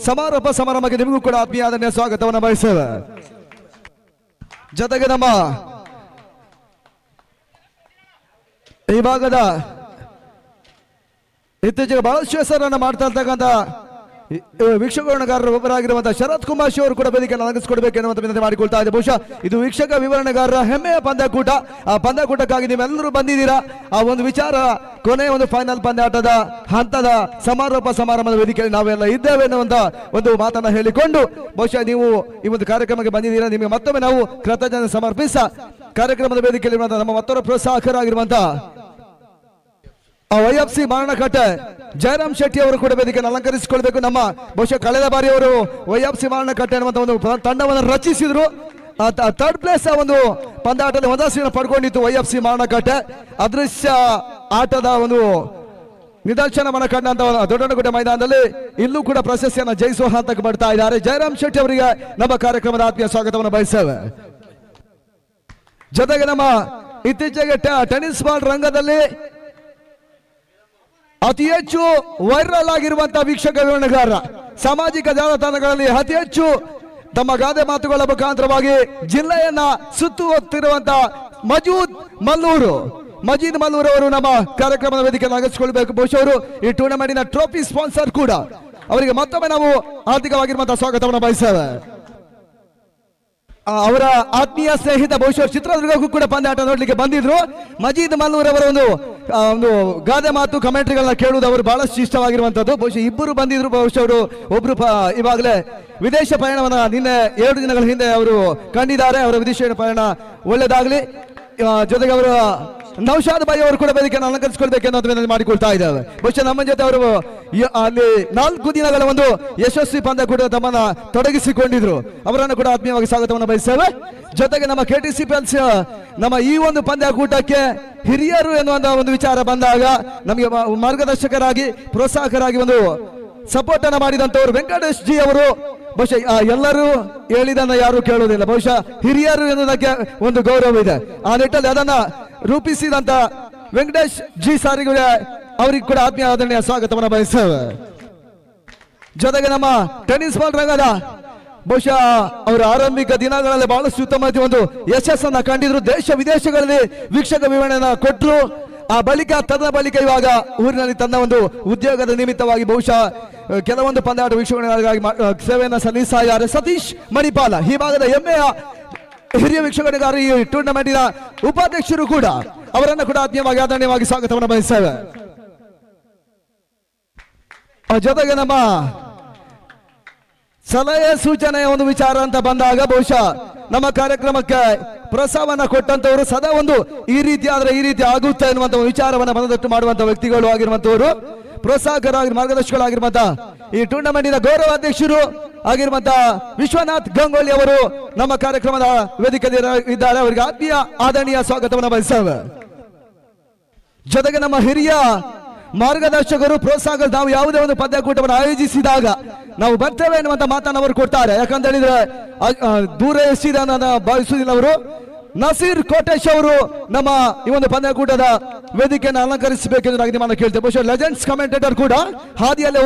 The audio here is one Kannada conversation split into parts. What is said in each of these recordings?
ಸಮಾರೋಪ ಸಮಾರಂಭಕ್ಕೆ ನಿಮಗೂ ಕೂಡ ಆತ್ಮೀಯ ಸ್ವಾಗತವನ್ನು ಬಯಸುವ ಜೊತೆಗೆ ನಮ್ಮ ಈ ಭಾಗದ ಇತ್ತೀಚೆಗೆ ಬಹಳಷ್ಟು ಹೆಸರನ್ನು ಮಾಡ್ತಾ ಇರ್ತಕ್ಕಂಥ ವೀಕ್ಷಕಗಾರರ ಒಬ್ಬರಾಗಿರುವಂತಹ ಶರತ್ ಕುಮಾರ್ ಅವರು ಕೂಡ ವೇದಿಕೆಯನ್ನು ಅಲಂಕರಿಸಿಕೊಡ್ಬೇಕು ಎನ್ನುವಂತ ವಿನಂತಿ ಮಾಡಿಕೊಳ್ತಾ ಇದೆ. ಬಹುಶಃ ಇದು ವೀಕ್ಷಕ ವಿವರಣೆಗಾರರ ಹೆಮ್ಮೆಯ ಪಂದ್ಯಕೂಟ. ಆ ಪಂದ್ಯಕೂಟಕ್ಕಾಗಿ ನೀವೆಲ್ಲರೂ ಬಂದಿದ್ದೀರಾ. ಆ ಒಂದು ವಿಚಾರ ಕೊನೆಯ ಒಂದು ಫೈನಲ್ ಪಂದ್ಯಾಟದ ಹಂತದ ಸಮಾರೋಪ ಸಮಾರಂಭದ ವೇದಿಕೆಯಲ್ಲಿ ನಾವೆಲ್ಲ ಇದ್ದೇವೆ ಎನ್ನುವಂತ ಒಂದು ಮಾತನ್ನ ಹೇಳಿಕೊಂಡು ಬಹುಶಃ ನೀವು ಈ ಒಂದು ಕಾರ್ಯಕ್ರಮಕ್ಕೆ ಬಂದಿದ್ದೀರಾ. ನಿಮಗೆ ಮತ್ತೊಮ್ಮೆ ನಾವು ಕೃತಜ್ಞತೆ ಸಮರ್ಪಿಸ ಕಾರ್ಯಕ್ರಮದ ವೇದಿಕೆಯಲ್ಲಿ ನಮ್ಮ ಮತ್ತೊಬ್ಬ ಪ್ರೋತ್ಸಾಹಕರಾಗಿರುವಂತಹ YFC ಮಾರಣಕಟ್ಟೆ ಜಯರಾಮ್ ಶೆಟ್ಟಿ ಅವರು ಕೂಡ ವೇದಿಕೆಯನ್ನು ಅಲಂಕರಿಸಿಕೊಳ್ಬೇಕು. ನಮ್ಮ ಬಹುಶಃ ಕಳೆದ ಬಾರಿ ಅವರು YFC ಮಾರಣಕಟ್ಟೆ ಅನ್ನುವಂತ ಒಂದು ತಂಡವನ್ನು ರಚಿಸಿದ್ರು. ಥರ್ಡ್ ಪ್ಲೇಸ್ ಒಂದು ಪಂದ್ಯಾಟದಲ್ಲಿ ಹೊಂದಾಸಿನ ಪಡ್ಕೊಂಡಿತ್ತು YFC ಮಾರಣಕಟ್ಟೆ. ಅದೃಶ್ಯ ಆಟದ ಒಂದು ನಿದರ್ಶನವನ್ನು ಕಂಡಂತ ದೊಡ್ಡನಗುಡ್ಡೆ ಮೈದಾನದಲ್ಲಿ ಇಲ್ಲೂ ಕೂಡ ಪ್ರಶಸ್ತಿಯನ್ನು ಜಯಿಸುವ ಹಂತಕ್ಕೆ ಬರ್ತಾ ಇದ್ದಾರೆ. ಜಯರಾಮ್ ಶೆಟ್ಟಿ ಅವರಿಗೆ ನಮ್ಮ ಕಾರ್ಯಕ್ರಮದ ಆತ್ಮೀಯ ಸ್ವಾಗತವನ್ನು ಬಯಸ್ತೇವೆ. ಜೊತೆಗೆ ನಮ್ಮ ಇತ್ತೀಚೆಗೆ ಟೆನ್ನಿಸ್ ಬಾಲ್ ರಂಗದಲ್ಲಿ ಅತಿ ಹೆಚ್ಚು ವೈರಲ್ ಆಗಿರುವಂತಹ ವೀಕ್ಷಕ ವಿವರಣೆಗಾರ, ಸಾಮಾಜಿಕ ಜಾಲತಾಣಗಳಲ್ಲಿ ಅತಿ ಹೆಚ್ಚು ತಮ್ಮ ಗಾದೆ ಮಾತುಗಳ ಮುಖಾಂತರವಾಗಿ ಜಿಲ್ಲೆಯನ್ನ ಸುತ್ತುವತ್ತಿರುವಂತಹ ಮಜೀದ್ ಮಲ್ಲೂರು ಅವರು ನಮ್ಮ ಕಾರ್ಯಕ್ರಮದ ವೇದಿಕೆಯನ್ನು ಆಗಿಸಿಕೊಳ್ಬೇಕು. ಬಹುಶಃ ಅವರು ಈ ಟೂರ್ನಮೆಂಟಿನ ಟ್ರೋಫಿ ಸ್ಪಾನ್ಸರ್ ಕೂಡ. ಅವರಿಗೆ ಮತ್ತೊಮ್ಮೆ ನಾವು ಆರ್ಥಿಕವಾಗಿರುವಂತಹ ಸ್ವಾಗತವನ್ನು ಬಯಸ್ತೇವೆ. ಅವರ ಆತ್ಮೀಯ ಸ್ನೇಹಿತ ಬಹುಶಃ ಚಿತ್ರದುರ್ಗಕ್ಕೂ ಕೂಡ ಪಂದ್ಯಾಟ ನೋಡ್ಲಿಕ್ಕೆ ಬಂದಿದ್ರು. ಮಜೀದ್ ಮಲ್ಲೂರ್ ಅವರ ಒಂದು ಗಾದೆ ಮಾತು ಕಮೆಂಟ್ರಿಗಳನ್ನ ಕೇಳುವುದು ಅವರು ಬಹಳಷ್ಟು ಇಷ್ಟವಾಗಿರುವಂತದ್ದು. ಬಹುಶಃ ಇಬ್ಬರು ಬಂದಿದ್ರು. ಬಹುಶಃ ಅವರು ಒಬ್ರು ಇವಾಗಲೇ ವಿದೇಶ ಪಯಣವನ್ನ ನಿನ್ನೆ 2 ದಿನಗಳ ಹಿಂದೆ ಅವರು ಕಂಡಿದ್ದಾರೆ. ಅವರ ವಿದೇಶ ಪಯಣ ಒಳ್ಳೆದಾಗ್ಲಿ. ಜೊತೆಗೆ ಅವರು ನೌಶಾದ್ ಭಾಯಿ ಅವರು ಕೂಡ ವೇದಿಕೆಯನ್ನು ಅಲಂಕರಿಸಿಕೊಳ್ಬೇಕೆನ್ನೋದು ಮಾಡಿಕೊಳ್ತಾ ಇದ್ದೇವೆ. ಬಹುಶಃ ನಮ್ಮ ಜೊತೆ ಅವರು ಅಲ್ಲಿ 4 ದಿನಗಳ ಒಂದು ಯಶಸ್ವಿ ಪಂದ್ಯ ಕೂಡ ತಮ್ಮನ್ನ ತೊಡಗಿಸಿಕೊಂಡಿದ್ರು. ಅವರನ್ನು ಕೂಡ ಆತ್ಮೀಯವಾಗಿ ಸ್ವಾಗತವನ್ನು ಬಯಸ್ತೇವೆ. ಜೊತೆಗೆ ನಮ್ಮ KTCPLC ನಮ್ಮ ಈ ಒಂದು ಪಂದ್ಯಕೂಟಕ್ಕೆ ಹಿರಿಯರು ಎನ್ನುವಂತಹ ಒಂದು ವಿಚಾರ ಬಂದಾಗ ನಮಗೆ ಮಾರ್ಗದರ್ಶಕರಾಗಿ ಪ್ರೋತ್ಸಾಹಕರಾಗಿ ಒಂದು ಸಪೋರ್ಟ್ ಅನ್ನು ಮಾಡಿದಂತವರು ವೆಂಕಟೇಶ್ ಜಿ ಅವರು. ಬಹುಶಃ ಎಲ್ಲರೂ ಹೇಳಿದನ್ನ ಯಾರು ಕೇಳುವುದಿಲ್ಲ. ಬಹುಶಃ ಹಿರಿಯರು ಎನ್ನುವುದಕ್ಕೆ ಒಂದು ಗೌರವ ಇದೆ. ಆ ನಿಟ್ಟಲ್ಲಿ ಅದನ್ನ ರೂಪಿಸಿದಂತ ವೆಂಕಟೇಶ್ ಜಿ ಸಾರಿಗೆ ಅವರಿಗೆ ಕೂಡ ಆತ್ಮೀಯ ಆದರಣೀಯ ಸ್ವಾಗತವನ್ನು ಬಯಸ್ತೇವೆ. ಜೊತೆಗೆ ನಮ್ಮ ಟೆನ್ನಿಸ್ ಬಾಲ್ ರಂಗದ ಬಹುಶಃ ಅವರ ಆರಂಭಿಕ ದಿನಗಳಲ್ಲಿ ಬಹಳಷ್ಟು ಉತ್ತಮ ಒಂದು ಯಶಸ್ಸನ್ನ ಕಂಡಿದ್ರು. ದೇಶ ವಿದೇಶಗಳಲ್ಲಿ ವೀಕ್ಷಕ ವಿವರಣೆಯನ್ನ ಕೊಟ್ಟರು. ಆ ಬಳಿಕ ಇವಾಗ ಊರಿನಲ್ಲಿ ತನ್ನ ಒಂದು ಉದ್ಯೋಗದ ನಿಮಿತ್ತವಾಗಿ ಬಹುಶಃ ಕೆಲವೊಂದು ಪಂದ್ಯಾಟ ವೀಕ್ಷಕರಿಗಾಗಿ ಸೇವೆಯನ್ನು ಸಲ್ಲಿಸ್ತಾ ಇದ್ದಾರೆ. ಸತೀಶ್ ಮಣಿಪಾಲ ಈ ಭಾಗದ ಹೆಮ್ಮೆಯ ಹಿರಿಯ ವೀಕ್ಷಕರಿಗಾರ, ಈ ಟೂರ್ನಮೆಂಟಿನ ಉಪಾಧ್ಯಕ್ಷರು ಕೂಡ. ಅವರನ್ನು ಕೂಡ ಆತ್ಮೀಯವಾಗಿ ಆದರಣೀಯವಾಗಿ ಸ್ವಾಗತವನ್ನು ಬಯಸ್ತೇವೆ. ಜೊತೆಗೆ ನಮ್ಮ ಸಲಹೆ ಸೂಚನೆಯ ಒಂದು ವಿಚಾರ ಅಂತ ಬಂದಾಗ ಬಹುಶಃ ನಮ್ಮ ಕಾರ್ಯಕ್ರಮಕ್ಕೆ ಪ್ರೋತ್ಸಾಹವನ್ನ ಕೊಟ್ಟಂತವರು ಸದಾ ಒಂದು ಈ ರೀತಿ ಆದ್ರೆ ಈ ರೀತಿ ಆಗುತ್ತೆ ಎನ್ನುವಂತ ವಿಚಾರವನ್ನ ಮನದಟ್ಟು ಮಾಡುವಂತ ವ್ಯಕ್ತಿಗಳು ಆಗಿರುವಂತವರು, ಪ್ರೋತ್ಸಾಹಕರಾಗಿ ಮಾರ್ಗದರ್ಶಕರಾಗಿರುವಂತ ಈ ಟೂರ್ನಮೆಂಟಿನ ಗೌರವಾಧ್ಯಕ್ಷರು ಆಗಿರುವಂತ ವಿಶ್ವನಾಥ್ ಗಂಗೋಲಿ ಅವರು ನಮ್ಮ ಕಾರ್ಯಕ್ರಮದ ವೇದಿಕೆಯಲ್ಲಿ ಇದ್ದಾರೆ. ಅವರಿಗೆ ಆತ್ಮೀಯ ಆದರಣೀಯ ಸ್ವಾಗತವನ್ನು ಬಯಸ್ತೇವೆ. ಜೊತೆಗೆ ನಮ್ಮ ಹಿರಿಯ ಮಾರ್ಗದರ್ಶಕರು ಪ್ರೋತ್ಸಾಹಕರು, ನಾವು ಯಾವುದೇ ಒಂದು ಪಂದ್ಯಕೂಟವನ್ನು ಆಯೋಜಿಸಿದಾಗ ನಾವು ಬರ್ತೇವೆ ಎನ್ನುವಂತ ಮಾತನ್ನು ಅವರು ಕೊಡ್ತಾರೆ. ಯಾಕಂತ ಹೇಳಿದ್ರೆ ದೂರ ಎಷ್ಟಿದೆ ಅನ್ನೋದನ್ನ ಭಾವಿಸುವುದಿಲ್ಲ ಅವರು. ನಸೀರ್ ಕೋಟೇಶ್ ಅವರು ನಮ್ಮ ಈ ಒಂದು ಪಂದ್ಯಕೂಟದ ವೇದಿಕೆಯನ್ನು ಅಲಂಕರಿಸಬೇಕೆಂದು ನಿಮ್ಮನ್ನು ಕೇಳ್ತೇವೆ. ಬಹುಶಃ ಲೆಜೆಂಡ್ಸ್ ಕಮೆಂಟೇಟರ್ ಕೂಡ ಹಾದಿಯಲ್ಲಿ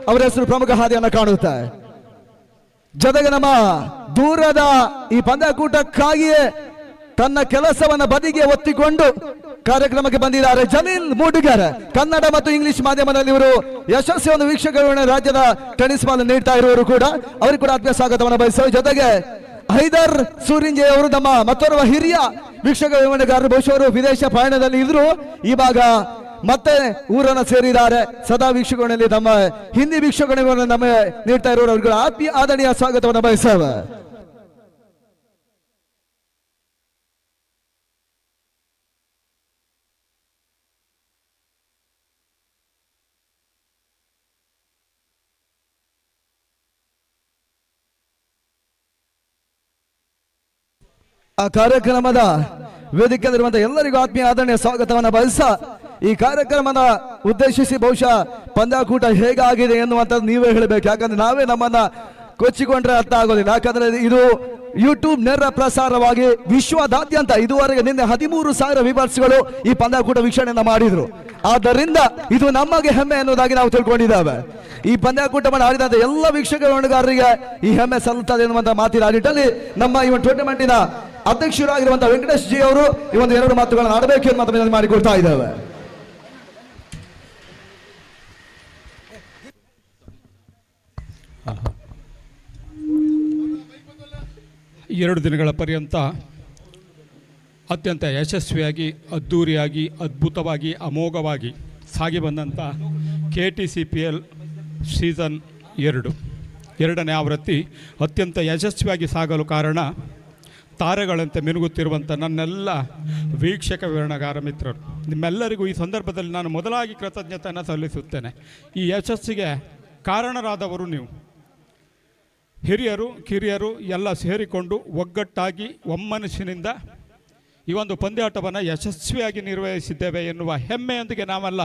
ಅವರ ಹೆಸರು ಪ್ರಮುಖ ಹಾದಿಯನ್ನು ಕಾಣುತ್ತೆ. ಜೊತೆಗೆ ನಮ್ಮ ದೂರದ ಈ ಪಂದ್ಯಕೂಟಕ್ಕಾಗಿಯೇ ತನ್ನ ಕೆಲಸವನ್ನ ಬದಿಗೆ ಒತ್ತಿಕೊಂಡು ಕಾರ್ಯಕ್ರಮಕ್ಕೆ ಬಂದಿದ್ದಾರೆ ಜಮೀಲ್ ಮೂಡಿಗರ್. ಕನ್ನಡ ಮತ್ತು ಇಂಗ್ಲಿಷ್ ಮಾಧ್ಯಮದಲ್ಲಿ ಇವರು ಯಶಸ್ವಿ ಒಂದು ವೀಕ್ಷಕರನ್ನು ರಾಜ್ಯದ ಟೆನ್ನಿಸ್ ಬಾಲ್ ನೀಡ್ತಾ ಇರುವವರು ಕೂಡ. ಅವರಿಗೆ ಕೂಡ ಆತ್ಮೀಯ ಸ್ವಾಗತವನ್ನು ಬಯಸ್ತೇವೆ. ಜೊತೆಗೆ ಹೈದರ್ ಸೂರಿಂಜೆ ಅವರು ನಮ್ಮ ಮತ್ತೋರ್ವ ಹಿರಿಯ ವೀಕ್ಷಕ ವಿವರಣೆಗಾರರು. ಬಹುಶಃ ಅವರು ವಿದೇಶ ಪಯಣದಲ್ಲಿ ಇದ್ರು, ಇವಾಗ ಮತ್ತೆ ಊರನ್ನು ಸೇರಿದ್ದಾರೆ. ಸದಾ ವೀಕ್ಷಕರಲ್ಲಿ ತಮ್ಮ ಹಿಂದಿ ವೀಕ್ಷಕರನ್ನು ನಮ್ಮ ನೀಡ್ತಾ ಇರುವವರು. ಅವರಿಗೆ ಆತ್ಮೀಯ ಆದರಣೀಯ ಸ್ವಾಗತವನ್ನು ಬಯಸ್ತೇವೆ. ಆ ಕಾರ್ಯಕ್ರಮದ ವೇದಿಕೆಯಲ್ಲಿರುವಂತಹ ಎಲ್ಲರಿಗೂ ಆತ್ಮೀಯ ಆದರಣೀಯ ಸ್ವಾಗತವನ್ನು ಬಯಸ ಈ ಕಾರ್ಯಕ್ರಮದ ಉದ್ದೇಶಿಸಿ ಬಹುಶಃ ಪಂದ್ಯಕೂಟ ಹೇಗಾಗಿದೆ ಎನ್ನುವಂಥದ್ದು ನೀವೇ ಹೇಳಬೇಕು. ಯಾಕಂದ್ರೆ ನಾವೇ ನಮ್ಮನ್ನ ಕೊಚ್ಚಿಕೊಂಡ್ರೆ ಅರ್ಥ ಆಗೋದಿಲ್ಲ. ಯಾಕಂದ್ರೆ ಇದು ಯೂಟ್ಯೂಬ್ ನೇರ ಪ್ರಸಾರವಾಗಿ ವಿಶ್ವದಾದ್ಯಂತ ಇದುವರೆಗೆ ನಿನ್ನೆ 13,000 ವಿವರ್ಸ್ಗಳು ಈ ಪಂದ್ಯಾಕೂಟ ವೀಕ್ಷಣೆಯನ್ನ ಮಾಡಿದ್ರು. ಆದ್ದರಿಂದ ಇದು ನಮಗೆ ಹೆಮ್ಮೆ ಅನ್ನೋದಾಗಿ ನಾವು ತಿಳ್ಕೊಂಡಿದ್ದೇವೆ. ಈ ಪಂದ್ಯಾಕೂಟವನ್ನು ಆಡಿದಂತ ಎಲ್ಲ ವೀಕ್ಷಕರಿಗೆ ಈ ಹೆಮ್ಮೆ ಸಲ್ಲುತ್ತದೆ ಎನ್ನುವಂತ ಮಾತಿನ ನಿಟ್ಟಲ್ಲಿ ನಮ್ಮ ಈ ಒಂದು ಟೂರ್ನಮೆಂಟಿನ ಅಧ್ಯಕ್ಷರಾಗಿರುವಂತಹ ವೆಂಕಟೇಶ್ ಜಿ ಅವರು ಈ ಒಂದು 2 ಮಾತುಗಳನ್ನು ಆಡಬೇಕು ಎಂದು ಮಾತನ್ನು ಮಾಡಿಕೊಡ್ತಾ ಇದ್ದೇವೆ. ಎರಡು ದಿನಗಳ ಪರ್ಯಂತ ಅತ್ಯಂತ ಯಶಸ್ವಿಯಾಗಿ ಅದ್ಧೂರಿಯಾಗಿ ಅದ್ಭುತವಾಗಿ ಅಮೋಘವಾಗಿ ಸಾಗಿ ಬಂದಂಥ KTCPL ಸೀಸನ್ 2 ಎರಡನೇ ಆವೃತ್ತಿ ಅತ್ಯಂತ ಯಶಸ್ವಿಯಾಗಿ ಸಾಗಲು ಕಾರಣ ತಾರೆಗಳಂತೆ ಮಿನುಗುತ್ತಿರುವಂಥ ನನ್ನೆಲ್ಲ ವೀಕ್ಷಕ ವಿವರಣಗಾರ ಮಿತ್ರರು. ನಿಮ್ಮೆಲ್ಲರಿಗೂ ಈ ಸಂದರ್ಭದಲ್ಲಿ ನಾನು ಮೊದಲಾಗಿ ಕೃತಜ್ಞತೆಯನ್ನು ಸಲ್ಲಿಸುತ್ತೇನೆ. ಈ ಯಶಸ್ಸಿಗೆ ಕಾರಣರಾದವರು ನೀವು ಹಿರಿಯರು ಕಿರಿಯರು ಎಲ್ಲ ಸೇರಿಕೊಂಡು ಒಗ್ಗಟ್ಟಾಗಿ ಒಮ್ಮನಸ್ಸಿನಿಂದ ಈ ಒಂದು ಪಂದ್ಯಾಟವನ್ನು ಯಶಸ್ವಿಯಾಗಿ ನಿರ್ವಹಿಸಿದ್ದೇವೆ ಎನ್ನುವ ಹೆಮ್ಮೆಯೊಂದಿಗೆ ನಾವೆಲ್ಲ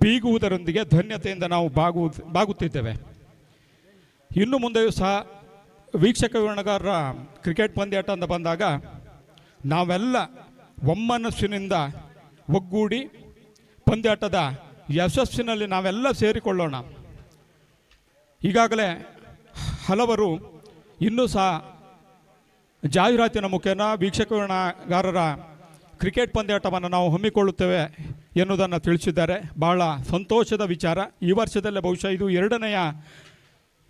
ಬೀಗುವುದರೊಂದಿಗೆ ಧನ್ಯತೆಯಿಂದ ನಾವು ಬಾಗುತ್ತಿದ್ದೇವೆ. ಇನ್ನು ಮುಂದೆಯೂ ಸಹ ವೀಕ್ಷಕ ವಿವರಣಗಾರರ ಕ್ರಿಕೆಟ್ ಪಂದ್ಯಾಟ ಅಂತ ಬಂದಾಗ ನಾವೆಲ್ಲ ಒಮ್ಮನಸ್ಸಿನಿಂದ ಒಗ್ಗೂಡಿ ಪಂದ್ಯಾಟದ ಯಶಸ್ಸಿನಲ್ಲಿ ನಾವೆಲ್ಲ ಸೇರಿಕೊಳ್ಳೋಣ. ಈಗಾಗಲೇ ಹಲವರು ಇನ್ನೂ ಸಹ ಜಾಹೀರಾತಿನ ಮುಖೇನ ವೀಕ್ಷಕ ವಿವರಣಗಾರರ ಕ್ರಿಕೆಟ್ ಪಂದ್ಯಾಟವನ್ನು ನಾವು ಹಮ್ಮಿಕೊಳ್ಳುತ್ತೇವೆ ಎನ್ನುವುದನ್ನು ತಿಳಿಸಿದ್ದಾರೆ. ಬಹಳ ಸಂತೋಷದ ವಿಚಾರ. ಈ ವರ್ಷದಲ್ಲೇ ಬಹುಶಃ ಇದು 2ನೇಯ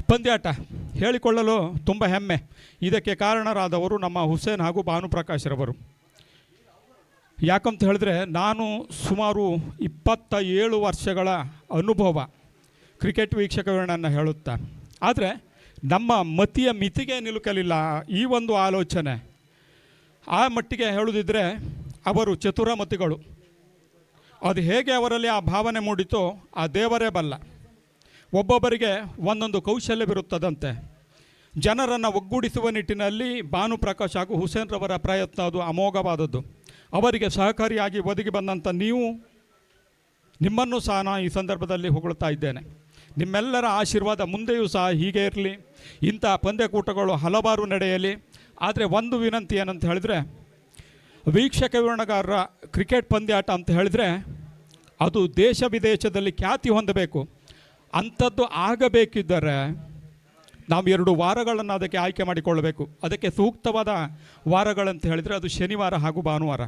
ಪಂದ್ಯಾಟ. ಹೇಳಿಕೊಳ್ಳಲು ತುಂಬ ಹೆಮ್ಮೆ. ಇದಕ್ಕೆ ಕಾರಣರಾದವರು ನಮ್ಮ ಹುಸೇನ್ ಹಾಗೂ ಭಾನುಪ್ರಕಾಶ್ರವರು. ಯಾಕಂತ ಹೇಳಿದ್ರೆ ನಾನು ಸುಮಾರು 27 ವರ್ಷಗಳ ಅನುಭವ ಕ್ರಿಕೆಟ್ ವೀಕ್ಷಕ ವಿವರಣೆಯನ್ನು ಹೇಳುತ್ತಾ, ಆದರೆ ನಮ್ಮ ಮತಿಯ ಮಿತಿಗೆ ನಿಲುಕಲಿಲ್ಲ ಈ ಒಂದು ಆಲೋಚನೆ. ಆ ಮಟ್ಟಿಗೆ ಹೇಳುವುದಿದ್ರೆ ಅವರು ಚತುರಮತಿಗಳು. ಅದು ಹೇಗೆ ಅವರಲ್ಲಿ ಆ ಭಾವನೆ ಮೂಡಿತೋ ಆ ದೇವರೇ ಬಲ್ಲ. ಒಬ್ಬೊಬ್ಬರಿಗೆ ಒಂದೊಂದು ಕೌಶಲ್ಯವಿರುತ್ತದಂತೆ. ಜನರನ್ನು ಒಗ್ಗೂಡಿಸುವ ನಿಟ್ಟಿನಲ್ಲಿ ಭಾನುಪ್ರಕಾಶ್ ಹಾಗೂ ಹುಸೇನ್ರವರ ಪ್ರಯತ್ನ ಅದು ಅಮೋಘವಾದದ್ದು. ಅವರಿಗೆ ಸಹಕಾರಿಯಾಗಿ ಒದಗಿ ಬಂದಂಥ ನಿಮ್ಮನ್ನು ಸಹ ನಾನು ಈ ಸಂದರ್ಭದಲ್ಲಿ ಹೊಗಳ್ತಾ ಇದ್ದೇನೆ. ನಿಮ್ಮೆಲ್ಲರ ಆಶೀರ್ವಾದ ಮುಂದೆಯೂ ಸಹ ಹೀಗೆ ಇರಲಿ. ಇಂಥ ಪಂದ್ಯಕೂಟಗಳು ಹಲವಾರು ನಡೆಯಲಿ. ಆದರೆ ಒಂದು ವಿನಂತಿ ಏನಂತ ಹೇಳಿದ್ರೆ, ವೀಕ್ಷಕ ವಿವರಣಗಾರರ ಕ್ರಿಕೆಟ್ ಪಂದ್ಯಾಟ ಅಂತ ಹೇಳಿದ್ರೆ ಅದು ದೇಶ ವಿದೇಶದಲ್ಲಿ ಖ್ಯಾತಿ ಹೊಂದಬೇಕು. ಅಂಥದ್ದು ಆಗಬೇಕಿದ್ದರೆ ನಾವು 2 ವಾರಗಳನ್ನು ಅದಕ್ಕೆ ಆಯ್ಕೆ ಮಾಡಿಕೊಳ್ಳಬೇಕು. ಅದಕ್ಕೆ ಸೂಕ್ತವಾದ ವಾರಗಳಂತ ಹೇಳಿದರೆ ಅದು ಶನಿವಾರ ಹಾಗೂ ಭಾನುವಾರ.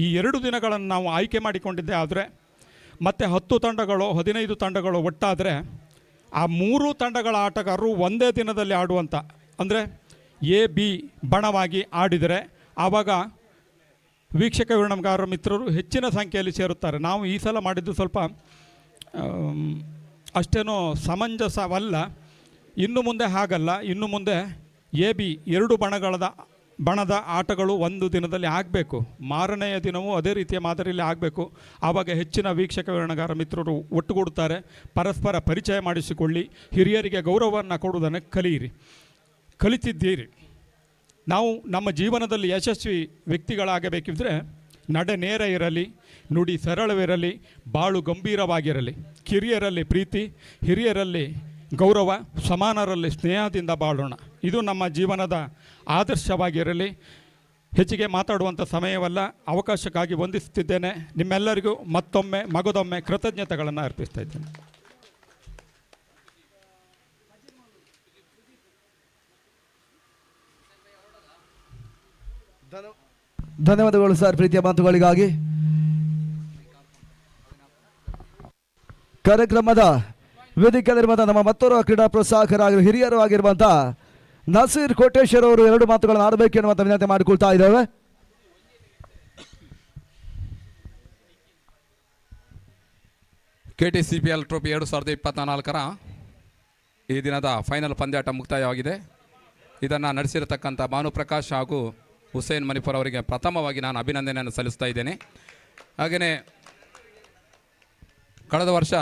ಈ 2 ದಿನಗಳನ್ನು ನಾವು ಆಯ್ಕೆ ಮಾಡಿಕೊಂಡಿದ್ದೆ ಆದರೆ ಮತ್ತು 10 ತಂಡಗಳು 15 ತಂಡಗಳು ಒಟ್ಟಾದರೆ ಆ 3 ತಂಡಗಳ ಆಟಗಾರರು ಒಂದೇ ದಿನದಲ್ಲಿ ಆಡುವಂಥ, ಅಂದರೆ A B ಬಣವಾಗಿ ಆಡಿದರೆ ಆವಾಗ ವೀಕ್ಷಕ ವಿವರಣಗಾರರ ಮಿತ್ರರು ಹೆಚ್ಚಿನ ಸಂಖ್ಯೆಯಲ್ಲಿ ಸೇರುತ್ತಾರೆ. ನಾವು ಈ ಸಲ ಮಾಡಿದ್ದು ಸ್ವಲ್ಪ ಅಷ್ಟೇನೋ ಸಮಂಜಸವಲ್ಲ. ಇನ್ನು ಮುಂದೆ ಹಾಗಲ್ಲ. ಇನ್ನು ಮುಂದೆ A B 2 ಬಣದ ಆಟಗಳು ಒಂದು ದಿನದಲ್ಲಿ ಆಗಬೇಕು. ಮಾರನೆಯ ದಿನವೂ ಅದೇ ರೀತಿಯ ಮಾದರಿಯಲ್ಲಿ ಆಗಬೇಕು. ಆವಾಗ ಹೆಚ್ಚಿನ ವೀಕ್ಷಕ ವಿವರಣಗಾರ ಮಿತ್ರರು ಒಟ್ಟುಗೂಡುತ್ತಾರೆ. ಪರಸ್ಪರ ಪರಿಚಯ ಮಾಡಿಸಿಕೊಳ್ಳಿ. ಹಿರಿಯರಿಗೆ ಗೌರವವನ್ನು ಕೊಡುವುದನ್ನು ಕಲಿತಿದ್ದೀರಿ. ನಾವು ನಮ್ಮ ಜೀವನದಲ್ಲಿ ಯಶಸ್ವಿ ವ್ಯಕ್ತಿಗಳಾಗಬೇಕಿದ್ರೆ ನಡೆ ನೇರ ಇರಲಿ, ನುಡಿ ಸರಳವಿರಲಿ, ಬಾಳು ಗಂಭೀರವಾಗಿರಲಿ, ಕಿರಿಯರಲ್ಲಿ ಪ್ರೀತಿ, ಹಿರಿಯರಲ್ಲಿ ಗೌರವ, ಸಮಾನರಲ್ಲಿ ಸ್ನೇಹದಿಂದ ಬಾಳೋಣ. ಇದು ನಮ್ಮ ಜೀವನದ ಆದರ್ಶವಾಗಿರಲಿ. ಹೆಚ್ಚಿಗೆ ಮಾತಾಡುವಂಥ ಸಮಯವಲ್ಲ. ಅವಕಾಶಕ್ಕಾಗಿ ವಂದಿಸುತ್ತಿದ್ದೇನೆ. ನಿಮ್ಮೆಲ್ಲರಿಗೂ ಮಗದೊಮ್ಮೆ ಕೃತಜ್ಞತೆಗಳನ್ನು ಅರ್ಪಿಸ್ತಾ ಇದ್ದೇನೆ. ಧನ್ಯವಾದಗಳು ಸರ್ ಪ್ರೀತಿಯ ಮಾತುಗಳಿಗಾಗಿ. ಕಾರ್ಯಕ್ರಮದ ವೇದಿಕೆಯಲ್ಲಿರುವಂಥ ನಮ್ಮ ಮತ್ತೋರ್ವ ಕ್ರೀಡಾ ಪ್ರೋತ್ಸಾಹಕರಾಗಿರುವ ಹಿರಿಯರು ಆಗಿರುವಂಥ ನಸೀರ್ ಕೋಟೇಶ್ವರ್ ಅವರು 2 ಮಾತುಗಳನ್ನು ಆಡಬೇಕು ಎನ್ನುವಂಥ ವಿನಂತಿ ಮಾಡಿಕೊಳ್ತಾ ಇದ್ದೇವೆ. KTCPL ಟ್ರೋಫಿ 2024ರ ಈ ದಿನದ ಫೈನಲ್ ಪಂದ್ಯಾಟ ಮುಕ್ತಾಯವಾಗಿದೆ. ಇದನ್ನು ನಡೆಸಿರತಕ್ಕಂಥ ಭಾನುಪ್ರಕಾಶ್ ಹಾಗೂ ಹುಸೇನ್ ಮಣಿಪುರ್ ಅವರಿಗೆ ಪ್ರಥಮವಾಗಿ ನಾನು ಅಭಿನಂದನೆಯನ್ನು ಸಲ್ಲಿಸ್ತಾ ಇದ್ದೇನೆ. ಹಾಗೆಯೇ ಕಳೆದ ವರ್ಷ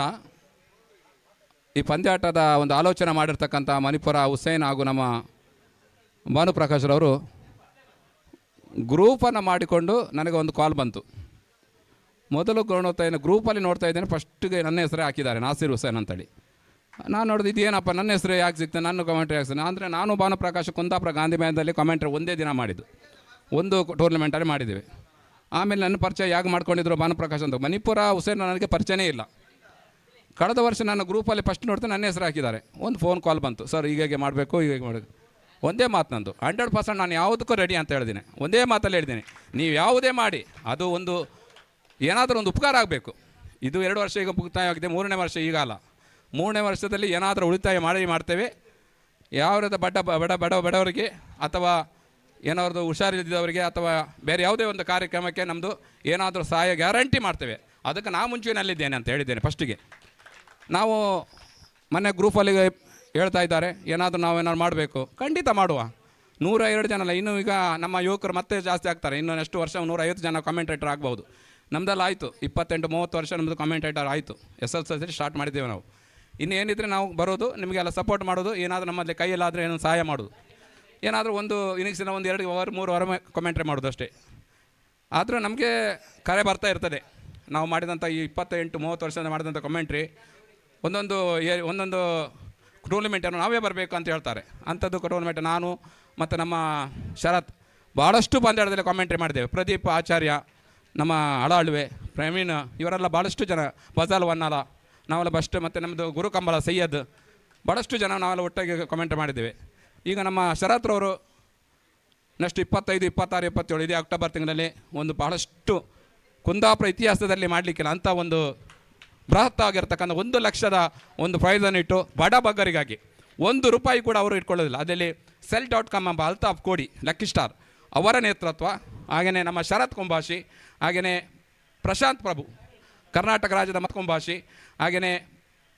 ಈ ಪಂದ್ಯಾಟದ ಒಂದು ಆಲೋಚನೆ ಮಾಡಿರ್ತಕ್ಕಂಥ ಮಣಿಪುರ ಹುಸೇನ್ ಹಾಗೂ ನಮ್ಮ ಭಾನುಪ್ರಕಾಶ್ರವರು ಗ್ರೂಪನ್ನು ಮಾಡಿಕೊಂಡು ನನಗೆ ಒಂದು ಕಾಲ್ ಬಂತು. ಮೊದಲು ಗ್ರೂಪಲ್ಲಿ ನೋಡ್ತಾ ಇದ್ದೇನೆ, ಫಸ್ಟಿಗೆ ನನ್ನ ಹೆಸರೇ ಹಾಕಿದ್ದಾರೆ, ನಾಸೀರ್ ಹುಸೇನ್ ಅಂತೇಳಿ. ನಾನು ನೋಡಿದ್ದು ಇದೇನಪ್ಪ ನನ್ನ ಹೆಸರು ಯಾಕೆ ಸಿಗ್ತದೆ, ನನ್ನ ಕಮೆಂಟ್ರಿ ಯಾಕೆ ಅಂದರೆ ನಾನು ಭಾನುಪ್ರಕಾಶ್ ಕುಂದಾಪುರ ಗಾಂಧಿ ಮೈದಾನದಲ್ಲಿ ಕಮೆಂಟ್ರಿ ಒಂದೇ ದಿನ ಮಾಡಿದ್ದು, ಒಂದು ಟೂರ್ನಮೆಂಟಲ್ಲಿ ಮಾಡಿದ್ದೀವಿ. ಆಮೇಲೆ ನನ್ನ ಪರಿಚಯ ಯಾಕೆ ಮಾಡ್ಕೊಂಡಿದ್ರು ಭಾನುಪ್ರಕಾಶ್ ಅಂತ. ಮಣಿಪುರ ಹುಸೇನ್ ನನಗೆ ಪರಿಚಯನೇ ಇಲ್ಲ. ಕಳೆದ ವರ್ಷ ನನ್ನ ಗ್ರೂಪಲ್ಲಿ ಫಸ್ಟ್ ನೋಡ್ತಾ ನನ್ನ ಹೆಸರು ಹಾಕಿದ್ದಾರೆ. ಒಂದು ಫೋನ್ ಕಾಲ್ ಬಂತು, ಸರ್ ಹೀಗೆ ಮಾಡಬೇಕು ಹೀಗೆ ಮಾಡಬೇಕು. ಒಂದೇ ಮಾತು ನಂದು 100% ನಾನು ಯಾವುದಕ್ಕೂ ರೆಡಿ ಅಂತ ಹೇಳಿದ್ದೀನಿ. ಒಂದೇ ಮಾತಲ್ಲಿ ಹೇಳಿದ್ದೀನಿ, ನೀವು ಯಾವುದೇ ಮಾಡಿ ಅದು ಒಂದು ಏನಾದರೂ ಒಂದು ಉಪಕಾರ ಆಗಬೇಕು. ಇದು 2 ವರ್ಷ ಈಗ ಮುಕ್ತಾಯ ಆಗಿದೆ, 3ನೇ ವರ್ಷ ಈಗ ಅಲ್ಲ. 3ನೇ ವರ್ಷದಲ್ಲಿ ಏನಾದರೂ ಉಳಿತಾಯ ಮಾಡ್ತೇವೆ. ಯಾವ ರೀತಿ ಬಡವರಿಗೆ ಅಥವಾ ಏನಾದ್ರು ಹುಷಾರಿದ್ದವರಿಗೆ ಅಥವಾ ಬೇರೆ ಯಾವುದೇ ಒಂದು ಕಾರ್ಯಕ್ರಮಕ್ಕೆ ನಮ್ಮದು ಏನಾದರೂ ಸಹಾಯ ಗ್ಯಾರಂಟಿ ಮಾಡ್ತೇವೆ. ಅದಕ್ಕೆ ನಾನು ಮುಂಚೂಣಿಯಲ್ಲಿದ್ದೇನೆ ಅಂತ ಹೇಳಿದ್ದೇನೆ ಫಸ್ಟಿಗೆ. ನಾವು ಮೊನ್ನೆ ಗ್ರೂಪಲ್ಲಿ ಹೇಳ್ತಾ ಇದ್ದಾರೆ ಏನಾದರೂ ನಾವೇನಾದ್ರು ಮಾಡಬೇಕು, ಖಂಡಿತ ಮಾಡುವ. 102 ಜನ ಅಲ್ಲ, ಇನ್ನೂ ಈಗ ನಮ್ಮ ಯುವಕರು ಮತ್ತೆ ಜಾಸ್ತಿ ಆಗ್ತಾರೆ. ಇನ್ನು ನೆಕ್ಸ್ಟ್ ವರ್ಷ 150 ಜನ ಕಮೆಂಟೇಟರ್ ಆಗ್ಬೋದು. ನಮ್ಮದೆಲ್ಲ ಆಯಿತು, 28-30 ವರ್ಷ ನಮ್ಮದು ಕಮೆಂಟೇಟರ್ ಆಯಿತು. SSLC ಸ್ಟಾರ್ಟ್ ಮಾಡಿದ್ದೇವೆ ನಾವು. ಇನ್ನು ಏನಿದ್ರೆ ನಾವು ಬರೋದು, ನಿಮಗೆಲ್ಲ ಸಪೋರ್ಟ್ ಮಾಡೋದು, ಏನಾದರೂ ನಮ್ಮಲ್ಲಿ ಕೈಯಲ್ಲಾದರೆ ಏನೋ ಸಹಾಯ ಮಾಡೋದು. ಏನಾದರೂ ಒಂದು ಇನ್ನಿಂಗ್ಸಿನ 1-2 ಓವರ್ 3 ಓವರ್ ಕಮೆಂಟ್ರಿ ಮಾಡೋದು ಅಷ್ಟೇ. ಆದರೂ ನಮಗೆ ಕರೆ ಬರ್ತಾ ಇರ್ತದೆ. ನಾವು ಮಾಡಿದಂಥ ಈ 28-30 ವರ್ಷದಿಂದ ಮಾಡಿದಂಥ ಕಮೆಂಟ್ರಿ ಒಂದೊಂದು ಟೂರ್ನಮೆಂಟನ್ನು ನಾವೇ ಬರಬೇಕು ಅಂತ ಹೇಳ್ತಾರೆ. ಅಂಥದ್ದು ಟೂರ್ನಮೆಂಟ್ ನಾನು ಮತ್ತು ನಮ್ಮ ಶರತ್ ಭಾಳಷ್ಟು ಪಂದ್ಯಾಟದಲ್ಲಿ ಕಮೆಂಟ್ರಿ ಮಾಡಿದ್ದೇವೆ. ಪ್ರದೀಪ್ ಆಚಾರ್ಯ, ನಮ್ಮ ಅಳಾಳ್ವೆ, ಪ್ರವೀಣ್, ಇವರೆಲ್ಲ ಭಾಳಷ್ಟು ಜನ, ಫಜಲ್ ವನ್ನಾಲ ನಾವೆಲ್ಲ ಬಸ್ಟ್, ಮತ್ತು ನಮ್ಮದು ಗುರುಕಂಬಳ ಸೈಯದ್, ಭಾಳಷ್ಟು ಜನ ನಾವೆಲ್ಲ ಒಟ್ಟಾಗಿ ಕಮೆಂಟ್ ಮಾಡಿದ್ದೇವೆ. ಈಗ ನಮ್ಮ ಶರತ್ರವರು ನೆಕ್ಸ್ಟ್ 25, 26, 27 ಇದೇ ಅಕ್ಟೋಬರ್ ತಿಂಗಳಲ್ಲಿ ಒಂದು ಭಾಳಷ್ಟು ಕುಂದಾಪುರ ಇತಿಹಾಸದಲ್ಲಿ ಮಾಡಲಿಕ್ಕಿಲ್ಲ ಅಂಥ ಒಂದು ಬೃಹತ್ ಆಗಿರ್ತಕ್ಕಂಥ 1 ಲಕ್ಷದ ಒಂದು ಪ್ರೈಸನ್ನು ಇಟ್ಟು ಬಡ ಬಗ್ಗರಿಗಾಗಿ ₹1 ಕೂಡ ಅವರು ಇಟ್ಕೊಳ್ಳೋದಿಲ್ಲ. ಅದರಲ್ಲಿ Sell.com ಎಂಬ ಅಲ್ತಾಫ್ ಕೋಡಿ ಲಕ್ಕಿ ಸ್ಟಾರ್ ಅವರ ನೇತೃತ್ವ, ಹಾಗೆಯೇ ನಮ್ಮ ಶರತ್ ಕುಂಬಾಶಿ, ಹಾಗೆಯೇ ಪ್ರಶಾಂತ್ ಪ್ರಭು ಕರ್ನಾಟಕ ರಾಜ್ಯದ ಕುಂಬಾಶಿ, ಹಾಗೆಯೇ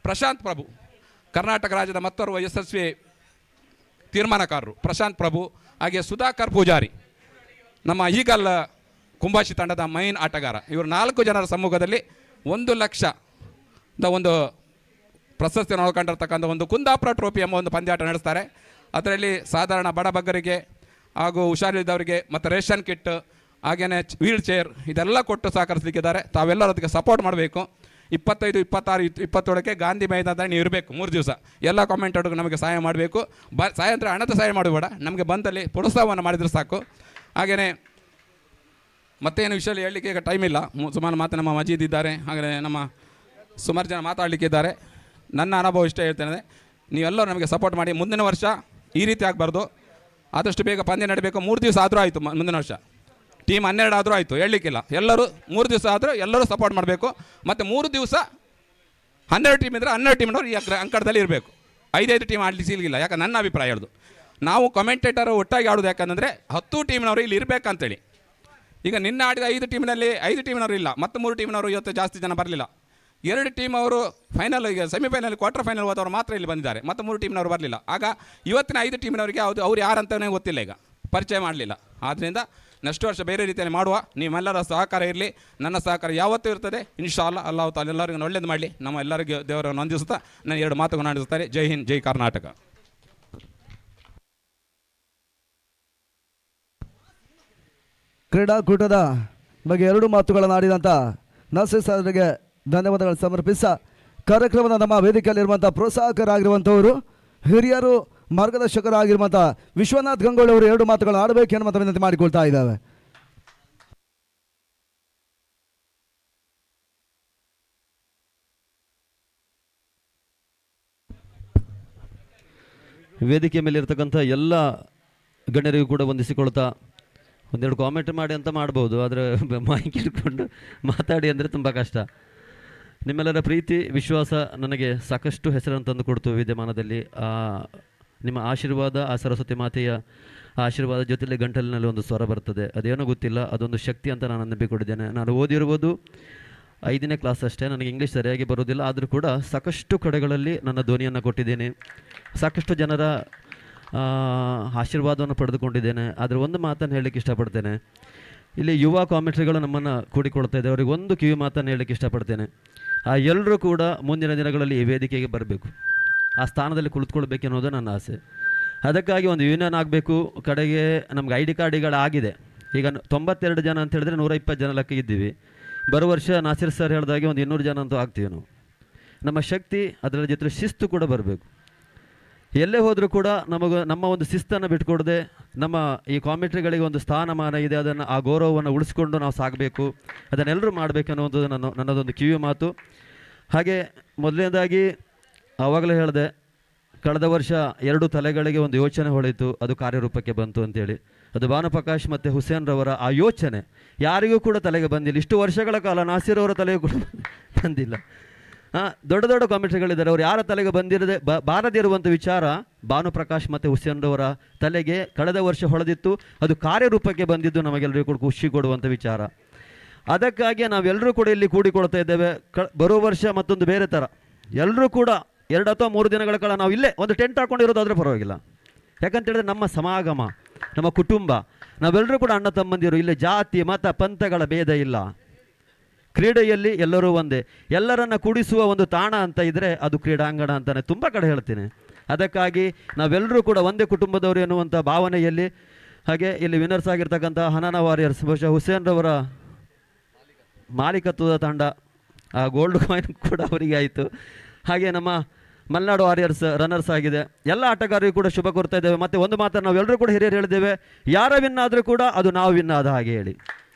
ಪ್ರಶಾಂತ್ ಪ್ರಭು ಕರ್ನಾಟಕ ರಾಜ್ಯದ ಮತ್ತೋರ್ವ ಯಶಸ್ವಿ ತೀರ್ಮಾನಕಾರರು ಪ್ರಶಾಂತ್ ಪ್ರಭು, ಹಾಗೆ ಸುಧಾಕರ್ ಪೂಜಾರಿ ನಮ್ಮ ಈಗಲ್ ಕುಂಬಾಶಿ ತಂಡದ ಮೈನ್ ಆಟಗಾರ. ಇವರು 4 ಜನರ ಸಮ್ಮುಖದಲ್ಲಿ 1 ಲಕ್ಷದ ಒಂದು ಪ್ರಶಸ್ತಿ ನೋಡ್ಕೊಂಡಿರ್ತಕ್ಕಂಥ ಒಂದು ಕುಂದಾಪುರ ಟ್ರೋಫಿ ಎಂಬ ಒಂದು ಪಂದ್ಯಾಟ ನಡೆಸ್ತಾರೆ. ಅದರಲ್ಲಿ ಸಾಧಾರಣ ಬಡ ಬಗ್ಗರಿಗೆ ಹಾಗೂ ಹುಷಾರಿದ್ದವರಿಗೆ ಮತ್ತು ರೇಷನ್ ಕಿಟ್, ಹಾಗೆಯೇ ವೀಲ್ ಚೇರ್ ಇದೆಲ್ಲ ಕೊಟ್ಟು ಸಹಕರಿಸಲಿಕ್ಕಿದ್ದಾರೆ. ತಾವೆಲ್ಲರೂ ಅದಕ್ಕೆ ಸಪೋರ್ಟ್ ಮಾಡಬೇಕು. 25, 26, 27ಕ್ಕೆ ಗಾಂಧಿ ಮೈದಾನದಲ್ಲಿ ನೀವು ಇರಬೇಕು 3 ದಿವಸ. ಎಲ್ಲ ಕಾಮೆಂಟರ್ಗೂ ನಮಗೆ ಸಹಾಯ ಮಾಡಬೇಕು. ಸಹಾಯ ಅಂದರೆ ಹಣದ ಸಹಾಯ ಮಾಡಬೇಡ, ನಮಗೆ ಬಂದಲ್ಲಿ ಪ್ರೋತ್ಸಾಹವನ್ನು ಮಾಡಿದರೆ ಸಾಕು. ಹಾಗೆಯೇ ಮತ್ತೇನು ವಿಷಯ ಹೇಳಲಿಕ್ಕೆ ಈಗ ಟೈಮ್ ಇಲ್ಲ. ಸುಮಾರು ಮಾತು ನಮ್ಮ ಮಜೀದ್ ಇದ್ದಾರೆ, ಹಾಗೆ ನಮ್ಮ ಸುಮಾರು ಜನ ಮಾತಾಡಲಿಕ್ಕಿದ್ದಾರೆ. ನನ್ನ ಅನುಭವ ಇಷ್ಟ ಹೇಳ್ತೇನೆ, ನೀವೆಲ್ಲರೂ ನಮಗೆ ಸಪೋರ್ಟ್ ಮಾಡಿ. ಮುಂದಿನ ವರ್ಷ ಈ ರೀತಿ ಆಗಬಾರ್ದು, ಆದಷ್ಟು ಬೇಗ ಪಂದ್ಯ ನಡೀಬೇಕು. 3 ದಿವಸ ಆದರೂ ಆಯಿತು, ಮುಂದಿನ ವರ್ಷ ಟೀಮ್ 12 ಆದರೂ ಆಯಿತು, ಹೇಳಲಿಕ್ಕಿಲ್ಲ. ಎಲ್ಲರೂ 3 ದಿವಸ ಆದರೂ ಎಲ್ಲರೂ ಸಪೋರ್ಟ್ ಮಾಡಬೇಕು. ಮತ್ತು 3 ದಿವಸ 12 ಟೀಮ್ ಇದ್ದರೆ 12 ಟೀಮ್ನವ್ರು ಈ ಅಂಕಣದಲ್ಲಿ ಇರಬೇಕು. 5 ಟೀಮ್ ಆಡಲಿಕ್ಕೆ ಸಿಗಲಿಲ್ಲ. ಯಾಕೆ ನನ್ನ ಅಭಿಪ್ರಾಯ ಹೇಳೋದು, ನಾವು ಕಮೆಂಟೇಟರ್ ಒಟ್ಟಾಗಿ ಆಡೋದು ಯಾಕಂದರೆ 10 ಟೀಮ್ನವರು ಇಲ್ಲಿ ಇರಬೇಕಂತೇಳಿ. ಈಗ ನಿನ್ನೆ ಆಡಿದ 5 ಟೀಮ್ನಲ್ಲಿ 5 ಟೀಮ್ನವರು ಇಲ್ಲ, ಮತ್ತು 3 ಟೀಮ್ನವರು ಇವತ್ತು ಜಾಸ್ತಿ ಜನ ಬರಲಿಲ್ಲ. 2 ಟೀಮ್ ಅವರು ಫೈನಲ್, ಈಗ ಸೆಮಿಫೈನಲ್, ಕ್ವಾರ್ಟರ್ ಫೈನಲ್ ಹೋದವರು ಮಾತ್ರ ಇಲ್ಲಿ ಬಂದಿದ್ದಾರೆ, ಮತ್ತು 3 ಟೀಮ್ನವರು ಬರಲಿಲ್ಲ. ಆಗ ಇವತ್ತಿನ 5 ಟೀಮ್ನವರಿಗೆ ಅವ್ರು ಯಾರಂತಲೇ ಗೊತ್ತಿಲ್ಲ, ಈಗ ಪರಿಚಯ ಮಾಡಲಿಲ್ಲ. ಆದ್ದರಿಂದ ನೆಕ್ಸ್ಟ್ ವರ್ಷ ಬೇರೆ ರೀತಿಯಲ್ಲಿ ಮಾಡುವ. ನಿಮ್ಮೆಲ್ಲರ ಸಹಕಾರ ಇರಲಿ, ನನ್ನ ಸಹಕಾರ ಯಾವತ್ತೂ ಇರ್ತದೆ. ಇನ್ಶಾ ಅಲ್ಲಾ. ಅಲ್ಲಾಹು ತಾಲ ಎಲ್ಲರಿಗೂ ಒಳ್ಳೇದು ಮಾಡಲಿ. ನಮ್ಮ ಎಲ್ಲರಿಗೂ ದೇವರನ್ನು ವಂದಿಸುತ್ತಾ ನಾನು 2 ಮಾತುಗಳನ್ನು ಆಡಿಸುತ್ತಾರೆ. ಜೈ ಹಿಂದ್, ಜೈ ಕರ್ನಾಟಕ. ಕ್ರೀಡಾಕೂಟದ ಬಗ್ಗೆ 2 ಮಾತುಗಳನ್ನು ಆಡಿದಂಥ ನಸೀರ್ ಸರ್ಗೆ ಧನ್ಯವಾದಗಳು ಸಮರ್ಪಿಸ, ಕಾರ್ಯಕ್ರಮದ ನಮ್ಮ ವೇದಿಕೆಯಲ್ಲಿರುವಂಥ ಪ್ರೋತ್ಸಾಹಕರಾಗಿರುವಂಥವರು, ಹಿರಿಯರು, ಮಾರ್ಗದರ್ಶಕರಾಗಿರುವಂಥ ವಿಶ್ವನಾಥ್ ಗಂಗೋಳಿ ಅವರು 2 ಮಾತುಗಳನ್ನು ಆಡಬೇಕು ಎನ್ನುವಂಥ ವಿನಂತಿ ಮಾಡಿಕೊಳ್ತಾ ಇದ್ದಾವೆ. ವೇದಿಕೆ ಮೇಲೆ ಇರ್ತಕ್ಕಂಥ ಎಲ್ಲ ಗಣ್ಯರಿಗೂ ಕೂಡ ವಂದಿಸಿಕೊಳ್ತಾ, 1-2 ಕಾಮೆಂಟ್ ಮಾಡಿ ಅಂತ ಮಾಡ್ಬೋದು, ಆದರೆ ಮೈಕ್ ಇಟ್ಕೊಂಡು ಮಾತಾಡಿ ಅಂದರೆ ತುಂಬ ಕಷ್ಟ. ನಿಮ್ಮೆಲ್ಲರ ಪ್ರೀತಿ ವಿಶ್ವಾಸ ನನಗೆ ಸಾಕಷ್ಟು ಹೆಸರನ್ನು ತಂದು ಕೊಡ್ತು ವಿದ್ಯಮಾನದಲ್ಲಿ. ನಿಮ್ಮ ಆಶೀರ್ವಾದ, ಆ ಸರಸ್ವತಿ ಮಾತೆಯ ಆಶೀರ್ವಾದ ಜೊತೆಲಿ ಗಂಟಲಿನಲ್ಲಿ ಒಂದು ಸ್ವರ ಬರ್ತದೆ, ಅದೇನೋ ಗೊತ್ತಿಲ್ಲ, ಅದೊಂದು ಶಕ್ತಿ ಅಂತ ನಾನು ನಂಬಿಕೊಂಡಿದ್ದೇನೆ. ನಾನು ಓದಿರ್ಬೋದು 5ನೇ ಕ್ಲಾಸ್ ಅಷ್ಟೇ, ನನಗೆ ಇಂಗ್ಲೀಷ್ ಸರಿಯಾಗಿ ಬರೋದಿಲ್ಲ, ಆದರೂ ಕೂಡ ಸಾಕಷ್ಟು ಕಡೆಗಳಲ್ಲಿ ನನ್ನ ಧ್ವನಿಯನ್ನು ಕೊಟ್ಟಿದ್ದೇನೆ, ಸಾಕಷ್ಟು ಜನರ ಆಶೀರ್ವಾದವನ್ನು ಪಡೆದುಕೊಂಡಿದ್ದೇನೆ. ಆದರೆ ಒಂದು ಮಾತನ್ನು ಹೇಳಲಿಕ್ಕೆ ಇಷ್ಟಪಡ್ತೇನೆ, ಇಲ್ಲಿ ಯುವ ಕಾಮೆಂಟ್ರಿಗಳು ನಮ್ಮನ್ನು ಕೂಡಿಕೊಳ್ತಾ ಇದ್ದಾರೆ, ಅವರಿಗೆ ಒಂದು ಕಿವಿ ಮಾತನ್ನು ಹೇಳಲಿಕ್ಕೆ ಇಷ್ಟಪಡ್ತೇನೆ. ಎಲ್ಲರೂ ಕೂಡ ಮುಂದಿನ ದಿನಗಳಲ್ಲಿ ಈ ವೇದಿಕೆಗೆ ಬರಬೇಕು, ಆ ಸ್ಥಾನದಲ್ಲಿ ಕುಳಿತುಕೊಳ್ಬೇಕೆನ್ನೋದು ನನ್ನ ಆಸೆ. ಅದಕ್ಕಾಗಿ ಒಂದು ಯೂನಿಯನ್ ಆಗಬೇಕು. ಕಡೆಗೆ ನಮ್ಗೆ ID ಕಾರ್ಡ್ಗಳಾಗಿದೆ, ಈಗ 92 ಜನ ಅಂತ ಹೇಳಿದ್ರೆ 120 ಜನ ಲೆಕ್ಕ ಇದ್ದೀವಿ. ಬರೋ ವರ್ಷ ನಾಸಿರ್ ಸರ್ ಹೇಳಿದಾಗೆ ಒಂದು 200 ಜನ ಅಂತೂ ಆಗ್ತೀವಿ ನಾವು. ನಮ್ಮ ಶಕ್ತಿ, ಅದರ ಜೊತೆ ಶಿಸ್ತು ಕೂಡ ಬರಬೇಕು. ಎಲ್ಲೇ ಹೋದರೂ ಕೂಡ ನಮ್ಮ ಒಂದು ಶಿಸ್ತನ್ನು ಬಿಟ್ಕೊಡದೆ ನಮ್ಮ ಈ ಕಾಮೆಂಟ್ರಿಗಳಿಗೆ ಒಂದು ಸ್ಥಾನಮಾನ ಇದೆ, ಅದನ್ನು ಆ ಗೌರವವನ್ನು ಉಳಿಸ್ಕೊಂಡು ನಾವು ಸಾಗಬೇಕು, ಅದನ್ನೆಲ್ಲರೂ ಮಾಡಬೇಕು ಅನ್ನುವಂಥದ್ದು ನನ್ನದೊಂದು ಕಿವಿ ಮಾತು. ಹಾಗೆ ಮೊದಲನೇದಾಗಿ ಆವಾಗಲೇ ಹೇಳಿದೆ, ಕಳೆದ ವರ್ಷ 2 ತಲೆಗಳಿಗೆ ಒಂದು ಯೋಚನೆ ಹೊಳೆಯಿತು, ಅದು ಕಾರ್ಯರೂಪಕ್ಕೆ ಬಂತು ಅಂತೇಳಿ. ಅದು ಭಾನುಪ್ರಕಾಶ್ ಮತ್ತು ಹುಸೇನ್ರವರ ಆ ಯೋಚನೆ ಯಾರಿಗೂ ಕೂಡ ತಲೆಗೆ ಬಂದಿಲ್ಲ. ಇಷ್ಟು ವರ್ಷಗಳ ಕಾಲ ನಾಸೀರ್ ಅವರ ತಲೆಗೆ ಕೂಡ ಬಂದಿಲ್ಲ. ದೊಡ್ಡ ದೊಡ್ಡ ಕಾಮೆಂಟ್ರಿಗಳಿದ್ದಾರೆ, ಅವರು ಯಾರ ತಲೆಗೆ ಬಾರದಿರುವಂಥ ವಿಚಾರ ಭಾನುಪ್ರಕಾಶ್ ಮತ್ತು ಹುಸೇನ್ರವರ ತಲೆಗೆ ಕಳೆದ ವರ್ಷ ಹೊಳೆದಿತ್ತು, ಅದು ಕಾರ್ಯರೂಪಕ್ಕೆ ಬಂದಿದ್ದು ನಮಗೆಲ್ಲರಿಗೂ ಕೂಡ ಖುಷಿ ಕೊಡುವಂಥ ವಿಚಾರ. ಅದಕ್ಕಾಗಿ ನಾವೆಲ್ಲರೂ ಕೂಡ ಇಲ್ಲಿ ಕೂಡಿಕೊಳ್ತಾ ಇದ್ದೇವೆ. ಬರೋ ವರ್ಷ ಮತ್ತೊಂದು ಬೇರೆ ಥರ ಎಲ್ಲರೂ ಕೂಡ 2 ಅಥವಾ 3 ದಿನಗಳ ಕಾಲ ನಾವು ಇಲ್ಲೇ ಒಂದು ಟೆಂಟ್ ಹಾಕೊಂಡಿರೋದಾದರೆ ಪರವಾಗಿಲ್ಲ. ಯಾಕಂತೇಳಿದ್ರೆ ನಮ್ಮ ಸಮಾಗಮ, ನಮ್ಮ ಕುಟುಂಬ, ನಾವೆಲ್ಲರೂ ಕೂಡ ಅಣ್ಣ ತಮ್ಮಂದಿರು, ಇಲ್ಲಿ ಜಾತಿ ಮತ ಪಂಥಗಳ ಭೇದ ಇಲ್ಲ. ಕ್ರೀಡೆಯಲ್ಲಿ ಎಲ್ಲರೂ ಒಂದೇ, ಎಲ್ಲರನ್ನ ಕೂಡಿಸುವ ಒಂದು ತಾಣ ಅಂತ ಇದ್ದರೆ ಅದು ಕ್ರೀಡಾಂಗಣ ಅಂತಾನೆ ತುಂಬ ಕಡೆ ಹೇಳ್ತೀನಿ. ಅದಕ್ಕಾಗಿ ನಾವೆಲ್ಲರೂ ಕೂಡ ಒಂದೇ ಕುಟುಂಬದವರು ಎನ್ನುವಂಥ ಭಾವನೆಯಲ್ಲಿ, ಹಾಗೆ ಇಲ್ಲಿ ವಿನ್ನರ್ಸ್ ಆಗಿರ್ತಕ್ಕಂಥ ಹನಾನ ವಾರಿಯರ್ಸ್, ಬಹುಶಃ ಹುಸೇನ್ರವರ ಮಾಲೀಕತ್ವದ ತಂಡ, ಆ ಗೋಲ್ಡ್ ಕಾಯಿನ್ ಕೂಡ ಅವರಿಗೆ ಆಯಿತು. ಹಾಗೆ ನಮ್ಮ ಮಲೆನಾಡು ವಾರಿಯರ್ಸ್ ರನ್ನರ್ಸ್ ಆಗಿದೆ. ಎಲ್ಲ ಆಟಗಾರರಿಗೂ ಕೂಡ ಶುಭ ಕೋರ್ತಾ ಇದ್ದೇವೆ. ಮತ್ತು ಒಂದು ಮಾತನ್ನು ನಾವೆಲ್ಲರೂ ಕೂಡ ಹಿರಿಯರು ಹೇಳಿದ್ದೇವೆ, ಯಾರ ವಿನ್ ಆದರೂ ಕೂಡ ಅದು ನಾವು ವಿನ್ ಆದ ಹಾಗೆ ಹೇಳಿ.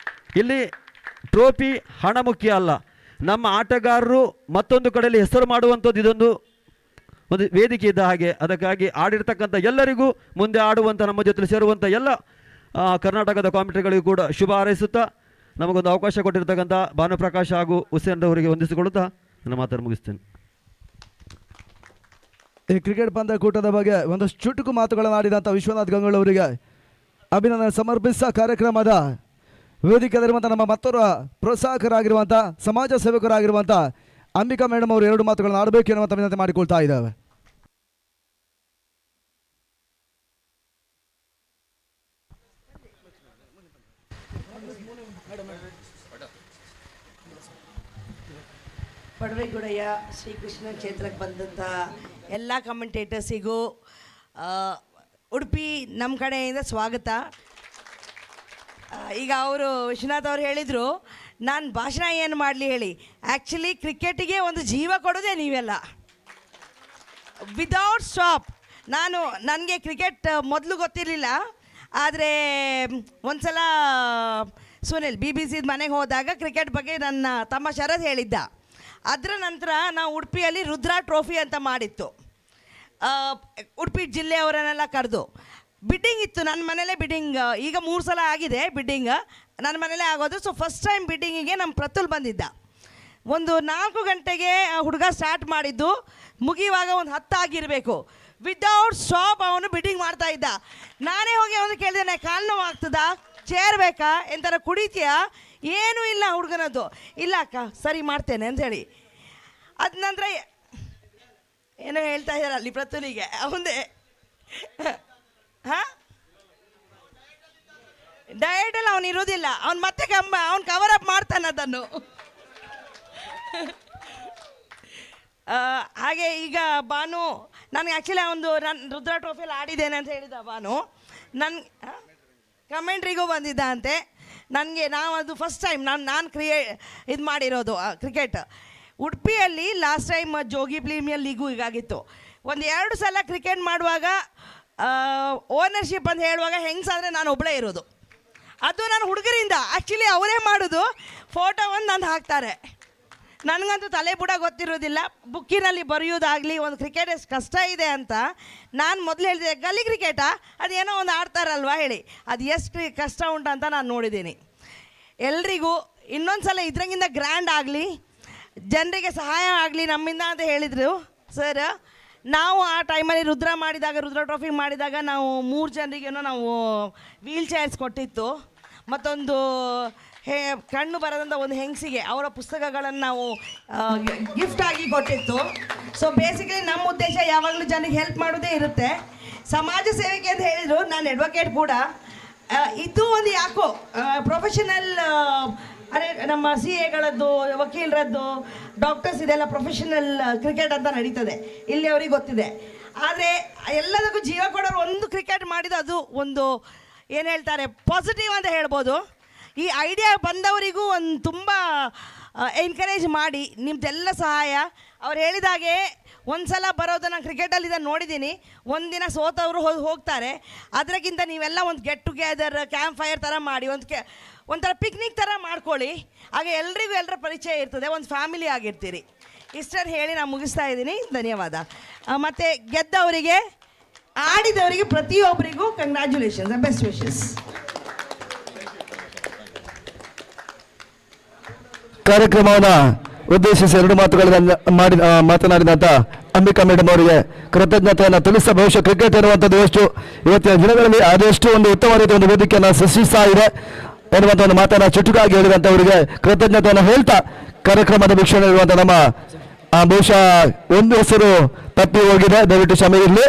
ಇಲ್ಲಿ ಟ್ರೋಫಿ ಹಣ ಮುಖ್ಯ ಅಲ್ಲ, ನಮ್ಮ ಆಟಗಾರರು ಮತ್ತೊಂದು ಕಡೆಯಲ್ಲಿ ಹೆಸರು ಮಾಡುವಂಥದ್ದು ಇದೊಂದು ವೇದಿಕೆ ಇದ್ದ ಹಾಗೆ. ಅದಕ್ಕಾಗಿ ಆಡಿರ್ತಕ್ಕಂಥ ಎಲ್ಲರಿಗೂ, ಮುಂದೆ ಆಡುವಂಥ ನಮ್ಮ ಜೊತೆ ಸೇರುವಂಥ ಎಲ್ಲ ಕರ್ನಾಟಕದ ಕಾಮೆಂಟ್ರಿಗಳಿಗೂ ಕೂಡ ಶುಭ ಹಾರೈಸುತ್ತಾ, ನಮಗೊಂದು ಅವಕಾಶ ಕೊಟ್ಟಿರ್ತಕ್ಕಂಥ ಭಾನುಪ್ರಕಾಶ್ ಹಾಗೂ ಹುಸೇನ್ರವರಿಗೆ ವಂದಿಸಿಕೊಳ್ಳುತ್ತಾ ನನ್ನ ಮಾತನ್ನು ಮುಗಿಸ್ತೇನೆ. ಈ ಕ್ರಿಕೆಟ್ ಪಂದ್ಯಕೂಟದ ಬಗ್ಗೆ ಒಂದಷ್ಟು ಚುಟುಕು ಮಾತುಗಳನ್ನಾಡಿದಂಥ ವಿಶ್ವನಾಥ್ ಗಂಗೊಳ್ಳಿ ಅವರಿಗೆ ಅಭಿನಂದನೆ ಸಮರ್ಪಿಸ ಕಾರ್ಯಕ್ರಮದ ವೇದಿಕೆಯಲ್ಲಿರುವಂಥ ನಮ್ಮ ಮತ್ತೋರ್ವ ಪ್ರೋತ್ಸಾಹಕರಾಗಿರುವಂಥ ಸಮಾಜ ಸೇವಕರಾಗಿರುವಂಥ ಅಂಬಿಕಾ ಮೇಡಮ್ ಅವರು 2 ಮಾತುಗಳನ್ನು ಆಡಬೇಕು ಎನ್ನುವಂಥ ವಿನಂತಿ ಮಾಡಿಕೊಳ್ತಾ ಇದ್ದಾವೆ. ಪಡವೆಗುಡೆಯ ಶ್ರೀಕೃಷ್ಣ ಕ್ಷೇತ್ರಕ್ಕೆ ಬಂದಂಥ ಎಲ್ಲ ಕಮೆಂಟೇಟರ್ಸಿಗೂ ಉಡುಪಿ ನಮ್ಮ ಕಡೆಯಿಂದ ಸ್ವಾಗತ. ಈಗ ಅವರು ವಿಶ್ವನಾಥ್ ಅವರು ಹೇಳಿದರು, ನಾನು ಭಾಷಣ ಏನು ಮಾಡಲಿ ಹೇಳಿ, ಆ್ಯಕ್ಚುಲಿ ಕ್ರಿಕೆಟಿಗೆ ಒಂದು ಜೀವ ಕೊಡೋದೇ ನೀವೆಲ್ಲ. Without stop. ನನಗೆ ಕ್ರಿಕೆಟ್ ಮೊದಲು ಗೊತ್ತಿರಲಿಲ್ಲ, ಆದರೆ ಒಂದು ಸಲ ಸುನಿಲ್ BBC ಮನೆಗೆ ಹೋದಾಗ ಕ್ರಿಕೆಟ್ ಬಗ್ಗೆ ನನ್ನ ತಮ್ಮ ಶರತ್ ಹೇಳಿದ್ದ. ಅದರ ನಂತರ ನಾವು ಉಡುಪಿಯಲ್ಲಿ ರುದ್ರ ಟ್ರೋಫಿ ಅಂತ ಮಾಡಿತ್ತು, ಉಡುಪಿ ಜಿಲ್ಲೆಯವರನ್ನೆಲ್ಲ ಕರೆದು ಬಿಡ್ಡಿಂಗ್ ಇತ್ತು. ನನ್ನ ಮನೇಲೇ ಬಿಡ್ಡಿಂಗ್, ಈಗ 3 ಸಲ ಆಗಿದೆ ಬಿಡ್ಡಿಂಗ್, ನನ್ನ ಮನೇಲೇ ಆಗೋದು. ಸೊ ಫಸ್ಟ್ ಟೈಮ್ ಬಿಡ್ಡಿಂಗಿಗೆ ನಮ್ಮ ಪ್ರತುಲ್ ಬಂದಿದ್ದ. ಒಂದು 4 ಗಂಟೆಗೆ ಹುಡುಗ ಸ್ಟಾರ್ಟ್ ಮಾಡಿದ್ದು, ಮುಗಿಯುವಾಗ ಒಂದು 10 ಆಗಿರಬೇಕು. ವಿದೌಟ್ ಸ್ಟಾಪ್ ಅವನು ಬಿಡ್ಡಿಂಗ್ ಮಾಡ್ತಾ ಇದ್ದ. ನಾನೇ ಹೋಗಿ ಅವನು ಕೇಳಿದ್ದೇನೆ, ಕಾಲು ನೋವು ಆಗ್ತದಾ, ಚೇರ್ ಬೇಕಾ, ಎಂಥರ ಕುಡಿತೀಯಾ? ಏನೂ ಇಲ್ಲ ಹುಡುಗನದ್ದು. ಇಲ್ಲ ಅಕ್ಕ ಸರಿ ಮಾಡ್ತೇನೆ ಅಂಥೇಳಿ. ಅದ ನಂತರ ಏನೋ ಹೇಳ್ತಾ ಇದ್ದಾರೆ ಅಲ್ಲಿ ಪ್ರತುಲಿಗೆ, ಅವನದೇ ಹಾಂ ಡಯಟಲ್ಲಿ ಅವನು ಇರೋದಿಲ್ಲ, ಅವ್ನು ಮತ್ತೆ ಅವ್ನು ಕವರ್ ಅಪ್ ಮಾಡ್ತಾನೆ ಅದನ್ನು. ಹಾಗೆ ಈಗ ಭಾನು, ನನಗೆ ಆ್ಯಕ್ಚುಲಿ ನಾನು ರುದ್ರ ಟ್ರೋಫಿಯಲ್ಲಿ ಆಡಿದ್ದೇನೆ ಅಂತ ಹೇಳಿದ ಭಾನು. ಕಮೆಂಟ್ರಿಗೂ ಬಂದಿದ್ದ ಅಂತೆ. ಅದು ಫಸ್ಟ್ ಟೈಮ್ ನಾನು ಇದು ಮಾಡಿರೋದು ಕ್ರಿಕೆಟ್. ಉಡುಪಿಯಲ್ಲಿ ಲಾಸ್ಟ್ ಟೈಮ್ ಜೋಗಿ ಪ್ರೀಮಿಯರ್ ಲೀಗು ಹೀಗಾಗಿತ್ತು. 1-2 ಸಲ ಕ್ರಿಕೆಟ್ ಮಾಡುವಾಗ ಓನರ್ಶಿಪ್ ಅಂತ ಹೇಳುವಾಗ ಹೆಂಗ್ಸಾದರೆ ನಾನು ಒಬ್ಬಳೇ ಇರೋದು. ಅದು ನಾನು ಹುಡುಗರಿಂದ, ಆ್ಯಕ್ಚುಲಿ ಅವರೇ ಮಾಡೋದು, ಫೋಟೋ ಒಂದು ನಂದು ಹಾಕ್ತಾರೆ. ನನಗಂತೂ ತಲೆ ಬುಡ ಗೊತ್ತಿರೋದಿಲ್ಲ, ಬುಕ್ಕಿನಲ್ಲಿ ಬರೆಯೋದಾಗಲಿ, ಒಂದು ಕ್ರಿಕೆಟ್ ಎಷ್ಟು ಕಷ್ಟ ಇದೆ ಅಂತ. ನಾನು ಮೊದಲು ಹೇಳಿದೆ, ಗಲ್ಲಿ ಕ್ರಿಕೆಟಾ ಅದೇನೋ ಒಂದು ಆಡ್ತಾರಲ್ವ ಹೇಳಿ, ಅದು ಎಷ್ಟು ಕಷ್ಟ ಉಂಟಂತ ನಾನು ನೋಡಿದ್ದೀನಿ. ಎಲ್ರಿಗೂ ಇನ್ನೊಂದು ಸಲ ಇದ್ರಂಗಿಂದ ಗ್ರ್ಯಾಂಡ್ ಆಗಲಿ, ಜನರಿಗೆ ಸಹಾಯ ಆಗಲಿ ನಮ್ಮಿಂದ ಅಂತ ಹೇಳಿದರು ಸರ್. ನಾವು ಆ ಟೈಮಲ್ಲಿ ರುದ್ರ ಟ್ರೋಫಿ ಮಾಡಿದಾಗ ನಾವು 3 ಜನರಿಗೇನೋ ನಾವು ವೀಲ್ ಚೇರ್ಸ್ ಕೊಟ್ಟಿತ್ತು. ಮತ್ತೊಂದು ಕಣ್ಣು ಬರದಂಥ ಒಂದು ಹೆಂಗಸಿಗೆ ಅವರ ಪುಸ್ತಕಗಳನ್ನು ನಾವು ಗಿಫ್ಟ್ ಆಗಿ ಕೊಟ್ಟಿತ್ತು. ಸೊ ಬೇಸಿಕಲಿ ನಮ್ಮ ಉದ್ದೇಶ ಯಾವಾಗಲೂ ಜನರಿಗೆ ಹೆಲ್ಪ್ ಮಾಡೋದೇ ಇರುತ್ತೆ. ಸಮಾಜ ಸೇವೆಗೆ ಅಂತ ಹೇಳಿದರು, ನಾನು ಅಡ್ವೊಕೇಟ್ ಕೂಡ. ಇದು ಒಂದು ಯಾಕೋ ಪ್ರೊಫೆಷನಲ್, ಅದೇ ನಮ್ಮ CAಗಳದ್ದು, ವಕೀಲರದ್ದು, ಡಾಕ್ಟರ್ಸ್ ಇದೆಲ್ಲ ಪ್ರೊಫೆಷನಲ್ ಕ್ರಿಕೆಟ್ ಅಂತ ನಡೀತದೆ, ಇಲ್ಲಿ ಅವ್ರಿಗೆ ಗೊತ್ತಿದೆ. ಆದರೆ ಎಲ್ಲದಕ್ಕೂ ಜೀವ ಕೊಡೋರು ಒಂದು ಕ್ರಿಕೆಟ್ ಮಾಡಿದ್ದು ಅದು ಒಂದು ಏನು ಹೇಳ್ತಾರೆ ಪಾಸಿಟಿವ್ ಅಂತ ಹೇಳ್ಬೋದು. ಈ ಐಡಿಯಾ ಬಂದವರಿಗೂ ಒಂದು ತುಂಬ ಎನ್ಕರೇಜ್ ಮಾಡಿ ನಿಮ್ಮದೆಲ್ಲ ಸಹಾಯ ಅವ್ರು ಹೇಳಿದಾಗೆ ಒಂದು ಸಲ ಬರೋದನ್ನು ಕ್ರಿಕೆಟಲ್ಲಿ ಇದನ್ನು ನೋಡಿದ್ದೀನಿ. ಒಂದಿನ ಸೋತವರು ಹೋಗ್ತಾರೆ. ಅದಕ್ಕಿಂತ ನೀವೆಲ್ಲ ಒಂದು ಗೆಟ್ ಟುಗೆದರ್ ಕ್ಯಾಂಪ್ ಫೈರ್ ಥರ ಮಾಡಿ ಒಂಥರ ಪಿಕ್ನಿಕ್ ಥರ ಮಾಡ್ಕೊಳ್ಳಿ. ಹಾಗೆ ಎಲ್ರಿಗೂ ಎಲ್ಲರ ಪರಿಚಯ ಇರ್ತದೆ, ಒಂದು ಫ್ಯಾಮಿಲಿ ಆಗಿರ್ತೀರಿ. ಇಷ್ಟನ್ನು ಹೇಳಿ ನಾನು ಮುಗಿಸ್ತಾ ಇದ್ದೀನಿ. ಧನ್ಯವಾದ. ಮತ್ತು ಗೆದ್ದವರಿಗೆ, ಆಡಿದವರಿಗೆ ಪ್ರತಿಯೊಬ್ಬರಿಗೂ ಕಂಗ್ರ್ಯಾಚುಲೇಷನ್ಸ್, ಬೆಸ್ಟ್ ವಿಶಸ್. ಕಾರ್ಯಕ್ರಮವನ್ನು ಉದ್ದೇಶಿಸಿ 2 ಮಾತುಗಳನ್ನು ಮಾತನಾಡಿದಂಥ ಅಂಬಿಕಾ ಮೇಡಮ್ ಅವರಿಗೆ ಕೃತಜ್ಞತೆಯನ್ನು ತಿಳಿಸಿದ. ಬಹುಶಃ ಕ್ರಿಕೆಟ್ ಎನ್ನುವಂಥದ್ದು ಇವತ್ತಿನ ದಿನಗಳಲ್ಲಿ ಅದೆಷ್ಟು ಒಂದು ಉತ್ತಮ ರೀತಿಯ ಒಂದು ವೇದಿಕೆಯನ್ನು ಸೃಷ್ಟಿಸ್ತಾ ಇದೆ ಎನ್ನುವಂಥ ಒಂದು ಮಾತನ್ನು ಚುಟುಕಾಗಿ ಹೇಳಿದಂಥವರಿಗೆ ಕೃತಜ್ಞತೆಯನ್ನು ಹೇಳ್ತಾ ಕಾರ್ಯಕ್ರಮದ ವೀಕ್ಷಣೆ ಇರುವಂಥ ನಮ್ಮ ಬಹುಶಃ ಒಂದು ಹೆಸರು ತಪ್ಪಿ ಹೋಗಿದೆ, ದಯವಿಟ್ಟು ಕ್ಷಮೆ ಇರಲಿ.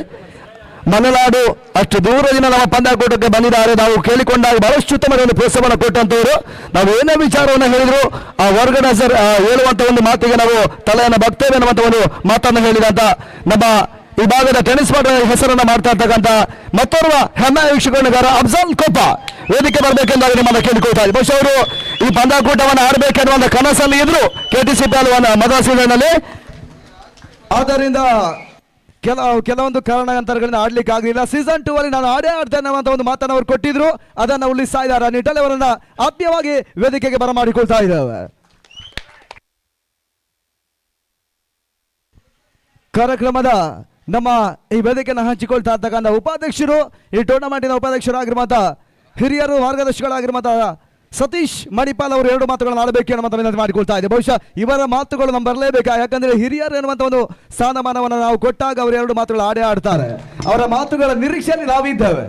ಮಲೆನಾಡು ಅಷ್ಟು ದೂರದಿಂದ ನಮ್ಮ ಪಂದ್ಯಾಕೂಟಕ್ಕೆ ಬಂದಿದ್ದಾರೆ. ನಾವು ಕೇಳಿಕೊಂಡಾಗ ಬಹಳಷ್ಟು ಉತ್ತಮದ ಒಂದು ಪ್ರೋತ್ಸಾಹವನ್ನು ಕೊಟ್ಟಂತವರು. ನಾವು ಏನೇ ವಿಚಾರವನ್ನು ಹೇಳಿದ್ರು ಆ ಆರ್ಗನೈಸರ್ ಹೇಳುವಂತ ಒಂದು ಮಾತಿಗೆ ನಾವು ತಲೆಯನ್ನು ಬಗ್ತೇವೆ ಅನ್ನುವಂಥ ಒಂದು ಮಾತನ್ನು ಹೇಳಿದಂತ ನಮ್ಮ ಈ ಭಾಗದ ಟೆನಿಸ್ ಪಟು ಹೆಸರನ್ನು ಮಾಡ್ತಾ ಇರ್ತಕ್ಕಂಥ ಮತ್ತೋರ್ವ ಹೆಮ್ಮೆಯ ವೀಕ್ಷಕಗಾರ ಅಫ್ಜಲ್ ಕೊಪ್ಪ ವೇದಿಕೆ ಬರಬೇಕೆಂದಾಗ ನಿಮ್ಮನ್ನು ಕೇಳಿಕೊಳ್ತಾ ಇದ್ದೀವಿ. ಬಹುಶಃ ಅವರು ಈ ಪಂದ್ಯಾಕೂಟವನ್ನು ಆಡಬೇಕೆನ್ನುವಂಥ ಕನಸಲ್ಲಿ ಇದ್ರು KTC ಮೊದಲ ಸೀಸನ್ನಲ್ಲಿ. ಆದ್ದರಿಂದ ಕೆಲವೊಂದು ಕಾರಣಾಂತರಗಳಿಂದ ಆಡ್ಲಿಕ್ಕೆ ಆಗಲಿಲ್ಲ. ಸೀಸನ್ 2 ಅಲ್ಲಿ ನಾನು ಆಡ್ತೇನೆ ಅನ್ನುವಂಥ ಒಂದು ಮಾತನ್ನು ಅವರು ಕೊಟ್ಟಿದ್ರು, ಅದನ್ನು ಉಳಿಸ್ತಾ ಇದ್ದಾರೆ. ನಿಟ್ಟಲ್ಲಿ ಅವರನ್ನ ಆತ್ಮೀಯವಾಗಿ ವೇದಿಕೆಗೆ ಬರಮಾಡಿಕೊಳ್ತಾ ಇದ್ದೇವೆ. ಕಾರ್ಯಕ್ರಮದ ನಮ್ಮ ಈ ವೇದಿಕೆಯನ್ನು ಹಂಚಿಕೊಳ್ತಾ ಇರ್ತಕ್ಕಂಥ ಉಪಾಧ್ಯಕ್ಷರು, ಈ ಟೂರ್ನಮೆಂಟಿನ ಉಪಾಧ್ಯಕ್ಷರಾಗಿರುವಂಥ ಹಿರಿಯರು ಮಾರ್ಗದರ್ಶಿಗಳಾಗಿರುವಂಥ ಸತೀಶ್ ಮಣಿಪಾಲ್ ಅವರು 2 ಮಾತುಗಳನ್ನು ಆಡಬೇಕು ಅನ್ನುವಂಥ ವಿನಂತಿ ಮಾಡಿಕೊಳ್ತಾ ಇದೆ. ಬಹುಶಃ ಇವರ ಮಾತುಗಳು ನಮ್ಗೆ ಬರಲೇಬೇಕಾ, ಯಾಕಂದ್ರೆ ಹಿರಿಯರು ಎನ್ನುವಂಥ ಒಂದು ಸ್ಥಾನಮಾನವನ್ನು ನಾವು ಕೊಟ್ಟಾಗ ಅವರು 2 ಮಾತುಗಳು ಆಡ್ತಾರೆ. ಅವರ ಮಾತುಗಳ ನಿರೀಕ್ಷೆಯಲ್ಲಿ ನಾವಿದ್ದೇವೆ.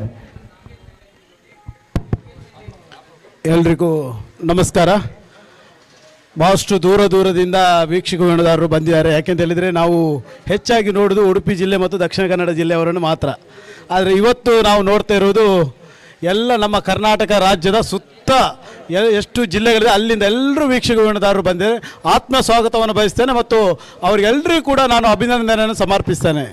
ಎಲ್ರಿಗೂ ನಮಸ್ಕಾರ. ಬಹಳಷ್ಟು ದೂರದಿಂದ ವೀಕ್ಷಕರು ಬಂದಿದ್ದಾರೆ. ಯಾಕೆಂತ ಹೇಳಿದರೆ ನಾವು ಹೆಚ್ಚಾಗಿ ನೋಡೋದು ಉಡುಪಿ ಜಿಲ್ಲೆ ಮತ್ತು ದಕ್ಷಿಣ ಕನ್ನಡ ಜಿಲ್ಲೆಯವರನ್ನು ಮಾತ್ರ. ಆದರೆ ಇವತ್ತು ನಾವು ನೋಡ್ತಾ ಇರೋದು ಎಲ್ಲ ನಮ್ಮ ಕರ್ನಾಟಕ ರಾಜ್ಯದ ಸುತ್ತ ಎಷ್ಟು ಜಿಲ್ಲೆಗಳಿದೆ ಅಲ್ಲಿಂದ ಎಲ್ಲರೂ ವೀಕ್ಷಕರು ಬಂದಿದ್ದಾರೆ. ಆತ್ಮ ಸ್ವಾಗತವನ್ನು ಬಯಸ್ತೇನೆ ಮತ್ತು ಅವರಿಗೆಲ್ಲರಿಗೂ ಕೂಡ ನಾನು ಅಭಿನಂದನೆಯನ್ನು ಸಮರ್ಪಿಸ್ತೇನೆ.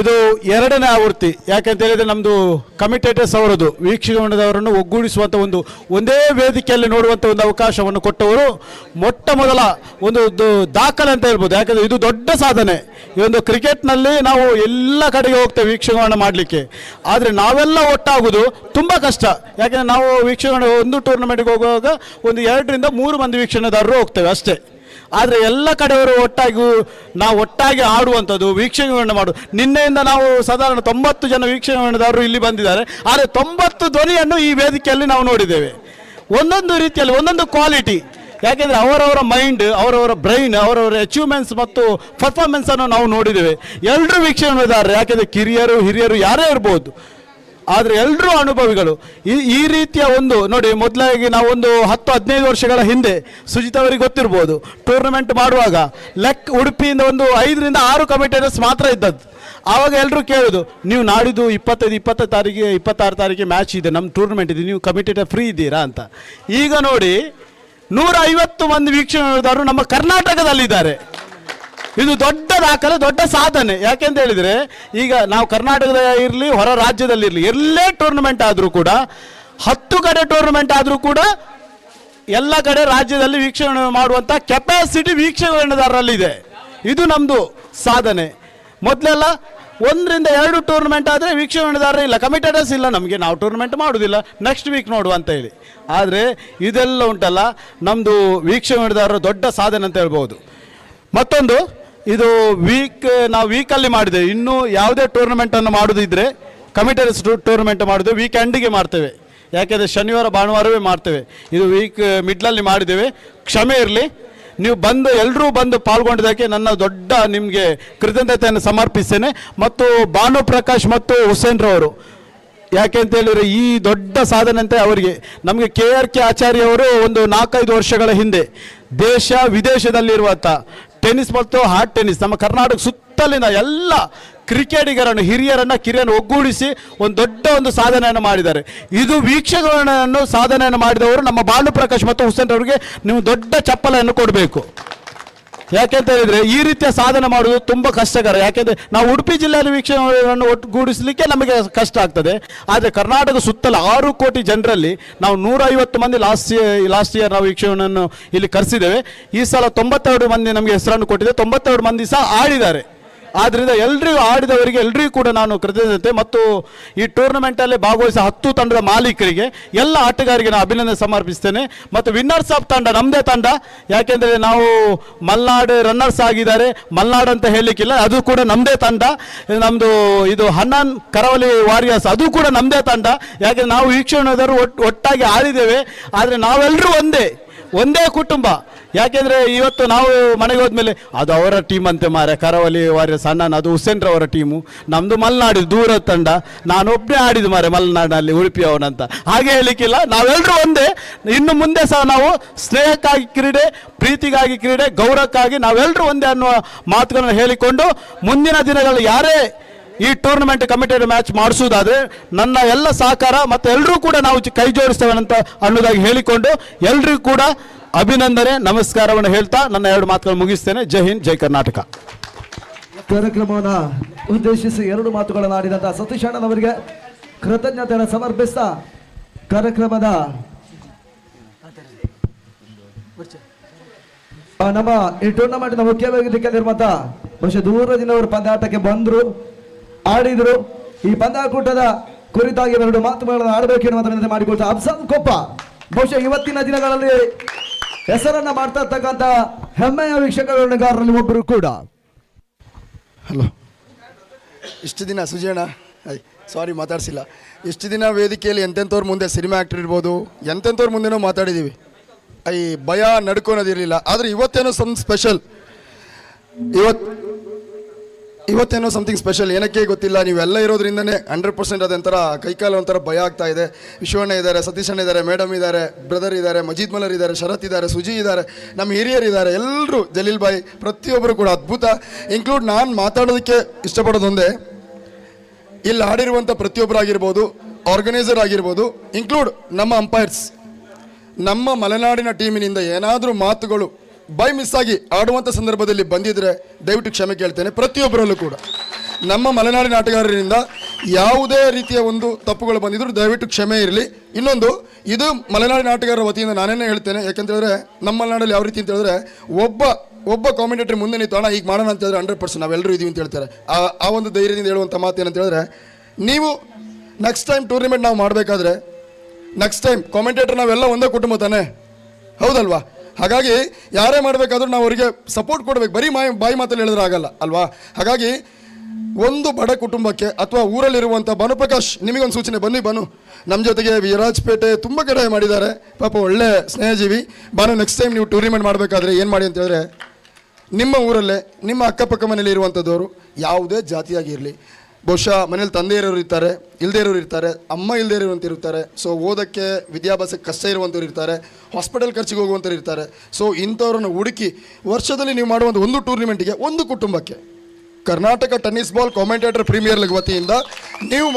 ಇದು 2ನೇ ಆವೃತ್ತಿ. ಯಾಕೆಂತ ಹೇಳಿದರೆ ನಮ್ಮದು ಕಮಿಟೇಟರ್ಸ್ ಅವರದು ವೀಕ್ಷಕವರನ್ನು ಒಗ್ಗೂಡಿಸುವಂಥ ಒಂದೇ ವೇದಿಕೆಯಲ್ಲಿ ನೋಡುವಂಥ ಒಂದು ಅವಕಾಶವನ್ನು ಕೊಟ್ಟವರು ಮೊಟ್ಟ ಮೊದಲ ಒಂದು ದಾಖಲೆ ಅಂತ ಹೇಳ್ಬೋದು. ಯಾಕೆಂದರೆ ಇದು ದೊಡ್ಡ ಸಾಧನೆ. ಈ ಒಂದು ಕ್ರಿಕೆಟ್ನಲ್ಲಿ ನಾವು ಎಲ್ಲ ಕಡೆಗೆ ಹೋಗ್ತೇವೆ ವೀಕ್ಷಕವನ್ನು ಮಾಡಲಿಕ್ಕೆ, ಆದರೆ ನಾವೆಲ್ಲ ಒಟ್ಟಾಗೋದು ತುಂಬ ಕಷ್ಟ. ಯಾಕೆಂದರೆ ನಾವು ವೀಕ್ಷಕರು ಒಂದು ಟೂರ್ನಮೆಂಟ್ಗೆ ಹೋಗುವಾಗ ಒಂದು 2 ರಿಂದ 3 ಮಂದಿ ವೀಕ್ಷಣೆದಾರರು ಹೋಗ್ತೇವೆ ಅಷ್ಟೇ. ಆದರೆ ಎಲ್ಲ ಕಡೆಯವರು ನಾವು ಒಟ್ಟಾಗಿ ಆಡುವಂಥದ್ದು ವೀಕ್ಷಣೆಯನ್ನು ನಿನ್ನೆಯಿಂದ ನಾವು ಸಾಧಾರಣ 90 ಜನ ವೀಕ್ಷಣೆದಾರರು ಇಲ್ಲಿ ಬಂದಿದ್ದಾರೆ. ಆದರೆ 90 ಧ್ವನಿಯನ್ನು ಈ ವೇದಿಕೆಯಲ್ಲಿ ನಾವು ನೋಡಿದ್ದೇವೆ. ಒಂದೊಂದು ರೀತಿಯಲ್ಲಿ ಒಂದೊಂದು ಕ್ವಾಲಿಟಿ. ಯಾಕೆಂದರೆ ಅವರವರ ಮೈಂಡ್, ಅವರವರ ಬ್ರೈನ್, ಅವರವರ ಅಚೀವ್ಮೆಂಟ್ಸ್ ಮತ್ತು ಪರ್ಫಾರ್ಮೆನ್ಸನ್ನು ನಾವು ನೋಡಿದ್ದೇವೆ. ಎಲ್ಲರೂ ವೀಕ್ಷಣೆದಾರರು. ಯಾಕೆಂದರೆ ಕಿರಿಯರು ಹಿರಿಯರು ಯಾರೇ ಇರ್ಬೋದು, ಆದರೆ ಎಲ್ಲರೂ ಅನುಭವಿಗಳು. ಈ ರೀತಿಯ ನೋಡಿ, ಮೊದಲಾಗಿ ನಾವು ಒಂದು 10-15 ವರ್ಷಗಳ ಹಿಂದೆ ಸುಜಿತ್ ಅವರಿಗೆ ಗೊತ್ತಿರ್ಬೋದು, ಟೂರ್ನಮೆಂಟ್ ಮಾಡುವಾಗ ಉಡುಪಿಯಿಂದ ಒಂದು 5 ರಿಂದ 6 ಕಮಿಟೇಟರ್ಸ್ ಮಾತ್ರ ಇದ್ದದ್ದು. ಆವಾಗ ಎಲ್ಲರೂ ಕೇಳೋದು, ನೀವು ನಾಡಿದ್ದು 26 ತಾರೀಕಿಗೆ ಮ್ಯಾಚ್ ಇದೆ, ನಮ್ಮ ಟೂರ್ನಮೆಂಟ್ ಇದೆ, ನೀವು ಕಮಿಟೇಟರ್ ಫ್ರೀ ಇದ್ದೀರಾ ಅಂತ. ಈಗ ನೋಡಿ 150 ಮಂದಿ ವೀಕ್ಷಣೆದಾರರು ನಮ್ಮ ಕರ್ನಾಟಕದಲ್ಲಿದ್ದಾರೆ. ಇದು ದೊಡ್ಡ ದಾಖಲೆ, ದೊಡ್ಡ ಸಾಧನೆ. ಯಾಕೆಂತ ಹೇಳಿದರೆ ಈಗ ನಾವು ಕರ್ನಾಟಕದ ಇರಲಿ ಹೊರ ರಾಜ್ಯದಲ್ಲಿರಲಿ ಎಲ್ಲೇ ಟೂರ್ನಮೆಂಟ್ ಆದರೂ ಕೂಡ 10 ಕಡೆ ಟೂರ್ನಮೆಂಟ್ ಆದರೂ ಕೂಡ ಎಲ್ಲ ಕಡೆ ರಾಜ್ಯದಲ್ಲಿ ವೀಕ್ಷಣೆ ಮಾಡುವಂಥ ಕೆಪಾಸಿಟಿ ವೀಕ್ಷಣೆದಾರರಲ್ಲಿದೆ. ಇದು ನಮ್ಮದು ಸಾಧನೆ. ಮೊದಲೆಲ್ಲ 1 ರಿಂದ 2 ಟೂರ್ನಮೆಂಟ್ ಆದರೆ ವೀಕ್ಷಣೆದಾರರು ಇಲ್ಲ, ಕಮಿಟೇಟರ್ಸ್ ಇಲ್ಲ, ನಮಗೆ ನಾವು ಟೂರ್ನಮೆಂಟ್ ಮಾಡೋದಿಲ್ಲ, ನೆಕ್ಸ್ಟ್ ವೀಕ್ ನೋಡುವ ಅಂತ ಹೇಳಿ. ಆದರೆ ಇದೆಲ್ಲ ಉಂಟಲ್ಲ, ನಮ್ಮದು ವೀಕ್ಷಣೆದಾರರು ದೊಡ್ಡ ಸಾಧನೆ ಅಂತ ಹೇಳ್ಬೋದು. ಮತ್ತೊಂದು, ಇದು ನಾವು ವೀಕಲ್ಲಿ ಮಾಡಿದ್ದೇವೆ. ಇನ್ನೂ ಯಾವುದೇ ಟೂರ್ನಮೆಂಟನ್ನು ಮಾಡೋದಿದ್ದರೆ ಕಮಿಟೇಟರ್ಸ್ ಟೂರ್ನಮೆಂಟ್ ಮಾಡೋದು ವೀಕೆಂಡಿಗೆ ಮಾಡ್ತೇವೆ. ಯಾಕೆಂದರೆ ಶನಿವಾರ ಭಾನುವಾರವೇ ಮಾಡ್ತೇವೆ. ಇದು ವೀಕ್ ಮಿಡ್ಲಲ್ಲಿ ಮಾಡಿದ್ದೇವೆ. ಕ್ಷಮೆ ಇರಲಿ. ನೀವು ಎಲ್ಲರೂ ಬಂದು ಪಾಲ್ಗೊಂಡಿದ್ದಕ್ಕೆ ನನ್ನ ದೊಡ್ಡ ನಿಮಗೆ ಕೃತಜ್ಞತೆಯನ್ನು ಸಮರ್ಪಿಸ್ತೇನೆ. ಮತ್ತು ಭಾನುಪ್ರಕಾಶ್ ಮತ್ತು ಹುಸೇನ್ರವರು, ಯಾಕೆಂತ ಹೇಳಿದರೆ ಈ ದೊಡ್ಡ ಸಾಧನೆ ಅಂತ ಅವರಿಗೆ, ನಮಗೆ KRK ಆಚಾರ್ಯ ಅವರು ಒಂದು 4-5 ವರ್ಷಗಳ ಹಿಂದೆ ದೇಶ ವಿದೇಶದಲ್ಲಿರುವಂಥ ಟೆನ್ನಿಸ್ ಮತ್ತು ಹಾರ್ಡ್ ಟೆನ್ನಿಸ್ ನಮ್ಮ ಕರ್ನಾಟಕ ಸುತ್ತಲಿನ ಎಲ್ಲ ಕ್ರಿಕೆಟಿಗರನ್ನು ಕಿರಿಯರನ್ನು ಒಗ್ಗೂಡಿಸಿ ಒಂದು ದೊಡ್ಡ ಸಾಧನೆಯನ್ನು ಮಾಡಿದ್ದಾರೆ. ಇದು ವೀಕ್ಷಕರನ್ನು ಸಾಧನೆಯನ್ನು ಮಾಡಿದವರು ನಮ್ಮ ಭಾನುಪ್ರಕಾಶ್ ಮತ್ತು ಹುಸೇನ್ ಅವರಿಗೆ ನೀವು ದೊಡ್ಡ ಚಪ್ಪಲೆಯನ್ನು ಕೊಡಬೇಕು. ಯಾಕೆಂತ ಹೇಳಿದ್ರೆ ಈ ರೀತಿಯ ಸಾಧನೆ ಮಾಡುವುದು ತುಂಬ ಕಷ್ಟಕರ. ಯಾಕೆಂದರೆ ನಾವು ಉಡುಪಿ ಜಿಲ್ಲೆಯಲ್ಲಿ ವೀಕ್ಷಣೆಯನ್ನು ಒಟ್ಟುಗೂಡಿಸಲಿಕ್ಕೆ ನಮಗೆ ಕಷ್ಟ ಆಗ್ತದೆ. ಆದರೆ ಕರ್ನಾಟಕ ಸುತ್ತಲ 6 ಕೋಟಿ ಜನರಲ್ಲಿ ನಾವು 150 ಮಂದಿ ಲಾಸ್ಟ್ ಇಯರ್ ನಾವು ವೀಕ್ಷಣೆಯನ್ನು ಇಲ್ಲಿ ಕರೆಸಿದ್ದೇವೆ. ಈ ಸಲ 92 ಮಂದಿ ನಮಗೆ ಹೆಸರನ್ನು ಕೊಟ್ಟಿದೆ. 92 ಮಂದಿ ಸಹ ಆಡಿದ್ದಾರೆ. ಆದ್ದರಿಂದ ಎಲ್ರಿಗೂ ಆಡಿದವರಿಗೆ ಎಲ್ರಿಗೂ ಕೂಡ ನಾನು ಕೃತಜ್ಞತೆ ಮತ್ತು ಈ ಟೂರ್ನಮೆಂಟಲ್ಲಿ ಭಾಗವಹಿಸಿದ 10 ತಂಡದ ಮಾಲೀಕರಿಗೆ ಎಲ್ಲ ಆಟಗಾರರಿಗೆ ನಾನು ಅಭಿನಂದನೆ ಸಮರ್ಪಿಸ್ತೇನೆ. ಮತ್ತು ವಿನ್ನರ್ಸ್ ಆಫ್ ತಂಡ ನಮ್ಮದೇ ತಂಡ. ಯಾಕೆಂದರೆ ನಾವು ಮಲ್ನಾಡು ರನ್ನರ್ಸ್ ಆಗಿದ್ದಾರೆ, ಮಲ್ನಾಡು ಅಂತ ಹೇಳಲಿಕ್ಕಿಲ್ಲ, ಅದು ಕೂಡ ನಮ್ಮದೇ ತಂಡ. ನಮ್ಮದು ಇದು ಹನ್ನನ್ ಕರಾವಳಿ ವಾರಿಯರ್ಸ್ ಅದು ಕೂಡ ನಮ್ಮದೇ ತಂಡ. ಯಾಕೆಂದರೆ ನಾವು ವೀಕ್ಷಣೆದರು ಒಟ್ಟಾಗಿ ಆಡಿದ್ದೇವೆ. ಆದರೆ ನಾವೆಲ್ಲರೂ ಒಂದೇ ಕುಟುಂಬ. ಯಾಕೆಂದರೆ ಇವತ್ತು ನಾವು ಮನೆಗೆ ಹೋದ್ಮೇಲೆ ಅದು ಅವರ ಟೀಮ್ ಅಂತೆ ಮಾರೆ, ಕರಾವಳಿ ವಾರಿಯರ್ಸ್ ಅಣ್ಣನ, ಅದು ಹುಸೇನ್ ರವರ ಟೀಮು, ನಮ್ಮದು ಮಲೆನಾಡು ದೂರದ ತಂಡ, ನಾನು ಒಬ್ಬನೇ ಆಡಿದ್ದು ಮಾರೆ ಮಲೆನಾಡಿನಲ್ಲಿ ಉಡುಪಿ ಅವನಂತ. ಹಾಗೆ ಹೇಳಲಿಕ್ಕಿಲ್ಲ, ನಾವೆಲ್ಲರೂ ಒಂದೇ. ಇನ್ನು ಮುಂದೆ ಸಹ ನಾವು ಸ್ನೇಹಕ್ಕಾಗಿ ಕ್ರೀಡೆ, ಪ್ರೀತಿಗಾಗಿ ಕ್ರೀಡೆ, ಗೌರವಕ್ಕಾಗಿ ನಾವೆಲ್ಲರೂ ಒಂದೇ ಅನ್ನುವ ಮಾತುಗಳನ್ನು ಹೇಳಿಕೊಂಡು ಮುಂದಿನ ದಿನಗಳಲ್ಲಿ ಯಾರೇ ಈ ಟೂರ್ನಮೆಂಟ್ ಕಮಿಟೆಡ್ ಮ್ಯಾಚ್ ಮಾಡಿಸುವುದಾದರೆ ನನ್ನ ಎಲ್ಲ ಸಹಕಾರ ಮತ್ತು ಎಲ್ಲರೂ ಕೂಡ ನಾವು ಕೈ ಜೋಡಿಸ್ತೇವೆ ಅಂತ ಅನ್ನೋದಾಗಿ ಹೇಳಿಕೊಂಡು ಎಲ್ರಿಗೂ ಕೂಡ ಅಭಿನಂದನೆ, ನಮಸ್ಕಾರವನ್ನು ಹೇಳ್ತಾ ನನ್ನ 2 ಮಾತುಗಳನ್ನು ಮುಗಿಸ್ತೇನೆ. ಜೈ ಹಿಂದ್, ಜೈ ಕರ್ನಾಟಕ. ಕಾರ್ಯಕ್ರಮವನ್ನು ಉದ್ದೇಶಿಸಿ 2 ಮಾತುಗಳನ್ನು ಆಡಿದಂತಹ ಸತೀಶ್ ಅಣ್ಣನವರಿಗೆ ಕೃತಜ್ಞತೆಯನ್ನು ಸಮರ್ಪಿಸ್ತಾ ಕಾರ್ಯಕ್ರಮದ ನಮ್ಮ ಈ ಟೂರ್ನಮೆಂಟ್ನ ಮುಖ್ಯ ವೇದಿಕೆಯಲ್ಲಿರುವಂತ ಬಹುಶಃ ದೂರದಿಂದವರು ಪಂದ್ಯಾಟಕ್ಕೆ ಬಂದರು, ಆಡಿದ್ರು. ಈ ಪಂದ್ಯಾಕೂಟದ ಕುರಿತಾಗಿ 2 ಮಾತುಗಳನ್ನು ಆಡಬೇಕು ಎನ್ನುವಂತ ವಿನಂತಿ ಮಾಡಿಕೊಳ್ತಾ ಅಫ್ಸಾನ್ ಕೊಪ್ಪ ಬಹುಶಃ ಇವತ್ತಿನ ದಿನಗಳಲ್ಲಿ ಹೆಸರನ್ನ ಮಾಡ್ತಾ ಇರ್ತಕ್ಕಂಥ ಹೆಮ್ಮೆಯ ವೀಕ್ಷಕಗಾರರಲ್ಲಿ ಒಬ್ಬರು ಕೂಡ. ಹಲೋ, ಇಷ್ಟು ದಿನ ಸುಜಯಣ್ಣ ಸಾರಿ ಮಾತಾಡ್ಸಿಲ್ಲ. ಇಷ್ಟು ದಿನ ವೇದಿಕೆಯಲ್ಲಿ ಎಂತೆಂಥವ್ರ ಮುಂದೆ ಸಿನಿಮಾ ಆ್ಯಕ್ಟರ್ ಇರ್ಬೋದು, ಎಂತೆಂಥವ್ರ ಮುಂದೆನೋ ಮಾತಾಡಿದ್ದೀವಿ. ಈ ಭಯ ನಡ್ಕೊಳೋದಿರಲಿಲ್ಲ. ಆದರೆ ಇವತ್ತೇನೋ ಸ್ಪೆಷಲ್, ಇವತ್ತೇನೋ ಸಮಥಿಂಗ್ ಸ್ಪೆಷಲ್. ಏನಕ್ಕೆ ಗೊತ್ತಿಲ್ಲ, ನೀವೆಲ್ಲ ಇರೋದ್ರಿಂದನೇ 100% ಅದೊಂಥರ ಕೈಕಾಲ ಒಂಥರ ಭಯ ಆಗ್ತಾ ಇದೆ. ವಿಶ್ವಣ್ಣ ಇದ್ದಾರೆ, ಸತೀಶ್ ಅಣ್ಣ ಇದ್ದಾರೆ, ಮೇಡಮ್ ಇದ್ದಾರೆ, ಬ್ರದರ್ ಇದ್ದಾರೆ, ಮಜೀದ್ ಮಲ್ಲರ್ ಇದ್ದಾರೆ, ಶರತ್ ಇದ್ದಾರೆ, ಸುಜಿ ಇದ್ದಾರೆ, ನಮ್ಮ ಹಿರಿಯರು ಇದ್ದಾರೆ, ಎಲ್ಲರೂ, ಜಲೀಲ್ ಬಾಯಿ, ಪ್ರತಿಯೊಬ್ಬರು ಕೂಡ ಅದ್ಭುತ. ಇನ್ಕ್ಲೂಡ್ ನಾನು ಮಾತಾಡೋದಕ್ಕೆ ಇಷ್ಟಪಡೋದೊಂದೇ, ಇಲ್ಲಿ ಆಡಿರುವಂಥ ಪ್ರತಿಯೊಬ್ಬರು ಆಗಿರ್ಬೋದು, ಆರ್ಗನೈಸರ್ ಆಗಿರ್ಬೋದು, ಇನ್ಕ್ಲೂಡ್ ನಮ್ಮ ಅಂಪೈರ್ಸ್, ನಮ್ಮ ಮಲೆನಾಡಿನ ಟೀಮಿನಿಂದ ಏನಾದರೂ ಮಾತುಗಳು ಬೈ ಮಿಸ್ ಆಗಿ ಆಡುವಂಥ ಸಂದರ್ಭದಲ್ಲಿ ಬಂದಿದ್ದರೆ ದಯವಿಟ್ಟು ಕ್ಷಮೆ ಕೇಳ್ತೇನೆ. ಪ್ರತಿಯೊಬ್ಬರಲ್ಲೂ ಕೂಡ ನಮ್ಮ ಮಲೆನಾಡಿನ ಆಟಗಾರರಿಂದ ಯಾವುದೇ ರೀತಿಯ ಒಂದು ತಪ್ಪುಗಳು ಬಂದಿದ್ರು ದಯವಿಟ್ಟು ಕ್ಷಮೆ ಇರಲಿ. ಇನ್ನೊಂದು, ಇದು ಮಲೆನಾಡಿನ ಆಟಗಾರರ ವತಿಯಿಂದ ನಾನೇನೇ ಹೇಳ್ತೇನೆ. ಯಾಕೆಂತೇಳಿದ್ರೆ ನಮ್ಮ ಮಲೆನಾಡಲ್ಲಿ ಯಾವ ರೀತಿ ಅಂತ ಹೇಳಿದ್ರೆ ಒಬ್ಬ ಕಾಮೆಂಟೇಟರ್ ಮುಂದೆ ನಿಂತು ಅಣ್ಣ ಈಗ ಮಾಡೋಣ ಅಂತ ಹೇಳಿದ್ರೆ 100% ನಾವೆಲ್ಲರೂ ಇದೀವಿ ಅಂತ ಹೇಳ್ತಾರೆ. ಆ ಒಂದು ಧೈರ್ಯದಿಂದ ಹೇಳುವಂಥ ಮಾತು ಏನಂತ ಹೇಳಿದ್ರೆ, ನೀವು ನೆಕ್ಸ್ಟ್ ಟೈಮ್ ಟೂರ್ನಿಮೆಂಟ್ ನಾವು ಮಾಡಬೇಕಾದ್ರೆ ನೆಕ್ಸ್ಟ್ ಟೈಮ್ ಕಾಮೆಂಟೇಟರ್ ನಾವೆಲ್ಲ ಒಂದೇ ಕುಟುಂಬ ತಾನೆ, ಹೌದಲ್ವಾ? ಹಾಗಾಗಿ ಯಾರೇ ಮಾಡಬೇಕಾದ್ರೂ ನಾವು ಅವರಿಗೆ ಸಪೋರ್ಟ್ ಕೊಡಬೇಕು. ಬರೀ ಬಾಯಿ ಮಾತಲ್ಲಿ ಹೇಳಿದ್ರೆ ಆಗಲ್ಲ ಅಲ್ವಾ? ಹಾಗಾಗಿ ಒಂದು ಬಡ ಕುಟುಂಬಕ್ಕೆ ಅಥವಾ ಊರಲ್ಲಿರುವಂಥ ಭಾನುಪ್ರಕಾಶ್, ನಿಮಗೊಂದು ಸೂಚನೆ, ಬನ್ನಿ ನಮ್ಮ ಜೊತೆಗೆ ವಿರಾಜಪೇಟೆ ತುಂಬ ಕಡೆ ಮಾಡಿದ್ದಾರೆ, ಪಾಪ ಒಳ್ಳೆ ಸ್ನೇಹಜೀವಿ. ನೆಕ್ಸ್ಟ್ ಟೈಮ್ ನೀವು ಟೂರ್ನಿಮೆಂಟ್ ಮಾಡಬೇಕಾದ್ರೆ ಏನು ಮಾಡಿ ಅಂತ ಹೇಳಿದ್ರೆ, ನಿಮ್ಮ ಊರಲ್ಲೇ ನಿಮ್ಮ ಅಕ್ಕಪಕ್ಕ ಮನೇಲಿ ಇರುವಂಥದ್ದವರು ಯಾವುದೇ ಜಾತಿಯಾಗಿರಲಿ, ಬಹುಶಃ ಮನೇಲಿ ತಂದೆ ಇರೋರು ಇರ್ತಾರೆ, ಇಲ್ಲದೇ ಇರೋರು ಇರ್ತಾರೆ, ಅಮ್ಮ ಇಲ್ಲದೇ ಇರುವಂಥ ಇರ್ತಾರೆ, ಸೊ ಓದೋಕ್ಕೆ ವಿದ್ಯಾಭ್ಯಾಸಕ್ಕೆ ಕಷ್ಟ ಇರುವಂಥವ್ರು ಇರ್ತಾರೆ, ಹಾಸ್ಪಿಟಲ್ ಖರ್ಚಿಗೆ ಹೋಗುವಂಥವ್ರು ಇರ್ತಾರೆ. ಸೊ ಇಂಥವ್ರನ್ನ ಹುಡುಕಿ ವರ್ಷದಲ್ಲಿ ನೀವು ಮಾಡುವಂಥ ಒಂದು ಟೂರ್ನಿಮೆಂಟಿಗೆ ಒಂದು ಕುಟುಂಬಕ್ಕೆ Karnataka tennis ball commentator premier league ವತಿಯಿಂದ ನೀವು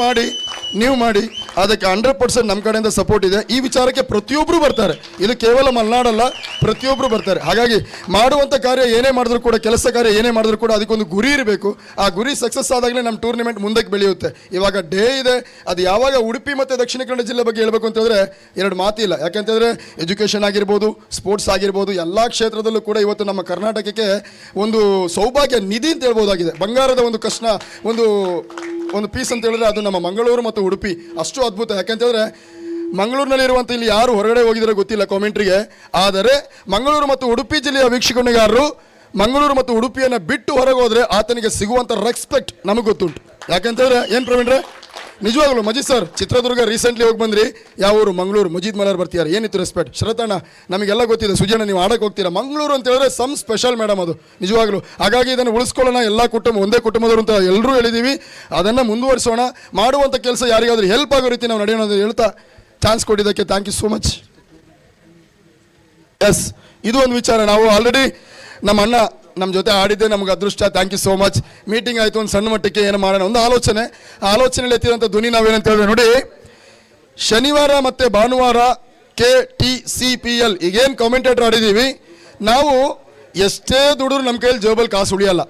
ಮಾಡಿ ಅದಕ್ಕೆ 100% ನಮ್ಮ ಕಡೆಯಿಂದ ಸಪೋರ್ಟ್ ಇದೆ. ಈ ವಿಚಾರಕ್ಕೆ ಪ್ರತಿಯೊಬ್ಬರು ಬರ್ತಾರೆ, ಇದು ಕೇವಲ ಮಲೆನಾಡಲ್ಲ, ಪ್ರತಿಯೊಬ್ಬರು ಬರ್ತಾರೆ. ಹಾಗಾಗಿ ಮಾಡುವಂಥ ಕಾರ್ಯ ಏನೇ ಮಾಡಿದ್ರು ಕೂಡ, ಕೆಲಸ ಕಾರ್ಯ ಏನೇ ಮಾಡಿದ್ರು ಕೂಡ ಅದಕ್ಕೊಂದು ಗುರಿ ಇರಬೇಕು. ಆ ಗುರಿ ಸಕ್ಸಸ್ ಆದಾಗಲೇ ನಮ್ಮ ಟೂರ್ನಿಮೆಂಟ್ ಮುಂದಕ್ಕೆ ಬೆಳೆಯುತ್ತೆ. ಇವಾಗ ಡೇ ಇದೆ, ಅದು ಯಾವಾಗ ಉಡುಪಿ ಮತ್ತು ದಕ್ಷಿಣ ಕನ್ನಡ ಜಿಲ್ಲೆ ಬಗ್ಗೆ ಹೇಳಬೇಕು ಅಂತಂದರೆ 2 ಮಾತಿಲ್ಲ. ಯಾಕೆಂತಂದರೆ ಎಜುಕೇಷನ್ ಆಗಿರ್ಬೋದು, ಸ್ಪೋರ್ಟ್ಸ್ ಆಗಿರ್ಬೋದು, ಎಲ್ಲ ಕ್ಷೇತ್ರದಲ್ಲೂ ಕೂಡ ಇವತ್ತು ನಮ್ಮ ಕರ್ನಾಟಕಕ್ಕೆ ಒಂದು ಸೌಭಾಗ್ಯ ನಿಧಿ ಅಂತ ಹೇಳ್ಬೋದಾಗಿದೆ. ಬಂಗಾರದ ಒಂದು ಕಷ್ಣ ಒಂದು ಪೀಸ್ ಅಂತ ಹೇಳಿದ್ರೆ ಅದು ನಮ್ಮ ಮಂಗಳೂರು ಮತ್ತು ಉಡುಪಿ. ಅಷ್ಟು ಅದ್ಭುತ. ಯಾಕೆಂತಂದರೆ ಮಂಗಳೂರಿನಲ್ಲಿರುವಂಥ ಇಲ್ಲಿ ಯಾರು ಹೊರಗಡೆ ಹೋಗಿದ್ರೆ ಗೊತ್ತಿಲ್ಲ ಕಾಮೆಂಟ್ರಿಗೆ, ಆದರೆ ಮಂಗಳೂರು ಮತ್ತು ಉಡುಪಿ ಜಿಲ್ಲೆಯ ವೀಕ್ಷಕನಿಗಾರರು ಮಂಗಳೂರು ಮತ್ತು ಉಡುಪಿಯನ್ನು ಬಿಟ್ಟು ಹೊರಗೆ ಹೋದರೆ ಆತನಿಗೆ ಸಿಗುವಂಥ ರೆಸ್ಪೆಕ್ಟ್ ನಮಗೆ ಗೊತ್ತುಂಟು. ಯಾಕೆಂತಂದರೆ ಏನು ಪ್ರವೀಣ್ರೆ, ನಿಜವಾಗ್ಲೂ ಮಜೀದ್ ಸರ್ ಚಿತ್ರದುರ್ಗ ರೀಸೆಂಟ್ಲಿ ಹೋಗಿ ಬಂದ್ರಿ, ಯಾವ ಊರು? ಮಂಗಳೂರು. ಮಜೀದ್ ಮಲ್ಲರ್ ಬರ್ತೀಯಾರ, ಏನಿತ್ತು ರೆಸ್ಪೆಕ್ಟ್. ಶರತಣ್ಣ ನಮಗೆಲ್ಲ ಗೊತ್ತಿದೆ, ಸುಜಣ್ಣ ನೀವು ಆಡಕ್ಕೆ ಹೋಗ್ತೀರಾ. ಮಂಗಳೂರು ಅಂತ ಹೇಳಿದ್ರೆ ಸಮ್ ಸ್ಪೆಷಲ್ ಮೇಡಮ್ ಅದು ನಿಜವಾಗ್ಲೂ. ಹಾಗಾಗಿ ಇದನ್ನು ಉಳಿಸ್ಕೊಳ್ಳೋಣ, ಎಲ್ಲ ಕುಟುಂಬ ಒಂದೇ ಕುಟುಂಬದವರು ಅಂತ ಎಲ್ಲರೂ ಹೇಳಿದ್ದೀವಿ. ಅದನ್ನು ಮುಂದುವರಿಸೋಣ, ಮಾಡುವಂಥ ಕೆಲಸ ಯಾರಿಗಾದ್ರೂ ಹೆಲ್ಪ್ ಆಗೋ ರೀತಿ ನಾವು ನಡೆಯೋಣ ಅಂತ ಹೇಳ್ತಾ ಚಾನ್ಸ್ ಕೊಟ್ಟಿದ್ದಕ್ಕೆ thank you so much. Yes, ಇದು ಒಂದು ವಿಚಾರ. ನಾವು ಆಲ್ರೆಡಿ ನಮ್ಮ ಅಣ್ಣ ನಮ್ಮ ಜೊತೆ ಆಡಿದ್ದೆ, ನಮ್ಗೆ ಅದೃಷ್ಟ. Thank you so much. Meeting ಆಯಿತು, ಒಂದು ಸಣ್ಣ ಮಟ್ಟಕ್ಕೆ ಏನು ಮಾಡೋಣ ಒಂದು ಆಲೋಚನೆಯಲ್ಲಿ ಎತ್ತಿರೋಂಥ ಧ್ವನಿ ನಾವೇನಂತ ಹೇಳಿದ್ರೆ, ನೋಡಿ, ಶನಿವಾರ ಮತ್ತು ಭಾನುವಾರ KTCPL ಈಗೇನು ಕಾಮೆಂಟೇಟರ್ ಆಡಿದ್ದೀವಿ ನಾವು, ಎಷ್ಟೇ ದುಡಿದ್ರು ನಮ್ಮ ಕೈಯಲ್ಲಿ ಜೇಬಲ್ಲಿ ಕಾಸು ಉಳಿಯಲ್ಲ,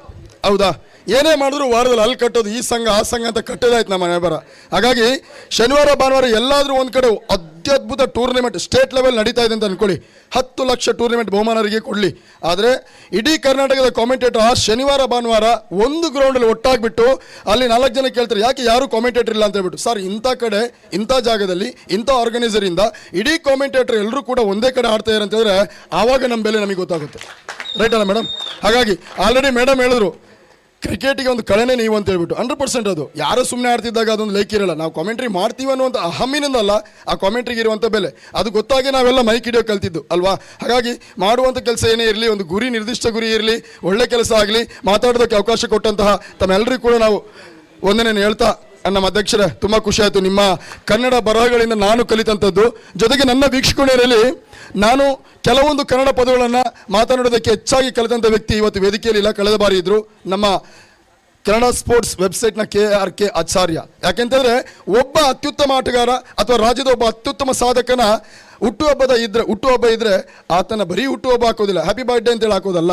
ಹೌದಾ? ಏನೇ ಮಾಡಿದ್ರು ವಾರದಲ್ಲಿ ಅಲ್ಲಿ ಕಟ್ಟೋದು, ಈ ಸಂಘ ಆ ಸಂಘ ಅಂತ ಕಟ್ಟೋದಾಯ್ತು ನಮ್ಮ ಮನೆ ಬರ. ಹಾಗಾಗಿ ಶನಿವಾರ ಭಾನುವಾರ ಎಲ್ಲಾದರೂ ಒಂದು ಕಡೆ ಅತ್ಯದ್ಭುತ ಟೂರ್ನಿಮೆಂಟ್ ಸ್ಟೇಟ್ ಲೆವೆಲ್ ನಡೀತಾ ಇದೆ ಅಂತ ಅಂದ್ಕೊಳ್ಳಿ, 10 ಲಕ್ಷ ಟೂರ್ನಿಮೆಂಟ್ ಬಹುಮಾನರಿಗೆ ಕೊಡಲಿ. ಆದರೆ ಇಡೀ ಕರ್ನಾಟಕದ ಕಾಮೆಂಟೇಟರ್ ಆ ಶನಿವಾರ ಭಾನುವಾರ ಒಂದು ಗ್ರೌಂಡಲ್ಲಿ ಒಟ್ಟಾಗಿಬಿಟ್ಟು ಅಲ್ಲಿ 4 ಜನ ಕೇಳ್ತಾರೆ ಯಾಕೆ ಯಾರು ಕಾಮೆಂಟೇಟರ್ ಇಲ್ಲ ಅಂತ ಹೇಳ್ಬಿಟ್ಟು. ಸರ್, ಇಂಥ ಕಡೆ ಇಂಥ ಜಾಗದಲ್ಲಿ ಇಂಥ ಆರ್ಗನೈಸರಿಂದ ಇಡೀ ಕಾಮೆಂಟೇಟರ್ ಎಲ್ಲರೂ ಕೂಡ ಒಂದೇ ಕಡೆ ಆಡ್ತಾ ಇದ್ದಾರೆ ಅಂತ ಹೇಳಿದ್ರೆ ಆವಾಗ ನಮ್ಮ ಬೆಲೆ ನಮಗೆ ಗೊತ್ತಾಗುತ್ತೆ, ರೈಟ್ ಅಲ್ಲ ಮೇಡಮ್? ಹಾಗಾಗಿ ಆಲ್ರೆಡಿ ಮೇಡಮ್ ಹೇಳಿದ್ರು ಕ್ರಿಕೆಟಿಗೆ ಒಂದು ಕಳೆನೇ ನೀವು ಅಂತ ಹೇಳ್ಬಿಟ್ಟು. 100% ಅದು ಯಾರು ಸುಮ್ಮನೆ ಆಡ್ತಿದ್ದಾಗ ಅದೊಂದು ಲೈಕ್ ಇರಲ್ಲ. ನಾವು ಕಾಮೆಂಟ್ರಿ ಮಾಡ್ತೀವಿ ಅನ್ನುವಂಥ ಹಮ್ಮಿನಿಂದಲ್ಲ ಆ ಕಾಮೆಂಟ್ರಿಗೆ ಇರುವಂಥ ಬೆಲೆ, ಅದು ಗೊತ್ತಾಗಿ ನಾವೆಲ್ಲ ಮೈಕ್ ಹಿಡಿಯೋ ಕಲ್ತಿದ್ದು ಅಲ್ವಾ? ಹಾಗಾಗಿ ಮಾಡುವಂಥ ಕೆಲಸ ಏನೇ ಇರಲಿ, ಒಂದು ಗುರಿ, ನಿರ್ದಿಷ್ಟ ಗುರಿ ಇರಲಿ, ಒಳ್ಳೆ ಕೆಲಸ ಆಗಲಿ, ಮಾತಾಡೋದಕ್ಕೆ ಅವಕಾಶ ಕೊಟ್ಟಂತಹ ತಮ್ಮೆಲ್ಲರಿಗೂ ಕೂಡ ನಾವು ಒಂದನೇನು ಹೇಳ್ತಾ, ನಮ್ಮ ಅಧ್ಯಕ್ಷರೇ ತುಂಬ ಖುಷಿ ಆಯಿತು. ನಿಮ್ಮ ಕನ್ನಡ ಬರಹಗಳಿಂದ ನಾನು ಕಲಿತಂಥದ್ದು, ಜೊತೆಗೆ ನನ್ನ ವೀಕ್ಷಕರಲ್ಲಿ ನಾನು ಕೆಲವೊಂದು ಕನ್ನಡ ಪದಗಳನ್ನು ಮಾತನಾಡೋದಕ್ಕೆ ಹೆಚ್ಚಾಗಿ ಕಲಿತಂಥ ವ್ಯಕ್ತಿ ಇವತ್ತು ವೇದಿಕೆಯಲ್ಲಿ ಇಲ್ಲ, ಕಳೆದ ಬಾರಿ ಇದ್ದರು, ನಮ್ಮ ಕನ್ನಡ ಸ್ಪೋರ್ಟ್ಸ್ ವೆಬ್ಸೈಟ್ನ KRK ಆಚಾರ್ಯ. ಯಾಕೆಂತಂದರೆ ಒಬ್ಬ ಅತ್ಯುತ್ತಮ ಆಟಗಾರ ಅಥವಾ ರಾಜ್ಯದ ಒಬ್ಬ ಅತ್ಯುತ್ತಮ ಸಾಧಕನ ಹುಟ್ಟುಹಬ್ಬ ಇದ್ದರೆ ಆತನ ಬರೀ ಹುಟ್ಟುಹಬ್ಬ ಹಾಕೋದಿಲ್ಲ, ಹ್ಯಾಪಿ ಬರ್ಡೇ ಅಂತೇಳಿ ಹಾಕೋದಲ್ಲ.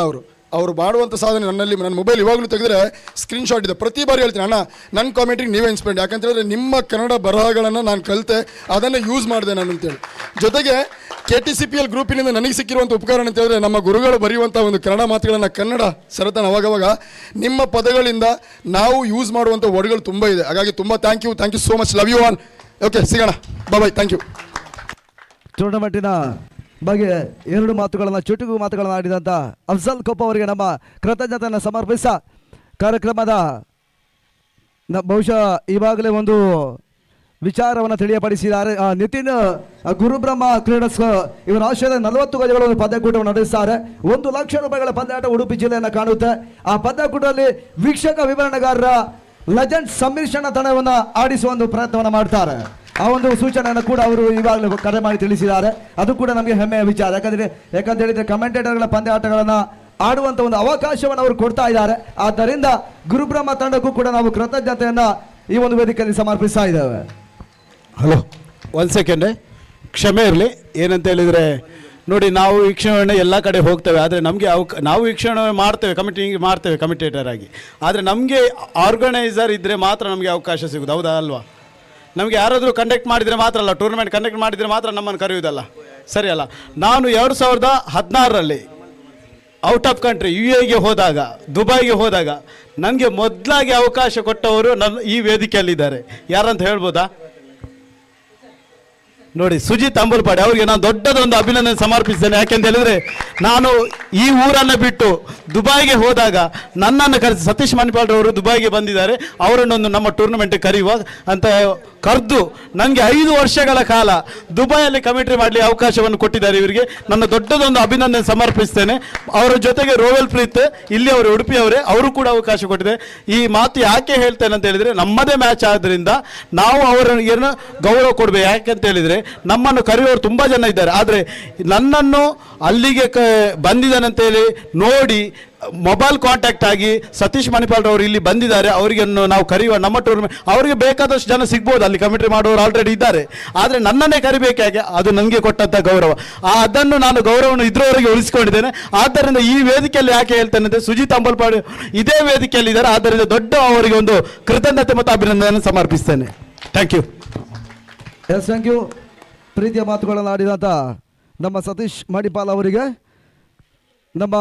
ಅವರು ಮಾಡುವಂಥ ಸಾಧನೆ ನನ್ನ ಮೊಬೈಲ್ ಇವಾಗಲೂ ತೆಗೆದ್ರೆ ಸ್ಕ್ರೀನ್ಶಾಟ್ ಇದೆ. ಪ್ರತಿ ಬಾರಿ ಹೇಳ್ತೀನಿ, ಅಣ್ಣ ನನ್ನ ಕಾಮೆಂಟ್ರಿಗೆ ನೀವೇ ಇನ್ಸ್ಪೈರ್ಡ್, ಯಾಕಂತ ಹೇಳಿದ್ರೆ ನಿಮ್ಮ ಕನ್ನಡ ಬರಹಗಳನ್ನು ನಾನು ಕಲಿತೆ, ಅದನ್ನು ಯೂಸ್ ಮಾಡಿದೆ ನಾನು ಅಂತೇಳಿ. ಜೊತೆಗೆ KTCPL ಗ್ರೂಪಿನಿಂದ ನನಗೆ ಸಿಕ್ಕಿರುವಂಥ ಉಪಕಾರ ಅಂತ ಹೇಳಿದ್ರೆ ನಮ್ಮ ಗುರುಗಳು ಬರೆಯುವಂಥ ಒಂದು ಕನ್ನಡ ಮಾತುಗಳನ್ನು ಕನ್ನಡ ಸರತನ ಅವಾಗವಾಗ ನಿಮ್ಮ ಪದಗಳಿಂದ ನಾವು ಯೂಸ್ ಮಾಡುವಂಥ ವರ್ಡ್ಗಳು ತುಂಬ ಇದೆ. ಹಾಗಾಗಿ ತುಂಬ thank you so much, love you all. Okay, ಸಿಗೋಣ, ಬಾಯ್, ಥ್ಯಾಂಕ್ ಯು. ಟೂರ್ನಮೆಂಟಿನ ಬಗ್ಗೆ 2 ಮಾತುಗಳನ್ನು, ಚುಟುಕು ಮಾತುಗಳನ್ನು ಆಡಿದಂಥ ಅಫ್ಜಲ್ ಕೊಪ್ಪ ಅವರಿಗೆ ನಮ್ಮ ಕೃತಜ್ಞತೆಯನ್ನು ಸಮರ್ಪಿಸ ಕಾರ್ಯಕ್ರಮದ ಬಹುಶಃ ಈವಾಗಲೇ ಒಂದು ವಿಚಾರವನ್ನು ತಿಳಿಯಪಡಿಸಿದ್ದಾರೆ. ನಿತಿನ್ ಗುರುಬ್ರಹ್ಮ ಕ್ರೀಡಸ್ ಇವರ ಆಶ್ರಯದ 40 ಗಜಗಳ ಒಂದು ಪಂದ್ಯಕೂಟವನ್ನು ನಡೆಸುತ್ತಾರೆ. 1 ಲಕ್ಷ ರೂಪಾಯಿಗಳ ಪಂದ್ಯಾಟ ಉಡುಪಿ ಜಿಲ್ಲೆಯನ್ನು ಕಾಣುತ್ತೆ. ಆ ಪಂದ್ಯಕೂಟದಲ್ಲಿ ವೀಕ್ಷಕ ವಿವರಣೆಗಾರರ ಲೆಜೆಂಡ್ ಸಮ್ಮಿಶ್ರಣ ತಂಡವನ್ನು ಆಡಿಸುವ ಒಂದು ಪ್ರಯತ್ನವನ್ನು ಮಾಡ್ತಾರೆ. ಆ ಒಂದು ಸೂಚನೆಯನ್ನು ಕೂಡ ಅವರು ಈಗಾಗಲೇ ಕರೆ ಮಾಡಿ ತಿಳಿಸಿದ್ದಾರೆ. ಅದು ಕೂಡ ನಮಗೆ ಹೆಮ್ಮೆಯ ವಿಚಾರ. ಯಾಕಂತ ಹೇಳಿದ್ರೆ ಕಮೆಂಟೇಟರ್ಗಳ ಪಂದ್ಯಾಟಗಳನ್ನು ಆಡುವಂಥ ಒಂದು ಅವಕಾಶವನ್ನು ಅವರು ಕೊಡ್ತಾ ಇದ್ದಾರೆ. ಆದ್ದರಿಂದ ಗುರುಬ್ರಹ್ಮ ತಂಡಕ್ಕೂ ಕೂಡ ನಾವು ಕೃತಜ್ಞತೆಯನ್ನು ಈ ಒಂದು ವೇದಿಕೆಯಲ್ಲಿ ಸಮರ್ಪಿಸ್ತಾ ಇದ್ದೇವೆ. ಹಲೋ, 1 ಸೆಕೆಂಡ್ ಕ್ಷಮೆ ಇರಲಿ. ಏನಂತ ಹೇಳಿದರೆ ನೋಡಿ, ನಾವು ವೀಕ್ಷಣೆ ಎಲ್ಲ ಕಡೆ ಹೋಗ್ತೇವೆ, ಆದರೆ ನಮಗೆ ನಾವು ವೀಕ್ಷಣೆ ಮಾಡ್ತೇವೆ, ಕಮಿಟೇಟರ್ ಆಗಿ. ಆದರೆ ನಮಗೆ ಆರ್ಗನೈಸರ್ ಇದ್ದರೆ ಮಾತ್ರ ನಮಗೆ ಅವಕಾಶ ಸಿಗೋದು, ಹೌದಾ ಅಲ್ವಾ? ನಮಗೆ ಯಾರಾದರೂ ಕಂಡಕ್ಟ್ ಮಾಡಿದರೆ ಮಾತ್ರ ಅಲ್ಲ, ಟೂರ್ನಮೆಂಟ್ ಕಂಡಕ್ಟ್ ಮಾಡಿದರೆ ಮಾತ್ರ ನಮ್ಮನ್ನು ಕರೆಯುವುದಲ್ಲ, ಸರಿ ಅಲ್ಲ? ನಾನು 2016ರಲ್ಲಿ ಔಟ್ ಆಫ್ ಕಂಟ್ರಿ UAE ಹೋದಾಗ, ದುಬೈಗೆ ಹೋದಾಗ ನನಗೆ ಮೊದಲಾಗಿ ಅವಕಾಶ ಕೊಟ್ಟವರು ಈ ವೇದಿಕೆಯಲ್ಲಿದ್ದಾರೆ. ಯಾರಂತ ಹೇಳ್ಬೋದಾ? ನೋಡಿ, ಸುಜಿತ್ ಅಂಬಲ್ಪಾಡಿ ಅವರಿಗೆ ನಾನು ದೊಡ್ಡದೊಂದು ಅಭಿನಂದನೆ ಸಮರ್ಪಿಸ್ತೇನೆ. ಯಾಕೆಂತ ಹೇಳಿದರೆ ನಾನು ಈ ಊರನ್ನು ಬಿಟ್ಟು ದುಬೈಗೆ ಹೋದಾಗ ನನ್ನನ್ನು ಕರೆಸಿ, ಸತೀಶ್ ಮಣಿಪಾಲ್ ಅವರು ದುಬೈಗೆ ಬಂದಿದ್ದಾರೆ, ಅವರನ್ನೊಂದು ನಮ್ಮ ಟೂರ್ನಮೆಂಟ್ ಕರೆಯುವ ಅಂತ ಕರೆದು ನನಗೆ 5 ವರ್ಷಗಳ ಕಾಲ ದುಬೈಯಲ್ಲಿ ಕಮೆಂಟ್ರಿ ಮಾಡಲಿ ಅವಕಾಶವನ್ನು ಕೊಟ್ಟಿದ್ದಾರೆ. ಇವರಿಗೆ ನನ್ನ ದೊಡ್ಡದೊಂದು ಅಭಿನಂದನೆ ಸಮರ್ಪಿಸ್ತೇನೆ. ಅವರ ಜೊತೆಗೆ ರೋವೆಲ್ ಪ್ರೀತ್ ಇಲ್ಲಿ ಅವರು ಉಡುಪಿಯವರೇ, ಅವರು ಕೂಡ ಅವಕಾಶ ಕೊಟ್ಟಿದೆ. ಈ ಮಾತು ಯಾಕೆ ಹೇಳ್ತೇನೆ ಅಂತ ಹೇಳಿದರೆ, ನಮ್ಮದೇ ಮ್ಯಾಚ್ ಆದ್ದರಿಂದ ನಾವು ಅವರಿಗೆ ಗೌರವ ಕೊಡಬೇಕು. ಯಾಕೆಂತ ಹೇಳಿದರೆ ನಮ್ಮನ್ನು ಕರೆಯುವವರು ತುಂಬ ಜನ ಇದ್ದಾರೆ, ಆದರೆ ನನ್ನನ್ನು ಅಲ್ಲಿಗೆ ಬಂದಿದ್ದಾನಂತೇಳಿ ನೋಡಿ ಮೊಬೈಲ್ ಕಾಂಟ್ಯಾಕ್ಟ್ ಆಗಿ ಸತೀಶ್ ಮಣಿಪಾಲ್ ಅವರು ಇಲ್ಲಿ ಬಂದಿದ್ದಾರೆ, ಅವರಿಗೆ ನಾವು ಕರೆಯುವ ನಮ್ಮ ಟೂರ್ನಮೆಂಟ್. ಅವರಿಗೆ ಬೇಕಾದಷ್ಟು ಜನ ಸಿಗ್ಬೋದು, ಅಲ್ಲಿ ಕಮಿಟಿ ಮಾಡೋರು ಆಲ್ರೆಡಿ ಇದ್ದಾರೆ, ಆದರೆ ನನ್ನನ್ನೇ ಕರಿಬೇಕಾಗಿ ಅದು ನನಗೆ ಕೊಟ್ಟಂಥ ಗೌರವ. ಅದನ್ನು ನಾನು ಗೌರವವನ್ನು ಇದ್ರವರೆಗೆ ಉಳಿಸಿಕೊಂಡಿದ್ದೇನೆ. ಆದ್ದರಿಂದ ಈ ವೇದಿಕೆಯಲ್ಲಿ ಯಾಕೆ ಹೇಳ್ತೇನೆ ಅಂದರೆ, ಸುಜಿತ್ ಅಂಬಲ್ಪಾಡಿ ಇದೇ ವೇದಿಕೆಯಲ್ಲಿ ಇದ್ದಾರೆ, ಆದ್ದರಿಂದ ದೊಡ್ಡ ಅವರಿಗೆ ಒಂದು ಕೃತಜ್ಞತೆ ಮತ್ತು ಅಭಿನಂದನೆ ಸಮರ್ಪಿಸ್ತೇನೆ. Thank you. Yes, thank you. ಪ್ರೀತಿಯ ಮಾತುಗಳನ್ನು ಆಡಿದಂಥ ನಮ್ಮ ಸತೀಶ್ ಮಣಿಪಾಲ್ ಅವರಿಗೆ ನಮ್ಮ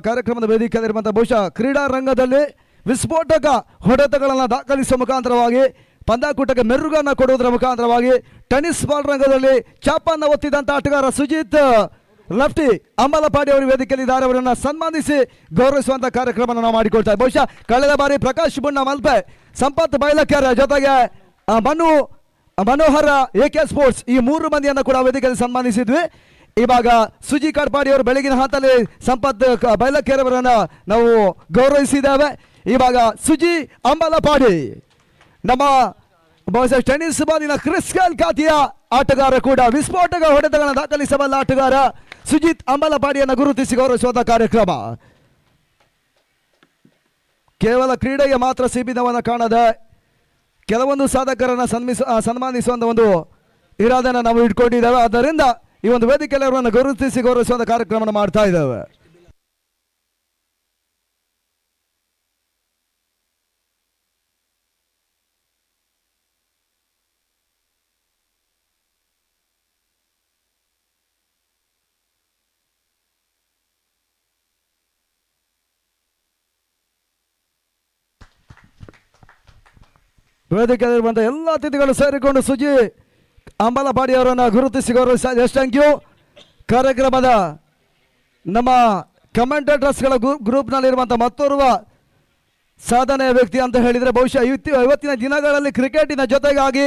ಕಾರ್ಯಕ್ರಮದ ವೇದಿಕೆಯಲ್ಲಿರುವಂಥ ಬಹುಶಃ ಕ್ರೀಡಾ ರಂಗದಲ್ಲಿ ವಿಸ್ಫೋಟಕ ಹೊಡೆತಗಳನ್ನು ದಾಖಲಿಸುವ ಮುಖಾಂತರವಾಗಿ, ಪಂದ್ಯಾಕೂಟಕ್ಕೆ ಮೆರುಗನ್ನು ಕೊಡುವುದರ ಮುಖಾಂತರವಾಗಿ, ಟೆನ್ನಿಸ್ ಬಾಲ್ ರಂಗದಲ್ಲಿ ಚಾಪನ್ನು ಒತ್ತಿದಂಥ ಆಟಗಾರ ಸುಜಿತ್ ಲೆಫ್ಟಿ ಅಂಬಲಪಾಡಿ ಅವರು ವೇದಿಕೆಯಲ್ಲಿದ್ದಾರೆ. ಅವರನ್ನು ಸನ್ಮಾನಿಸಿ ಗೌರವಿಸುವಂಥ ಕಾರ್ಯಕ್ರಮವನ್ನು ನಾವು ಮಾಡಿಕೊಳ್ತಾ ಇದ್ದೇವೆ. ಬಹುಶಃ ಕಳೆದ ಬಾರಿ ಪ್ರಕಾಶ್ ಬುಣ್ಣ ಮಲ್ಪೆ, ಸಂಪತ್ ಬೈಲಕೆರೆ ಜೊತೆಗೆ ಮನೋಹರ AK ಸ್ಪೋರ್ಟ್ಸ್ ಈ 3 ಮಂದಿಯನ್ನು ಕೂಡ ವೇದಿಕೆಯಲ್ಲಿ ಸನ್ಮಾನಿಸಿದ್ವಿ. ಇವಾಗ ಸುಜಿ ಕಡ್ಪಾಡಿ ಅವರು ಬೆಳಗಿನ ಹಂತದಲ್ಲಿ ಸಂಪತ್ ಬೈಲಕೆರೆ ಅವರನ್ನು ನಾವು ಗೌರವಿಸಿದ್ದೇವೆ. ಇವಾಗ ಸುಜಿ ಅಂಬಲಪಾಡಿ ನಮ್ಮ ಬಹುಶಃ ಟೆನ್ನಿಸ್ ಬಾಲಿನ ಕ್ರಿಸ್ಕಲ್ ಖಾತೆಯ ಆಟಗಾರ ಕೂಡ, ವಿಸ್ಫೋಟಕ ಹೊಡೆತಗಳನ್ನು ದಾಖಲಿಸಬಲ್ಲ ಆಟಗಾರ ಸುಜಿತ್ ಅಂಬಲಪಾಡಿಯನ್ನು ಗುರುತಿಸಿ ಗೌರವಿಸುವಂಥ ಕಾರ್ಯಕ್ರಮ. ಕೇವಲ ಕ್ರೀಡೆಗೆ ಮಾತ್ರ ಸೀಮಿತವನ್ನು ಕಾಣದೆ ಕೆಲವೊಂದು ಸಾಧಕರನ್ನು ಸನ್ಮಾನಿಸುವಂಥ ಒಂದು ಇರಾದನ್ನು ನಾವು ಇಟ್ಕೊಂಡಿದ್ದೇವೆ. ಆದ್ದರಿಂದ ಈ ಒಂದು ವೇದಿಕೆಯಲ್ಲಿ ಅವರನ್ನು ಗುರುತಿಸಿ ಗೌರವಿಸುವಂಥ ಕಾರ್ಯಕ್ರಮವನ್ನು ಮಾಡ್ತಾ ಇದ್ದೇವೆ. ವೇದಿಕೆಯಲ್ಲಿರುವಂಥ ಎಲ್ಲ ಅತಿಥಿಗಳು ಸೇರಿಕೊಂಡು ಸುಜಿ ಅಂಬಲಪಾಡಿ ಅವರನ್ನು ಗುರುತಿಸಿ ಗೌರವಿಸ. ಎಷ್ಟು ಥ್ಯಾಂಕ್ ಯು. ಕಾರ್ಯಕ್ರಮದ ನಮ್ಮ ಕಮೆಂಟೇಟರ್ಸ್ಗಳ ಗ್ರೂಪ್ನಲ್ಲಿರುವಂಥ ಮತ್ತೋರ್ವ ಸಾಧನೆಯ ವ್ಯಕ್ತಿ ಅಂತ ಹೇಳಿದರೆ ಬಹುಶಃ ಇವತ್ತಿನ ದಿನಗಳಲ್ಲಿ ಕ್ರಿಕೆಟಿನ ಜೊತೆಗಾಗಿ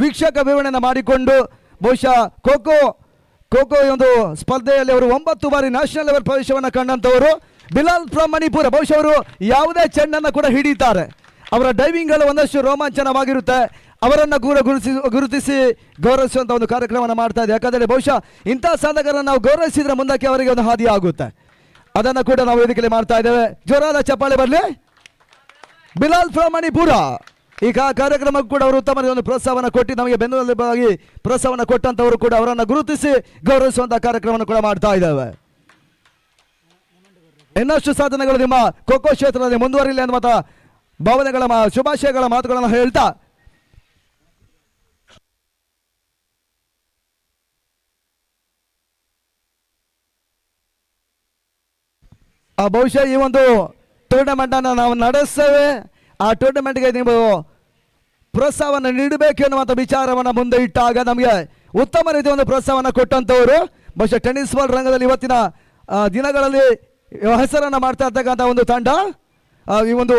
ವೀಕ್ಷಕ ವಿವರಣೆಯನ್ನು ಮಾಡಿಕೊಂಡು ಬಹುಶಃ ಖೋಖೋ ಒಂದು ಸ್ಪರ್ಧೆಯಲ್ಲಿ ಅವರು 9 ಬಾರಿ ನ್ಯಾಷನಲ್ ಲೆವೆಲ್ ಪ್ರವೇಶವನ್ನು ಕಂಡಂಥವರು ಬಿಲಾಲ್ ಫ್ರಮ್ ಮಣಿಪುರ. ಬಹುಶಃ ಅವರು ಯಾವುದೇ ಚೆಂಡನ್ನು ಕೂಡ ಹಿಡಿತಾರೆ. ಅವರ ಡೈವಿಂಗಲ್ಲಿ ಒಂದಷ್ಟು ರೋಮಾಂಚನವಾಗಿರುತ್ತೆ. ಅವರನ್ನು ಗುರುತಿಸಿ ಗೌರವಿಸುವಂಥ ಒಂದು ಕಾರ್ಯಕ್ರಮವನ್ನು ಮಾಡ್ತಾ ಇದೆ. ಯಾಕಂದರೆ ಬಹುಶಃ ಇಂಥ ಸಾಧಕರನ್ನು ನಾವು ಗೌರವಿಸಿದ್ರೆ ಮುಂದಕ್ಕೆ ಅವರಿಗೆ ಒಂದು ಹಾದಿ ಆಗುತ್ತೆ. ಅದನ್ನು ಕೂಡ ನಾವು ವೇದಿಕೆಯಲ್ಲಿ ಮಾಡ್ತಾ ಇದ್ದೇವೆ. ಜೋರಾದ ಚಪ್ಪಾಳೆ ಬರಲಿ. ಬಿಲಾಲ್ ಫ್ರಮ್ ಮಣಿಪುರ ಈ ಕಾರ್ಯಕ್ರಮಕ್ಕೂ ಕೂಡ ಅವರು ಉತ್ತಮ ಒಂದು ಪ್ರೋತ್ಸಾಹವನ್ನು ಕೊಟ್ಟು ನಮಗೆ ಬೆನ್ನೆಲುಬಾಗಿ ಪ್ರೋತ್ಸಾಹವನ್ನು ಕೊಟ್ಟಂಥವರು ಕೂಡ ಅವರನ್ನು ಗುರುತಿಸಿ ಗೌರವಿಸುವಂಥ ಕಾರ್ಯಕ್ರಮವನ್ನು ಕೂಡ ಮಾಡ್ತಾ ಇದ್ದೇವೆ. ಇನ್ನಷ್ಟು ಸಾಧನೆಗಳು ನಿಮ್ಮ ಖೋಖೋ ಕ್ಷೇತ್ರದಲ್ಲಿ ಮುಂದುವರಿಲಿ ಅನ್ನುವಂಥ ಭಾವನೆಗಳ ಶುಭಾಶಯಗಳ ಮಾತುಗಳನ್ನು ಹೇಳ್ತಾ ಬಹುಶಃ ಈ ಒಂದು ಟೂರ್ನಮೆಂಟನ್ನು ನಾವು ನಡೆಸ್ತೇವೆ. ಆ ಟೂರ್ನಮೆಂಟ್ಗೆ ನೀವು ಪ್ರೋತ್ಸಾಹವನ್ನು ನೀಡಬೇಕು ಎನ್ನುವಂಥ ವಿಚಾರವನ್ನು ಮುಂದೆ ಇಟ್ಟಾಗ ನಮಗೆ ಉತ್ತಮ ರೀತಿಯ ಒಂದು ಪ್ರೋತ್ಸಾಹವನ್ನು ಕೊಟ್ಟಂಥವರು ಬಹುಶಃ ಟೆನ್ನಿಸ್ ಬಾಲ್ ರಂಗದಲ್ಲಿ ಇವತ್ತಿನ ದಿನಗಳಲ್ಲಿ ಹೆಸರನ್ನು ಮಾಡ್ತಾ ಇರ್ತಕ್ಕಂಥ ಒಂದು ತಂಡ ಈ ಒಂದು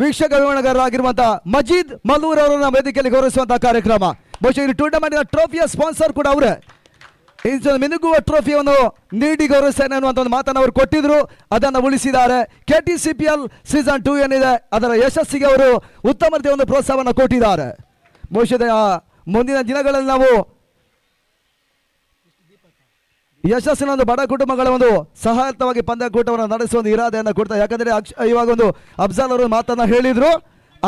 ವೀಕ್ಷಕ ವಿವರಣೆಗಾರರಾಗಿರುವಂಥ ಮಜೀದ್ ಮಲ್ಲೂರ್ ಅವರನ್ನ ವೇದಿಕೆಯಲ್ಲಿ ಗೌರವಿಸುವಂಥ ಕಾರ್ಯಕ್ರಮ. ಬಹುಶಃ ಈ ಟೂರ್ನಮೆಂಟ್ನ ಟ್ರೋಫಿಯ ಸ್ಪಾನ್ಸರ್ ಕೂಡ ಅವರೇ. ಈ ಮಿನುಗುವ ಟ್ರೋಫಿಯನ್ನು ನೀಡಿ ಗೌರವಿಸ್ತೇನೆ ಅನ್ನುವಂಥ ಒಂದು ಮಾತನ್ನು ಅವರು ಕೊಟ್ಟಿದ್ರು. ಅದನ್ನು ಉಳಿಸಿದ್ದಾರೆ. KTCPL ಸೀಸನ್ 2 ಏನಿದೆ ಅದರ ಯಶಸ್ಸಿಗೆ ಅವರು ಉತ್ತಮ ರೀತಿಯ ಒಂದು ಪ್ರೋತ್ಸಾಹವನ್ನು ಕೊಟ್ಟಿದ್ದಾರೆ. ಬಹುಶಃ ಮುಂದಿನ ದಿನಗಳಲ್ಲಿ ನಾವು ಯಶಸ್ಸಿನ ಒಂದು ಬಡ ಕುಟುಂಬಗಳ ಒಂದು ಸಹಾಯಕವಾಗಿ ಪಂದ್ಯಕೂಟವನ್ನು ನಡೆಸುವ ಒಂದು ಇರಾದೆಯನ್ನು ಕೊಡ್ತಾರೆ. ಯಾಕಂದರೆ ಇವಾಗ ಒಂದು ಅಫ್ಜಲ್ ಅವರು ಮಾತನ್ನು ಹೇಳಿದರು.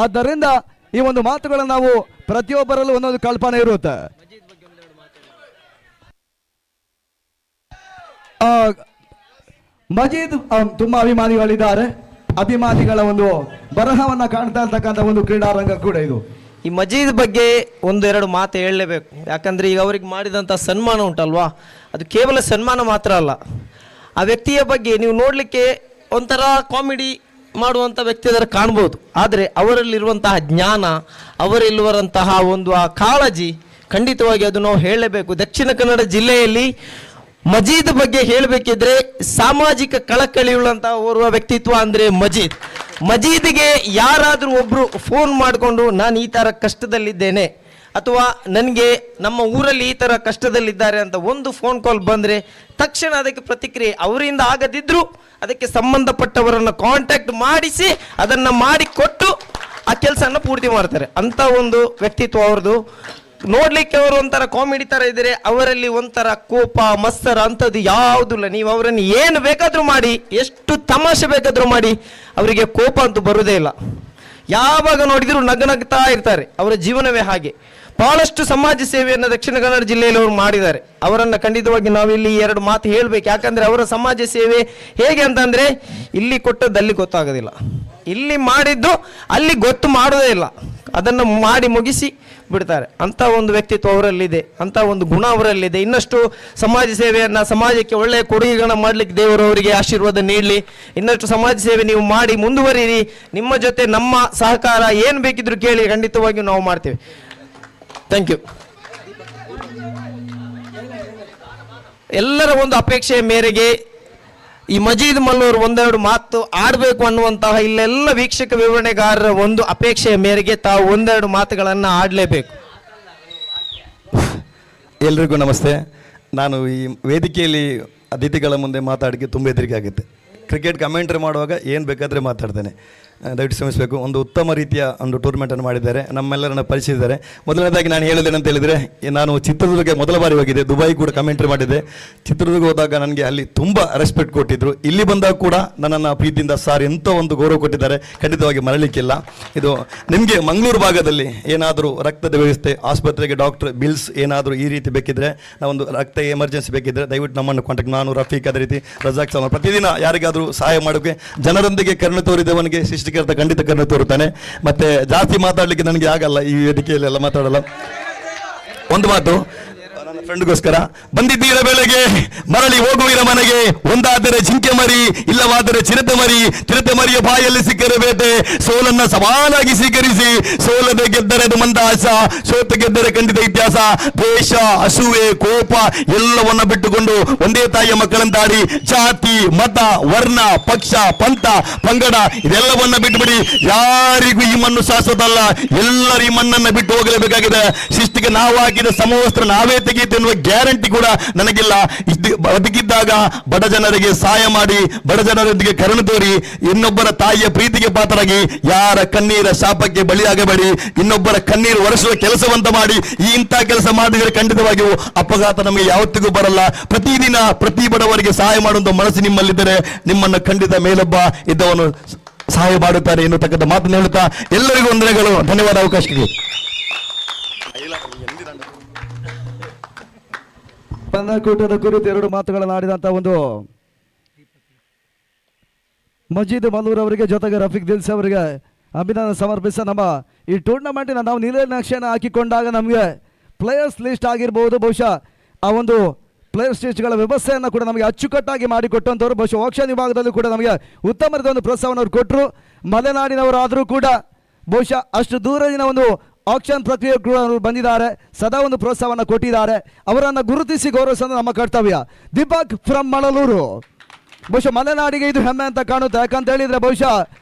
ಆದ್ದರಿಂದ ಈ ಒಂದು ಮಾತುಗಳನ್ನು ನಾವು ಪ್ರತಿಯೊಬ್ಬರಲ್ಲೂ ಒಂದೊಂದು ಕಲ್ಪನೆ ಇರುತ್ತೆ. ಮಜೀದ್ ತುಂಬ ಅಭಿಮಾನಿಗಳಿದ್ದಾರೆ. ಅಭಿಮಾನಿಗಳ ಒಂದು ಬರಹವನ್ನು ಕಾಣ್ತಾ ಇರ್ತಕ್ಕಂಥ ಒಂದು ಕ್ರೀಡಾರಂಗ ಕೂಡ ಇದು. ಈ ಮಜೀದ್ ಬಗ್ಗೆ ಒಂದೆರಡು ಮಾತು ಹೇಳಲೇಬೇಕು. ಯಾಕಂದರೆ ಈಗ ಅವ್ರಿಗೆ ಮಾಡಿದಂಥ ಸನ್ಮಾನ ಉಂಟಲ್ವಾ, ಅದು ಕೇವಲ ಸನ್ಮಾನ ಮಾತ್ರ ಅಲ್ಲ. ಆ ವ್ಯಕ್ತಿಯ ಬಗ್ಗೆ ನೀವು ನೋಡಲಿಕ್ಕೆ ಒಂಥರ ಕಾಮಿಡಿ ಮಾಡುವಂಥ ವ್ಯಕ್ತಿ ಅದರ ಕಾಣ್ಬೋದು. ಆದರೆ ಅವರಲ್ಲಿರುವಂತಹ ಜ್ಞಾನ, ಅವರಲ್ಲಿರುವಂತಹ ಒಂದು ಆ ಕಾಳಜಿ ಖಂಡಿತವಾಗಿ ಅದು ನಾವು ಹೇಳಲೇಬೇಕು. ದಕ್ಷಿಣ ಕನ್ನಡ ಜಿಲ್ಲೆಯಲ್ಲಿ ಮಜೀದ್ ಬಗ್ಗೆ ಹೇಳಬೇಕಿದ್ರೆ ಸಾಮಾಜಿಕ ಕಳಕಳಿಯುಳ್ಳಂತಹ ಓರ್ವ ವ್ಯಕ್ತಿತ್ವ ಅಂದರೆ ಮಜೀದ್ಗೆ ಯಾರಾದರೂ ಒಬ್ಬರು ಫೋನ್ ಮಾಡಿಕೊಂಡು ನಾನು ಈ ಥರ ಕಷ್ಟದಲ್ಲಿದ್ದೇನೆ ಅಥವಾ ನನಗೆ ನಮ್ಮ ಊರಲ್ಲಿ ಈ ಥರ ಕಷ್ಟದಲ್ಲಿದ್ದಾರೆ ಅಂತ ಒಂದು ಫೋನ್ ಕಾಲ್ ಬಂದರೆ ತಕ್ಷಣ ಅದಕ್ಕೆ ಪ್ರತಿಕ್ರಿಯೆ ಅವರಿಂದ ಆಗದಿದ್ದರೂ ಅದಕ್ಕೆ ಸಂಬಂಧಪಟ್ಟವರನ್ನು ಕಾಂಟ್ಯಾಕ್ಟ್ ಮಾಡಿಸಿ ಅದನ್ನು ಮಾಡಿಕೊಟ್ಟು ಆ ಕೆಲಸನ ಪೂರ್ತಿ ಮಾಡ್ತಾರೆ. ಅಂಥ ಒಂದು ವ್ಯಕ್ತಿತ್ವ ಅವ್ರದ್ದು. ನೋಡ್ಲಿಕ್ಕೆ ಅವರು ಒಂಥರ ಕಾಮಿಡಿ ಥರ ಇದ್ದಾರೆ. ಅವರಲ್ಲಿ ಒಂಥರ ಕೋಪ ಮತ್ಸರ ಅಂಥದ್ದು ಯಾವುದಿಲ್ಲ. ನೀವು ಅವರನ್ನು ಏನು ಬೇಕಾದರೂ ಮಾಡಿ, ಎಷ್ಟು ತಮಾಷೆ ಬೇಕಾದರೂ ಮಾಡಿ, ಅವರಿಗೆ ಕೋಪ ಅಂತೂ ಬರುವುದೇ ಇಲ್ಲ. ಯಾವಾಗ ನೋಡಿದರೂ ನಗ್ನಗ್ತಾ ಇರ್ತಾರೆ. ಅವರ ಜೀವನವೇ ಹಾಗೆ. ಬಹಳಷ್ಟು ಸಮಾಜ ಸೇವೆಯನ್ನು ದಕ್ಷಿಣ ಕನ್ನಡ ಜಿಲ್ಲೆಯಲ್ಲಿ ಅವರು ಮಾಡಿದ್ದಾರೆ. ಅವರನ್ನು ಖಂಡಿತವಾಗಿ ನಾವಿಲ್ಲಿ 2 ಮಾತು ಹೇಳಬೇಕು. ಯಾಕಂದರೆ ಅವರ ಸಮಾಜ ಸೇವೆ ಹೇಗೆ ಅಂತಂದರೆ ಇಲ್ಲಿ ಕೊಟ್ಟದ್ದು ಅಲ್ಲಿ ಗೊತ್ತಾಗೋದಿಲ್ಲ, ಇಲ್ಲಿ ಮಾಡಿದ್ದು ಅಲ್ಲಿ ಗೊತ್ತು ಮಾಡೋದೇ ಇಲ್ಲ, ಅದನ್ನು ಮಾಡಿ ಮುಗಿಸಿ ಬಿಡ್ತಾರೆ. ಅಂಥ ಒಂದು ವ್ಯಕ್ತಿತ್ವ ಅವರಲ್ಲಿದೆ, ಅಂಥ ಒಂದು ಗುಣ ಅವರಲ್ಲಿದೆ. ಇನ್ನಷ್ಟು ಸಮಾಜ ಸೇವೆಯನ್ನು, ಸಮಾಜಕ್ಕೆ ಒಳ್ಳೆಯ ಕೊಡುಗೆಗಳನ್ನ ಮಾಡಲಿಕ್ಕೆ ದೇವರು ಅವರಿಗೆ ಆಶೀರ್ವಾದ ನೀಡಲಿ. ಇನ್ನಷ್ಟು ಸಮಾಜ ಸೇವೆ ನೀವು ಮಾಡಿ ಮುಂದುವರಿರಿ. ನಿಮ್ಮ ಜೊತೆ ನಮ್ಮ ಸಹಕಾರ ಏನು ಬೇಕಿದ್ರು ಕೇಳಿ, ಖಂಡಿತವಾಗಿಯೂ ನಾವು ಮಾಡ್ತೇವೆ. Thank you. ಎಲ್ಲರ ಒಂದು ಅಪೇಕ್ಷೆಯ ಮೇರೆಗೆ ಈ ಮಜೀದ್ ಮಲ್ಲೂರು ಒಂದೆರಡು ಮಾತು ಆಡಬೇಕು ಅನ್ನುವಂತಹ ಇಲ್ಲೆಲ್ಲ ವೀಕ್ಷಕ ವಿವರಣೆಗಾರರ ಒಂದು ಅಪೇಕ್ಷೆಯ ಮೇರೆಗೆ ತಾವು ಒಂದೆರಡು ಮಾತುಗಳನ್ನು ಆಡಲೇಬೇಕು. ಎಲ್ರಿಗೂ ನಮಸ್ತೆ. ನಾನು ಈ ವೇದಿಕೆಯಲ್ಲಿ ಅತಿಥಿಗಳ ಮುಂದೆ ಮಾತಾಡೋಕ್ಕೆ ತುಂಬ ಹೆದರಿಕೆ ಆಗುತ್ತೆ. ಕ್ರಿಕೆಟ್ ಕಮೆಂಟ್ರಿ ಮಾಡುವಾಗ ಏನು ಬೇಕಾದರೆ ಮಾತಾಡ್ತೇನೆ. ದಯವಿಟ್ಟು ಶ್ರಮಿಸಬೇಕು. ಒಂದು ಉತ್ತಮ ರೀತಿಯ ಒಂದು ಟೂರ್ನಮೆಂಟನ್ನು ಮಾಡಿದ್ದಾರೆ, ನಮ್ಮೆಲ್ಲರನ್ನು ಪರಿಚಯಿಸಿದ್ದಾರೆ. ಮೊದಲನೇದಾಗಿ ನಾನು ಹೇಳೋದೇನಂತ ಹೇಳಿದರೆ, ನಾನು ಚಿತ್ರದುರ್ಗಕ್ಕೆ ಮೊದಲ ಬಾರಿ ಹೋಗಿದ್ದೆ, ದುಬೈ ಕೂಡ ಕಮೆಂಟ್ರಿ ಮಾಡಿದ್ದೆ. ಚಿತ್ರದುರ್ಗ ಹೋದಾಗ ನನಗೆ ಅಲ್ಲಿ ತುಂಬ ರೆಸ್ಪೆಕ್ಟ್ ಕೊಟ್ಟಿದ್ದರು. ಇಲ್ಲಿ ಬಂದಾಗ ಕೂಡ ನನ್ನನ್ನು ಪ್ರೀತಿಯಿಂದ ಸಾರ್ ಎಂಥ ಒಂದು ಗೌರವ ಕೊಟ್ಟಿದ್ದಾರೆ, ಖಂಡಿತವಾಗಿ ಮರಲಿಕ್ಕಿಲ್ಲ. ಇದು ನಿಮಗೆ ಮಂಗಳೂರು ಭಾಗದಲ್ಲಿ ಏನಾದರೂ ರಕ್ತದ ವ್ಯವಸ್ಥೆ, ಆಸ್ಪತ್ರೆಗೆ ಡಾಕ್ಟರ್ ಬಿಲ್ಸ್ ಏನಾದರೂ ಈ ರೀತಿ ಬೇಕಿದ್ದರೆ, ನಾವೊಂದು ರಕ್ತ ಎಮರ್ಜೆನ್ಸಿ ಬೇಕಿದ್ದರೆ ದಯವಿಟ್ಟು ನಮ್ಮನ್ನು ಕಾಂಟ್ಯಾಕ್ಟ್. ನಾನು ರಫೀಕ್, ಅದೇ ರೀತಿ ರಜಾಕ್ ಸಾಲ್, ಪ್ರತಿದಿನ ಯಾರಿಗಾದರೂ ಸಹಾಯ ಮಾಡೋಕ್ಕೆ, ಜನರೊಂದಿಗೆ ಕರುಣೆ ತೋರಿದವನಿಗೆ ಸೃಷ್ಟಿಕರ್ತ ಖಂಡಿತ ಕರುಣೆ ತೋರುತ್ತಾನೆ. ಮತ್ತೆ ಜಾಸ್ತಿ ಮಾತಾಡಲಿಕ್ಕೆ ನನಗೆ ಆಗಲ್ಲ, ಈ ವೇದಿಕೆಯಲ್ಲೆಲ್ಲ ಮಾತಾಡಲ್ಲ. ಒಂದು ಮಾತು ನನ್ನ ಫ್ರೆಂಡ್ಗೋಸ್ಕರ, ಬಂದಿದ್ದೀರ ಬೆಳೆಗೆ ಮರಳಿ ಹೋಗುವಿರ ಮನೆಗೆ, ಒಂದಾದರೆ ಜಿಂಕೆ ಮರಿ, ಇಲ್ಲವಾದರೆ ಚಿರತೆ ಮರಿ, ಚಿರತೆ ಮರಿಯ ಬಾಯಲ್ಲಿ ಸಿಕ್ಕರೆ ಬೇಟೆ, ಸೋಲನ್ನ ಸವಾಲಾಗಿ ಸ್ವೀಕರಿಸಿ, ಸೋಲದೆ ಗೆದ್ದರೆ ಅದು ಮಂದಹಾಸ, ಸೋತ ಗೆದ್ದರೆ ಖಂಡಿತ ಇತಿಹಾಸ. ದ್ವೇಷ, ಅಸೂಯೆ, ಕೋಪ ಎಲ್ಲವನ್ನ ಬಿಟ್ಟುಕೊಂಡು ಒಂದೇ ತಾಯಿಯ ಮಕ್ಕಳಂತಾಡಿ, ಜಾತಿ, ಮತ, ವರ್ಣ, ಪಕ್ಷ, ಪಂಥ, ಪಂಗಡ ಇದೆಲ್ಲವನ್ನ ಬಿಟ್ಟುಬಿಡಿ. ಯಾರಿಗೂ ಈ ಮಣ್ಣು ಶಾಶ್ವತ ಅಲ್ಲ, ಎಲ್ಲರೂ ಈ ಮಣ್ಣನ್ನು ಬಿಟ್ಟು ಹೋಗಲೇಬೇಕಾಗಿದೆ. ಶಿಸ್ತಿಗೆ ನಾವು ಹಾಕಿದ ಸಮವಸ್ತ್ರ ನಾವೇ ತೆಗೆಯುತ್ತೆ ಎನ್ನುವ ಗ್ಯಾರಂಟಿ ಕೂಡ ನನಗಿಲ್ಲ. ಬದುಕಿದ್ದಾಗ ಬಡ ಜನರಿಗೆ ಸಹಾಯ ಮಾಡಿ, ಬಡ ಜನರೊಂದಿಗೆ ಕರುಣೆ ತೋರಿ, ಇನ್ನೊಬ್ಬರ ತಾಯಿಯ ಪ್ರೀತಿಗೆ ಪಾತ್ರರಾಗಿ, ಯಾರ ಕಣ್ಣೀರ ಶಾಪಕ್ಕೆ ಬಲಿಯಾಗಬೇಡಿ, ಇನ್ನೊಬ್ಬರ ಕಣ್ಣೀರು ಒರೆಸುವ ಕೆಲಸವಂತ ಮಾಡಿ. ಈ ಇಂಥ ಕೆಲಸ ಮಾಡಿದರೆ ಖಂಡಿತವಾಗಿಯೂ ಅಪಘಾತ ನಮಗೆ ಯಾವತ್ತಿಗೂ ಬರಲ್ಲ. ಪ್ರತಿದಿನ ಪ್ರತಿ ಬಡವರಿಗೆ ಸಹಾಯ ಮಾಡುವಂಥ ಮನಸ್ಸು ನಿಮ್ಮಲ್ಲಿದ್ದರೆ ನಿಮ್ಮನ್ನು ಖಂಡಿತ ಮೇಲೊಬ್ಬ ಇದ್ದವನು ಸಹಾಯ ಮಾಡುತ್ತಾರೆ ಎನ್ನುತಕ್ಕಂಥ ಮಾತನ್ನು ಹೇಳುತ್ತಾ ಎಲ್ಲರಿಗೂ ವಂದನೆಗಳು, ಧನ್ಯವಾದ ಅವಕಾಶಕ್ಕೆ. ಪಂದ್ಯಕೂಟದ ಕುರಿತು ಎರಡು ಮಾತುಗಳನ್ನು ಆಡಿದಂಥ ಒಂದು ಮಜೀದ್ ಮಲ್ಲೂರ್ ಅವರಿಗೆ, ಜೊತೆಗೆ ರಫೀಕ್ ದಿಲ್ಸ್ ಅವರಿಗೆ ಅಭಿನಂದನೆ ಸಮರ್ಪಿಸ, ನಮ್ಮ ಈ ಟೂರ್ನಮೆಂಟಿನ ನಾವು ನೀಲನಕ್ಷೆಯನ್ನು ಹಾಕಿಕೊಂಡಾಗ ನಮಗೆ ಪ್ಲೇಯರ್ಸ್ ಲಿಸ್ಟ್ ಆಗಿರ್ಬೋದು, ಬಹುಶಃ ಆ ಒಂದು ಪ್ಲೇಯರ್ಸ್ ಲಿಸ್ಟ್ಗಳ ವ್ಯವಸ್ಥೆಯನ್ನು ಕೂಡ ನಮಗೆ ಅಚ್ಚುಕಟ್ಟಾಗಿ ಮಾಡಿಕೊಟ್ಟಂಥವ್ರು. ಬಹುಶಃ ಆಕ್ಷನ್ ವಿಭಾಗದಲ್ಲೂ ಕೂಡ ನಮಗೆ ಉತ್ತಮ ರೀತಿಯ ಒಂದು ಪ್ರೋತ್ಸಾಹವನ್ನು ಅವರು ಕೊಟ್ಟರು. ಮಲೆನಾಡಿನವರಾದರೂ ಕೂಡ ಬಹುಶಃ ಅಷ್ಟು ದೂರದಿನ ಒಂದು ಆಕ್ಷನ್ ಪ್ರಕ್ರಿಯೆ ಕೂಡ ಅವರು ಬಂದಿದ್ದಾರೆ, ಸದಾ ಒಂದು ಪ್ರೋತ್ಸಾಹವನ್ನು ಕೊಟ್ಟಿದ್ದಾರೆ. ಅವರನ್ನು ಗುರುತಿಸಿ ಗೌರವಿಸೋದು ನಮ್ಮ ಕರ್ತವ್ಯ. ದೀಪಕ್ ಫ್ರಮ್ ಮಳಲೂರು, ಬಹುಶಃ ಮಲೆನಾಡಿಗೆ ಇದು ಹೆಮ್ಮೆ ಅಂತ ಕಾಣುತ್ತೆ. ಯಾಕಂತ ಹೇಳಿದರೆ ಬಹುಶಃ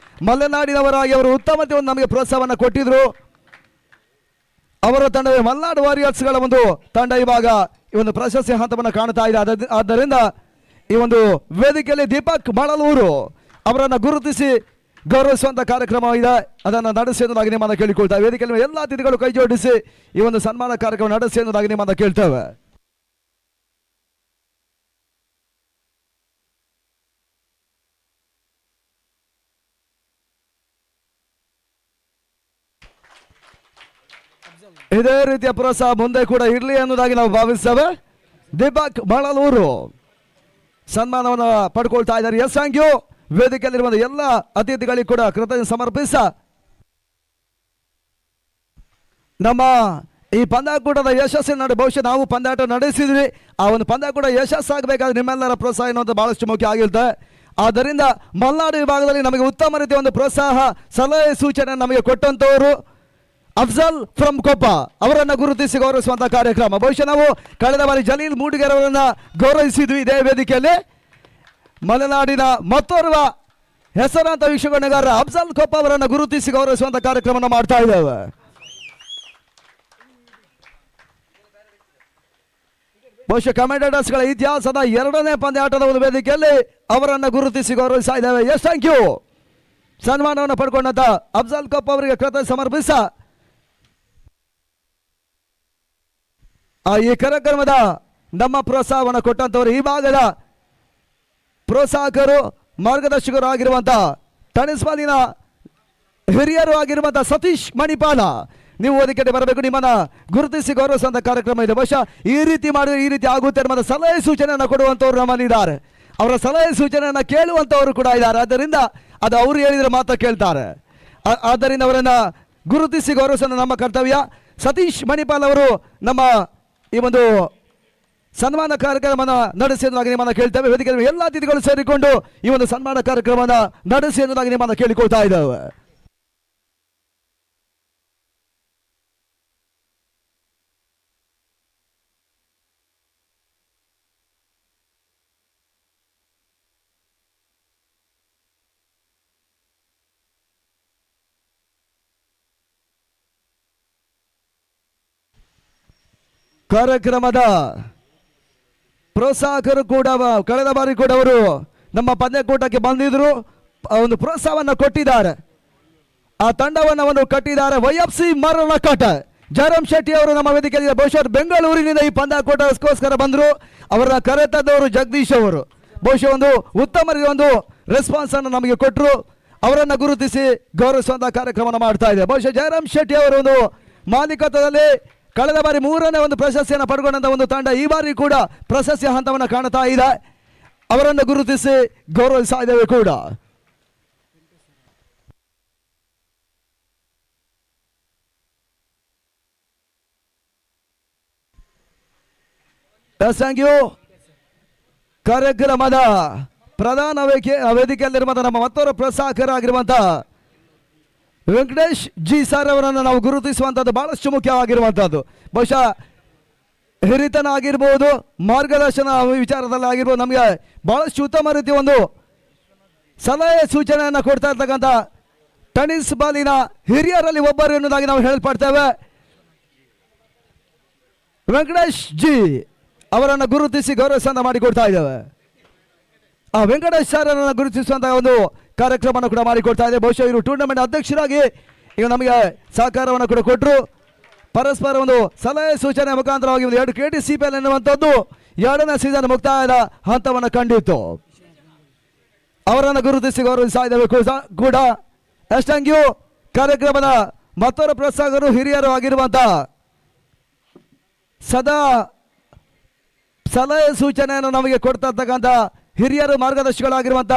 ಮಲೆನಾಡಿನವರಾಗಿ ಅವರು ಉತ್ತಮತೆ ಒಂದು ನಮಗೆ ಪ್ರೋತ್ಸಾಹವನ್ನು ಕೊಟ್ಟಿದ್ರು. ಅವರ ತಂಡವೇ ಮಲ್ನಾಡು ವಾರಿಯರ್ಸ್ಗಳ ಒಂದು ತಂಡ ಇವಾಗ ಈ ಒಂದು ಪ್ರಶಸ್ತಿ ಹಂತವನ್ನು ಕಾಣ್ತಾ ಇದೆ. ಆದ್ದರಿಂದ ಈ ಒಂದು ವೇದಿಕೆಯಲ್ಲಿ ದೀಪಕ್ ಮಳಲೂರು ಅವರನ್ನು ಗುರುತಿಸಿ ಗೌರವಿಸುವಂಥ ಕಾರ್ಯಕ್ರಮ ಇದೆ, ಅದನ್ನು ನಡೆಸಿ ಎನ್ನುವುದಾಗಿ ನಿಮ್ಮನ್ನು ಕೇಳಿಕೊಳ್ತೇವೆ. ವೇದಿಕೆಯಲ್ಲಿ ಎಲ್ಲ ಅತಿಥಿಗಳು ಕೈ ಜೋಡಿಸಿ ಈ ಒಂದು ಸನ್ಮಾನ ಕಾರ್ಯಕ್ರಮ ನಡೆಸಿ ಎನ್ನುವುದಾಗಿ ನಿಮ್ಮನ್ನು ಕೇಳ್ತೇವೆ. ಇದೇ ರೀತಿಯ ಪ್ರೋತ್ಸಾಹ ಮುಂದೆ ಕೂಡ ಇರಲಿ ಅನ್ನೋದಾಗಿ ನಾವು ಭಾವಿಸ್ತೇವೆ. ದೀಪಕ್ ಮಳಲೂರು ಸನ್ಮಾನವನ್ನು ಪಡ್ಕೊಳ್ತಾ ಇದ್ದಾರೆ. S, thank you. ವೇದಿಕೆಯಲ್ಲಿರುವ ಎಲ್ಲ ಅತಿಥಿಗಳಿಗೆ ಕೂಡ ಕೃತಜ್ಞತೆ ಸಮರ್ಪಿಸ, ನಮ್ಮ ಈ ಪಂದ್ಯಾಕೂಟದ ಯಶಸ್ಸಿನ ನಡೆ ಬಹುಶಃ ನಾವು ಪಂದ್ಯಾಟ ನಡೆಸಿದ್ವಿ. ಆ ಒಂದು ಪಂದ್ಯಾಕೂಟ ಯಶಸ್ಸಾಗಬೇಕಾದ್ರೆ ನಿಮ್ಮೆಲ್ಲರ ಪ್ರೋತ್ಸಾಹ ಎನ್ನುವುದು ಬಹಳಷ್ಟು ಮುಖ್ಯ ಆಗಿರುತ್ತೆ. ಆದ್ದರಿಂದ ಮಲೆನಾಡು ವಿಭಾಗದಲ್ಲಿ ನಮಗೆ ಉತ್ತಮ ರೀತಿಯ ಒಂದು ಪ್ರೋತ್ಸಾಹ, ಸಲಹೆ, ಸೂಚನೆ ನಮಗೆ ಕೊಟ್ಟಂತವರು ಅಫ್ಜಲ್ ಫ್ರಮ್ ಕೊಪ್ಪ ಅವರನ್ನು ಗುರುತಿಸಿ ಗೌರವಿಸುವಂಥ ಕಾರ್ಯಕ್ರಮ. ಬಹುಶಃ ನಾವು ಕಳೆದ ಬಾರಿ ಜಲೀಲ್ ಮೂಡಿಗೆರೆ ಅವರನ್ನು ಗೌರವಿಸಿದ್ವಿ ಇದೇ ವೇದಿಕೆಯಲ್ಲಿ. ಮಲೆನಾಡಿನ ಮತ್ತೋರ್ವ ಹೆಸರಾಂತ ವೀಕ್ಷಕಗಾರ ಅಫ್ಜಲ್ ಕೊಪ್ಪ ಅವರನ್ನು ಗುರುತಿಸಿ ಗೌರವಿಸುವಂಥ ಕಾರ್ಯಕ್ರಮವನ್ನು ಮಾಡ್ತಾ ಇದ್ದೇವೆ. ಬಹುಶಃ ಕಮೆಂಟೇಟರ್ಸ್ಗಳ ಇತಿಹಾಸದ ಎರಡನೇ ಪಂದ್ಯಾಟದ ಒಂದು ವೇದಿಕೆಯಲ್ಲಿ ಅವರನ್ನು ಗುರುತಿಸಿ ಗೌರವಿಸ್ತಾ ಇದ್ದೇವೆ. Yes, thank you. ಸನ್ಮಾನವನ್ನು ಪಡ್ಕೊಂಡಂತ ಅಫ್ಜಲ್ ಕೊಪ್ಪ ಅವರಿಗೆ ಕೃತಜ್ಞತೆ ಸಮರ್ಪಿಸ, ಈ ಕಾರ್ಯಕ್ರಮದ ನಮ್ಮ ಪ್ರೋತ್ಸಾಹವನ್ನು ಕೊಟ್ಟಂತವರು ಈ ಭಾಗದ ಪ್ರೋತ್ಸಾಹಕರು, ಮಾರ್ಗದರ್ಶಕರು ಆಗಿರುವಂಥ ಟೆನ್ನಿಸ್ ಬಾಲಿನ ಹಿರಿಯರು ಆಗಿರುವಂಥ ಸತೀಶ್ ಮಣಿಪಾಲ, ನೀವು ವೇದಿಕೆಗೆ ಬರಬೇಕು. ನಿಮ್ಮನ್ನು ಗುರುತಿಸಿ ಗೌರವಿಸುವಂಥ ಕಾರ್ಯಕ್ರಮ ಇದೆ. ಬಹುಶಃ ಈ ರೀತಿ ಮಾಡಿದ್ರೆ ಈ ರೀತಿ ಆಗುತ್ತೆ ಅನ್ನೋ ಸಲಹೆ ಸೂಚನೆಯನ್ನು ಕೊಡುವಂಥವ್ರು ನಮ್ಮಲ್ಲಿದ್ದಾರೆ. ಅವರ ಸಲಹೆ ಸೂಚನೆಯನ್ನು ಕೇಳುವಂಥವರು ಕೂಡ ಇದ್ದಾರೆ. ಆದ್ದರಿಂದ ಅದು ಅವರು ಹೇಳಿದರೆ ಮಾತ್ರ ಕೇಳ್ತಾರೆ. ಆದ್ದರಿಂದ ಅವರನ್ನು ಗುರುತಿಸಿ ಗೌರವಿಸೋದು ನಮ್ಮ ಕರ್ತವ್ಯ. ಸತೀಶ್ ಮಣಿಪಾಲ್ ಅವರು ನಮ್ಮ ಈ ಒಂದು ಸನ್ಮಾನ ಕಾರ್ಯಕ್ರಮವನ್ನು ನಡೆಸಿ ಎನ್ನುವುದಾಗಿ ನಿಮ್ಮನ್ನು ಕೇಳ್ತೇವೆ. ವೇದಿಕೆ ಎಲ್ಲ ಅತಿಥಿಗಳು ಸೇರಿಕೊಂಡು ಈ ಒಂದು ಸನ್ಮಾನ ಕಾರ್ಯಕ್ರಮವನ್ನು ನಡೆಸಿ ಎನ್ನುವುದಾಗಿ ನಿಮ್ಮನ್ನು ಕೇಳಿಕೊಳ್ತಾ ಇದ್ದೇವೆ. ಕಾರ್ಯಕ್ರಮದ ಪ್ರೋತ್ಸಾಹಕರು ಕೂಡ ಕಳೆದ ಬಾರಿ ಕೂಡ ಅವರು ನಮ್ಮ ಪಂದ್ಯಕೂಟಕ್ಕೆ ಬಂದಿದ್ರು, ಒಂದು ಪ್ರೋತ್ಸಾಹವನ್ನು ಕೊಟ್ಟಿದ್ದಾರೆ. ಆ ತಂಡವನ್ನು ಕಟ್ಟಿದ್ದಾರೆ YFC ಮರಳಕಟ. ಜಯರಾಮ್ ಶೆಟ್ಟಿ ಅವರು ನಮ್ಮ ವೇದಿಕೆಯಲ್ಲಿ ಬಹುಶಃ ಬೆಂಗಳೂರಿನಿಂದ ಈ ಪಂದ್ಯಾಟಕ್ಕೋಸ್ಕರ ಬಂದರು. ಅವರ ಕರೆತಂದವರು ಜಗದೀಶ್ ಅವರು. ಬಹುಶಃ ಒಂದು ಉತ್ತಮ ಒಂದು ರೆಸ್ಪಾನ್ಸ್ ಅನ್ನು ನಮಗೆ ಕೊಟ್ಟರು. ಅವರನ್ನು ಗುರುತಿಸಿ ಗೌರವಿಸುವಂತಹ ಕಾರ್ಯಕ್ರಮವನ್ನು ಮಾಡ್ತಾ ಇದೆ. ಬಹುಶಃ ಜಯರಾಮ್ ಶೆಟ್ಟಿ ಅವರ ಒಂದು ಮಾಲೀಕತ್ವದಲ್ಲಿ ಕಳೆದ ಬಾರಿ 3ನೇ ಒಂದು ಪ್ರಶಸ್ತಿಯನ್ನು ಪಡ್ಕೊಂಡಂತ ಒಂದು ತಂಡ ಈ ಬಾರಿ ಕೂಡ ಪ್ರಶಸ್ತಿ ಹಂತವನ್ನು ಕಾಣ್ತಾ ಇದೆ. ಅವರನ್ನು ಗುರುತಿಸಿ ಗೌರವಿಸ್ತಾ ಇದ್ದೇವೆ ಕೂಡ. Thank you. ಕಾರ್ಯಕ್ರಮದ ಪ್ರಧಾನ ವೇದಿಕೆಯಲ್ಲಿರುವಂತಹ ನಮ್ಮ ಮತ್ತೊಬ್ಬರು ಪ್ರೋತ್ಸಾಹಕರಾಗಿರುವಂತಹ ವೆಂಕಟೇಶ್ ಜಿ ಸರ್ ಅವರನ್ನು ನಾವು ಗುರುತಿಸುವಂಥದ್ದು ಬಹಳಷ್ಟು ಮುಖ್ಯವಾಗಿರುವಂಥದ್ದು. ಬಹುಶಃ ಹಿರಿತನ ಆಗಿರ್ಬೋದು, ಮಾರ್ಗದರ್ಶನ ವಿಚಾರದಲ್ಲಿ ಆಗಿರ್ಬೋದು, ನಮಗೆ ಬಹಳಷ್ಟು ಉತ್ತಮ ರೀತಿಯ ಒಂದು ಸಲಹೆ ಸೂಚನೆಯನ್ನು ಕೊಡ್ತಾ ಇರ್ತಕ್ಕಂಥ ಟೆನ್ನಿಸ್ ಬಾಲಿನ ಹಿರಿಯರಲ್ಲಿ ಒಬ್ಬರು ಎನ್ನುವುದಾಗಿ ನಾವು ಹೇಳಲ್ಪಡ್ತೇವೆ. ವೆಂಕಟೇಶ್ ಜಿ ಅವರನ್ನು ಗುರುತಿಸಿ ಗೌರವಿಸನ್ನು ಮಾಡಿಕೊಡ್ತಾ ಇದ್ದೇವೆ. ಆ ವೆಂಕಟೇಶ್ ಸರ್ ಅನ್ನು ಗುರುತಿಸುವಂತಹ ಒಂದು ಕಾರ್ಯಕ್ರಮವನ್ನು ಕೂಡ ಮಾಡಿಕೊಡ್ತಾ ಇದೆ. ಬಹುಶಃ ಇವರು ಟೂರ್ನಮೆಂಟ್ ಅಧ್ಯಕ್ಷರಾಗಿ ಈಗ ನಮಗೆ ಸಹಕಾರವನ್ನು ಕೂಡ ಕೊಟ್ಟರು. ಪರಸ್ಪರ ಒಂದು ಸಲಹೆ ಸೂಚನೆ ಮುಖಾಂತರವಾಗಿ ಒಂದು 2 KTCPL ಎನ್ನುವಂಥದ್ದು 2ನೇ ಸೀಸನ್ ಮುಕ್ತಾಯದ ಹಂತವನ್ನು ಕಂಡಿತ್ತು. ಅವರನ್ನು ಗುರುತಿಸಿ ಗೌರವಿಸ್ತಾ ಇದ್ದೇವೆ ಕೂಡ. Thank you. ಕಾರ್ಯಕ್ರಮದ ಮತ್ತೊಬ್ಬರು ಪ್ರೋತ್ಸಾಹಕರು ಹಿರಿಯರು ಆಗಿರುವಂತಹ ಸದಾ ಸಲಹೆ ಸೂಚನೆಯನ್ನು ನಮಗೆ ಕೊಡ್ತಾ ಇರ್ತಕ್ಕಂಥ ಹಿರಿಯರು ಮಾರ್ಗದರ್ಶಿಗಳಾಗಿರುವಂಥ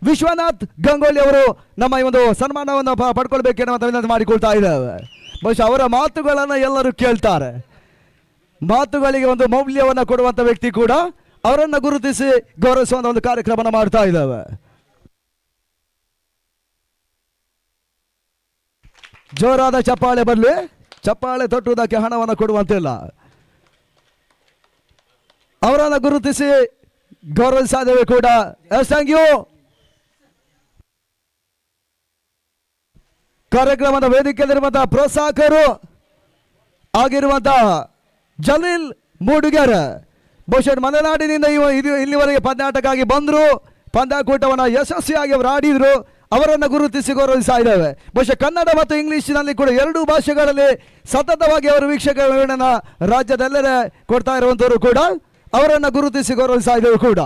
ವಿಶ್ವನಾಥ್ ಗಂಗೋಲಿ ಅವರು ನಮ್ಮ ಈ ಒಂದು ಸನ್ಮಾನವನ್ನು ಪಡ್ಕೊಳ್ಬೇಕೆನ್ನುವಂಥ ವಿನಂತಿ ಮಾಡಿಕೊಳ್ತಾ ಇದ್ದೇವೆ. ಬಹುಶಃ ಅವರ ಮಾತುಗಳನ್ನು ಎಲ್ಲರೂ ಕೇಳ್ತಾರೆ. ಮಾತುಗಳಿಗೆ ಒಂದು ಮೌಲ್ಯವನ್ನು ಕೊಡುವಂಥ ವ್ಯಕ್ತಿ ಕೂಡ. ಅವರನ್ನು ಗುರುತಿಸಿ ಗೌರವಿಸುವಂಥ ಒಂದು ಕಾರ್ಯಕ್ರಮನ ಮಾಡ್ತಾ ಇದ್ದೇವೆ. ಜೋರಾದ ಚಪ್ಪಾಳೆ ಬರಲಿ. ಚಪ್ಪಾಳೆ ತೊಟ್ಟುವುದಕ್ಕೆ ಹಣವನ್ನು ಕೊಡುವಂತಿಲ್ಲ. ಅವರನ್ನು ಗುರುತಿಸಿ ಗೌರವಿಸ್ತಾ ಇದ್ದೇವೆ ಕೂಡ. Thank you. ಕಾರ್ಯಕ್ರಮದ ವೇದಿಕೆಯಲ್ಲಿರುವಂತಹ ಪ್ರೋತ್ಸಾಹಕರು ಆಗಿರುವಂತಹ ಜಲೀಲ್ ಮೂಡುಗೆರೆ ಬಹುಶಃ ಮಲೆನಾಡಿನಿಂದ ಇಲ್ಲಿವರೆಗೆ ಪಂದ್ಯಾಟಕ್ಕಾಗಿ ಬಂದರು. ಪಂದ್ಯಾಕೂಟವನ್ನು ಯಶಸ್ವಿಯಾಗಿ ಅವರು ಆಡಿದ್ರು. ಅವರನ್ನು ಗುರುತಿಸಿ ಗೌರವಿಸ್ತಾ ಇದ್ದೇವೆ. ಬಹುಶಃ ಕನ್ನಡ ಮತ್ತು ಇಂಗ್ಲಿಷ್ನಲ್ಲಿ ಕೂಡ 2 ಭಾಷೆಗಳಲ್ಲಿ ಸತತವಾಗಿ ಅವರು ವೀಕ್ಷಕರನ್ನ ರಾಜ್ಯದೆಲ್ಲರೇ ಕೊಡ್ತಾ ಇರುವಂತವರು ಕೂಡ. ಅವರನ್ನು ಗುರುತಿಸಿ ಗೌರವಿಸ್ತಾ ಇದ್ದೇವೆ ಕೂಡ.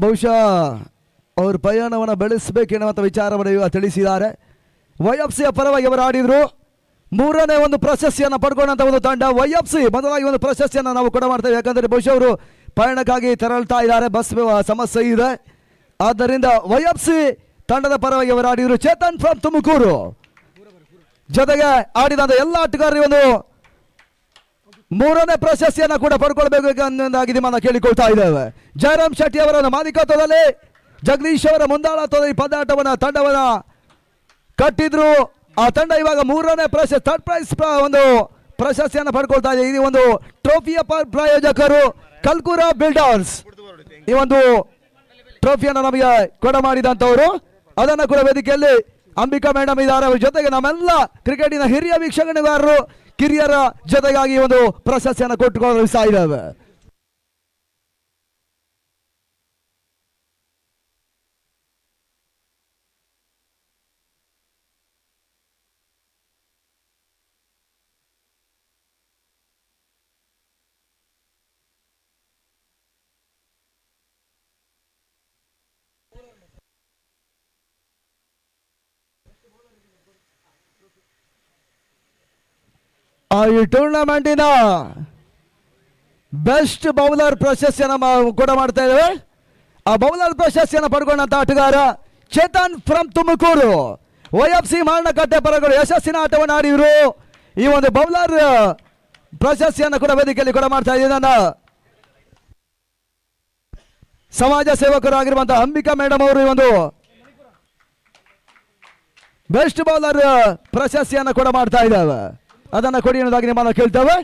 ಬಹುಶಃ ಅವ್ರ ಪಯಣವನ್ನು ಬೆಳೆಸಬೇಕೆನ್ನುವಂಥ ವಿಚಾರವನ್ನು ಇವಾಗ ತಿಳಿಸಿದ್ದಾರೆ. YFC ಪರವಾಗಿ ಅವರು ಆಡಿದ್ರು. 3ನೇ ಒಂದು ಪ್ರಶಸ್ತಿಯನ್ನು ಪಡ್ಕೊಂಡಂಥ ಒಂದು ತಂಡ YFC ಮೊದಲಾಗಿ ಒಂದು ಪ್ರಶಸ್ತಿಯನ್ನು ನಾವು ಕೊಡ ಮಾಡ್ತೇವೆ. ಯಾಕಂದರೆ ಬಹುಶಃ ಅವರು ಪಯಣಕ್ಕಾಗಿ ತೆರಳ್ತಾ ಇದ್ದಾರೆ, ಬಸ್ ಸಮಸ್ಯೆ ಇದೆ. ಆದ್ದರಿಂದ YFC ತಂಡದ ಪರವಾಗಿ ಅವರು ಆಡಿದ್ರು. ಚೇತನ್ ಫ್ರಮ್ ತುಮಕೂರು ಜೊತೆಗೆ ಆಡಿದಂಥ ಎಲ್ಲ ಆಟಗಾರರಿಗೆ ಒಂದು 3ನೇ ಪ್ರಶಸ್ತಿಯನ್ನು ಕೂಡ ಪಡ್ಕೊಳ್ಬೇಕು ಅನ್ನೋದಾಗಿ ನಿಮ್ಮನ್ನು ಕೇಳಿಕೊಳ್ತಾ ಇದ್ದೇವೆ. ಜಯರಾಮ್ ಶೆಟ್ಟಿ ಅವರ ಮಾಲೀಕತ್ವದಲ್ಲಿ ಜಗದೀಶ್ ಅವರ ಮುಂದಾಳತ್ವದ ಈ ಪಂದ್ಯಾಟವನ್ನು ತಂಡವನ್ನು ಕಟ್ಟಿದ್ರು. ಆ ತಂಡ ಇವಾಗ 3ನೇ ಪ್ರಶಸ್ತಿ ಥರ್ಡ್ ಪ್ರೈಸ್ ಒಂದು ಪ್ರಶಸ್ತಿಯನ್ನು ಪಡ್ಕೊಳ್ತಾ ಇದೆ. ಈ ಒಂದು ಟ್ರೋಫಿಯ ಪ್ರಾಯೋಜಕರು ಕಲ್ಕುರ ಬಿಲ್ಡರ್ಸ್ ಈ ಒಂದು ಟ್ರೋಫಿಯನ್ನು ನಮಗೆ ಕೊಡ ಮಾಡಿದಂಥವರು. ಅದನ್ನು ಕೂಡ ವೇದಿಕೆಯಲ್ಲಿ ಅಂಬಿಕಾ ಮೇಡಮ್ ಇದ್ದಾರೆ. ಅವ್ರ ಜೊತೆಗೆ ನಮ್ಮೆಲ್ಲ ಕ್ರಿಕೆಟಿನ ಹಿರಿಯ ವೀಕ್ಷಕರುಗಾರರು ಕಿರಿಯರ ಜೊತೆಗಾಗಿ ಒಂದು ಪ್ರಶಸ್ತಿಯನ್ನು ಕೊಟ್ಟುಕೊಳ್ಳುತ್ತಾ ಇದ್ದೇವೆ. ಈ ಟೂರ್ನಮೆಂಟಿನ ಬೆಸ್ಟ್ ಬೌಲರ್ ಪ್ರಶಸ್ತಿಯನ್ನು ಕೂಡ ಮಾಡ್ತಾ ಇದ್ದೇವೆ. ಆ ಬೌಲರ್ ಪ್ರಶಸ್ತಿಯನ್ನು ಪಡ್ಕೊಂಡಂತ ಆಟಗಾರ ಚೇತನ್ ಫ್ರಮ್ ತುಮಕೂರು. YFC ಮಾರಣಕಟ್ಟೆ ಪರಗಳು ಯಶಸ್ಸಿನ ಆಟವನ್ನು ಆಡಿದ್ರು. ಈ ಒಂದು ಬೌಲರ್ ಪ್ರಶಸ್ತಿಯನ್ನು ಕೂಡ ವೇದಿಕೆಯಲ್ಲಿ ಕೂಡ ಮಾಡ್ತಾ ಇದ್ದೀನಿ. ನನ್ನ ಸಮಾಜ ಸೇವಕರು ಆಗಿರುವಂತಹ ಅಂಬಿಕಾ ಮೇಡಮ್ ಅವರು ಈ ಒಂದು ಬೆಸ್ಟ್ ಬೌಲರ್ ಪ್ರಶಸ್ತಿಯನ್ನು ಕೂಡ ಮಾಡ್ತಾ ಇದ್ದಾವೆ. ಅದನ್ನು ಕೊಡಿ ಅನ್ನೋದಾಗಿ ನಿಮ್ಮನ್ನು ಕೇಳ್ತೇವೆ.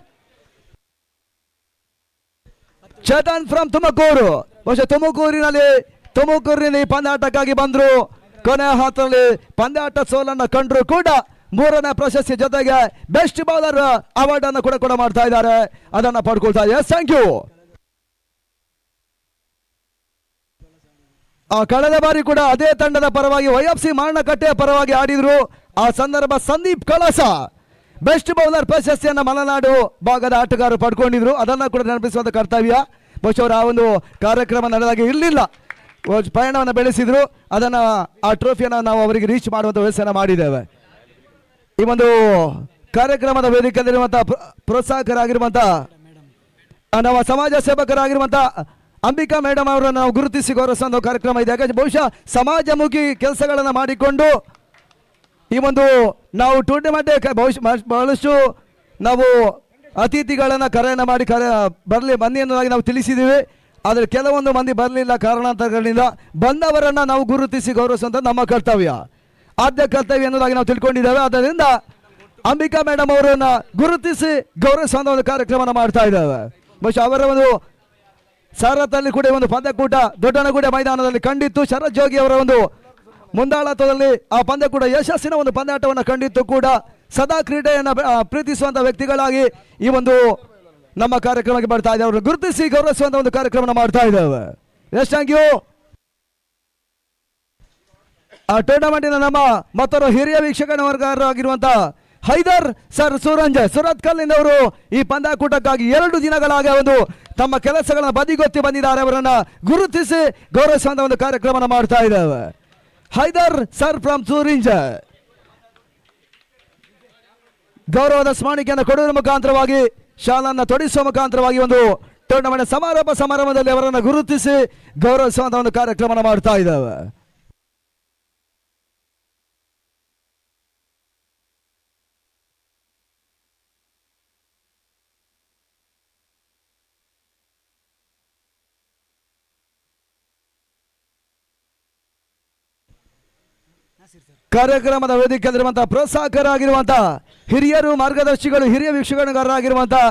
ಚೇತನ್ ಫ್ರಮ್ ತುಮಕೂರು. ಬಹುಶಃ ತುಮಕೂರಿನ ಈ ಪಂದ್ಯಾಟಕ್ಕಾಗಿ ಬಂದ್ರು. ಕೊನೆ ಹಂತದಲ್ಲಿ ಪಂದ್ಯಾಟ ಸೋಲನ್ನ ಕಂಡ್ರು ಕೂಡ 3ನೇ ಪ್ರಶಸ್ತಿ ಜೊತೆಗೆ ಬೆಸ್ಟ್ ಬೌಲರ್ ಅವಾರ್ಡ್ ಅನ್ನು ಕೂಡ ಮಾಡ್ತಾ ಇದ್ದಾರೆ, ಅದನ್ನ ಪಡ್ಕೊಳ್ತಾ ಇದ್ದಾರೆ. Thank you. ಕಳೆದ ಬಾರಿ ಕೂಡ ಅದೇ ತಂಡದ ಪರವಾಗಿ YFC ಮಾರಣಕಟ್ಟೆಯ ಪರವಾಗಿ ಆಡಿದ್ರು. ಆ ಸಂದರ್ಭ ಸಂದೀಪ್ ಕಳಸ ಬೆಸ್ಟ್ ಬೌಲರ್ ಪ್ರಶಸ್ತಿಯನ್ನು ಮಲೆನಾಡು ಭಾಗದ ಆಟಗಾರರು ಪಡ್ಕೊಂಡಿದ್ರು, ಅದನ್ನ ಕೂಡ ನೆನಪಿಸುವಂತ ಕರ್ತವ್ಯ. ಬಹುಶಃ ಅವರು ಆ ಒಂದು ಕಾರ್ಯಕ್ರಮ ನಡೆದಾಗ ಇರಲಿಲ್ಲ, ಪಯಣವನ್ನು ಬೆಳೆಸಿದ್ರು. ಅದನ್ನ ಆ ಟ್ರೋಫಿಯನ್ನು ನಾವು ಅವರಿಗೆ ರೀಚ್ ಮಾಡುವಂತ ವ್ಯವಸ್ಥೆಯನ್ನು ಮಾಡಿದ್ದೇವೆ. ಈ ಒಂದು ಕಾರ್ಯಕ್ರಮದ ವೇದಿಕೆಯಲ್ಲಿರುವಂತಹ ಪ್ರೋತ್ಸಾಹಕರಾಗಿರುವಂತಹ ನಮ್ಮ ಸಮಾಜ ಸೇವಕರಾಗಿರುವಂತಹ ಅಂಬಿಕಾ ಮೇಡಮ್ ಅವರನ್ನು ನಾವು ಗುರುತಿಸಿ ಗೌರವಿಸುವ ಕಾರ್ಯಕ್ರಮ ಇದೆ. ಯಾಕಂದ್ರೆ ಬಹುಶಃ ಸಮಾಜಮುಖಿ ಕೆಲಸಗಳನ್ನು ಮಾಡಿಕೊಂಡು ಈ ಒಂದು ನಾವು ಟೂರ್ನಿಮೆಂಟ್ ಬಹಳಷ್ಟು ನಾವು ಅತಿಥಿಗಳನ್ನು ಕರೆಯನ್ನು ಮಾಡಿ ಬನ್ನಿ ಅನ್ನೋದಾಗಿ ನಾವು ತಿಳಿಸಿದ್ದೀವಿ. ಆದರೆ ಕೆಲವೊಂದು ಮಂದಿ ಬರಲಿಲ್ಲ ಕಾರಣಾಂತರಗಳಿಂದ. ಬಂದವರನ್ನು ನಾವು ಗುರುತಿಸಿ ಗೌರವಿಸುವಂಥ ನಮ್ಮ ಕರ್ತವ್ಯ, ಆದ್ಯ ಕರ್ತವ್ಯ ಅನ್ನೋದಾಗಿ ನಾವು ತಿಳ್ಕೊಂಡಿದ್ದೇವೆ. ಆದ್ದರಿಂದ ಅಂಬಿಕಾ ಮೇಡಮ್ ಅವರನ್ನ ಗುರುತಿಸಿ ಗೌರವಿಸುವಂಥ ಒಂದು ಕಾರ್ಯಕ್ರಮನ ಮಾಡ್ತಾ ಇದ್ದೇವೆ. ಬಹುಶಃ ಅವರ ಒಂದು ಸಾರಥ್ಯದಲ್ಲಿ ಕೂಡ ಒಂದು ಪಂದ್ಯಕೂಟ ದೊಡ್ಡನಗೂಡೆ ಮೈದಾನದಲ್ಲಿ ಕಂಡಿತ್ತು. ಶರತ್ ಜೋಗಿ ಅವರ ಒಂದು ಮುಂದಾಳತ್ವದಲ್ಲಿ ಆ ಪಂದ್ಯಕೂಟ ಯಶಸ್ಸಿನ ಒಂದು ಪಂದ್ಯಾಟವನ್ನು ಕಂಡಿತ್ತು ಕೂಡ. ಸದಾ ಕ್ರೀಡೆಯನ್ನು ಪ್ರೀತಿಸುವಂತ ವ್ಯಕ್ತಿಗಳಾಗಿ ಈ ಒಂದು ನಮ್ಮ ಕಾರ್ಯಕ್ರಮಕ್ಕೆ ಬರ್ತಾ ಇದ್ದೇವೆ. ಅವರು ಗುರುತಿಸಿ ಗೌರವಿಸುವಂತ ಒಂದು ಕಾರ್ಯಕ್ರಮ ಮಾಡ್ತಾ ಇದ್ದೇವೆ. Yes, thank you. ಆ ಟೂರ್ನಮೆಂಟಿನ ನಮ್ಮ ಮತ್ತೊಬ್ಬರು ಹಿರಿಯ ವೀಕ್ಷಕರಾಗಿರುವಂತಹ ಹೈದರ್ ಸರ್ ಸುರತ್ ಕಲ್ಲಿಂದ ಅವರು ಈ ಪಂದ್ಯಾಕೂಟಕ್ಕಾಗಿ 2 ದಿನಗಳಾಗಿ ಒಂದು ತಮ್ಮ ಕೆಲಸಗಳನ್ನ ಬದಿಗೊತ್ತಿ ಬಂದಿದ್ದಾರೆ. ಅವರನ್ನ ಗುರುತಿಸಿ ಗೌರವಿಸುವಂತ ಒಂದು ಕಾರ್ಯಕ್ರಮ ಮಾಡ್ತಾ ಇದ್ದೇವೆ. ಹೈದರ್ ಸರ್ ಫ್ರಮ್ ಸೂರಿಂಜ ಗೌರವದ ಸ್ಮರಣಿಕೆಯನ್ನು ಕೊಡುವ ಮುಖಾಂತರವಾಗಿ ಶಾಲನ್ನು ತೊಡಿಸುವ ಮುಖಾಂತರವಾಗಿ ಒಂದು ಟೂರ್ನಮೆಂಟ್ ಸಮಾರಂಭದಲ್ಲಿ ಅವರನ್ನು ಗುರುತಿಸಿ ಗೌರವಿಸುವಂತ ಒಂದು ಕಾರ್ಯಕ್ರಮ ಮಾಡ್ತಾ ಇದ್ದೇವೆ. ಕಾರ್ಯಕ್ರಮದ ವೇದಿಕೆಯಲ್ಲಿರುವಂತಹ ಪ್ರೋತ್ಸಾಹಕರಾಗಿರುವಂತಹ ಹಿರಿಯರು, ಮಾರ್ಗದರ್ಶಿಗಳು, ಹಿರಿಯ ವೀಕ್ಷಕರಾಗಿರುವಂತಹ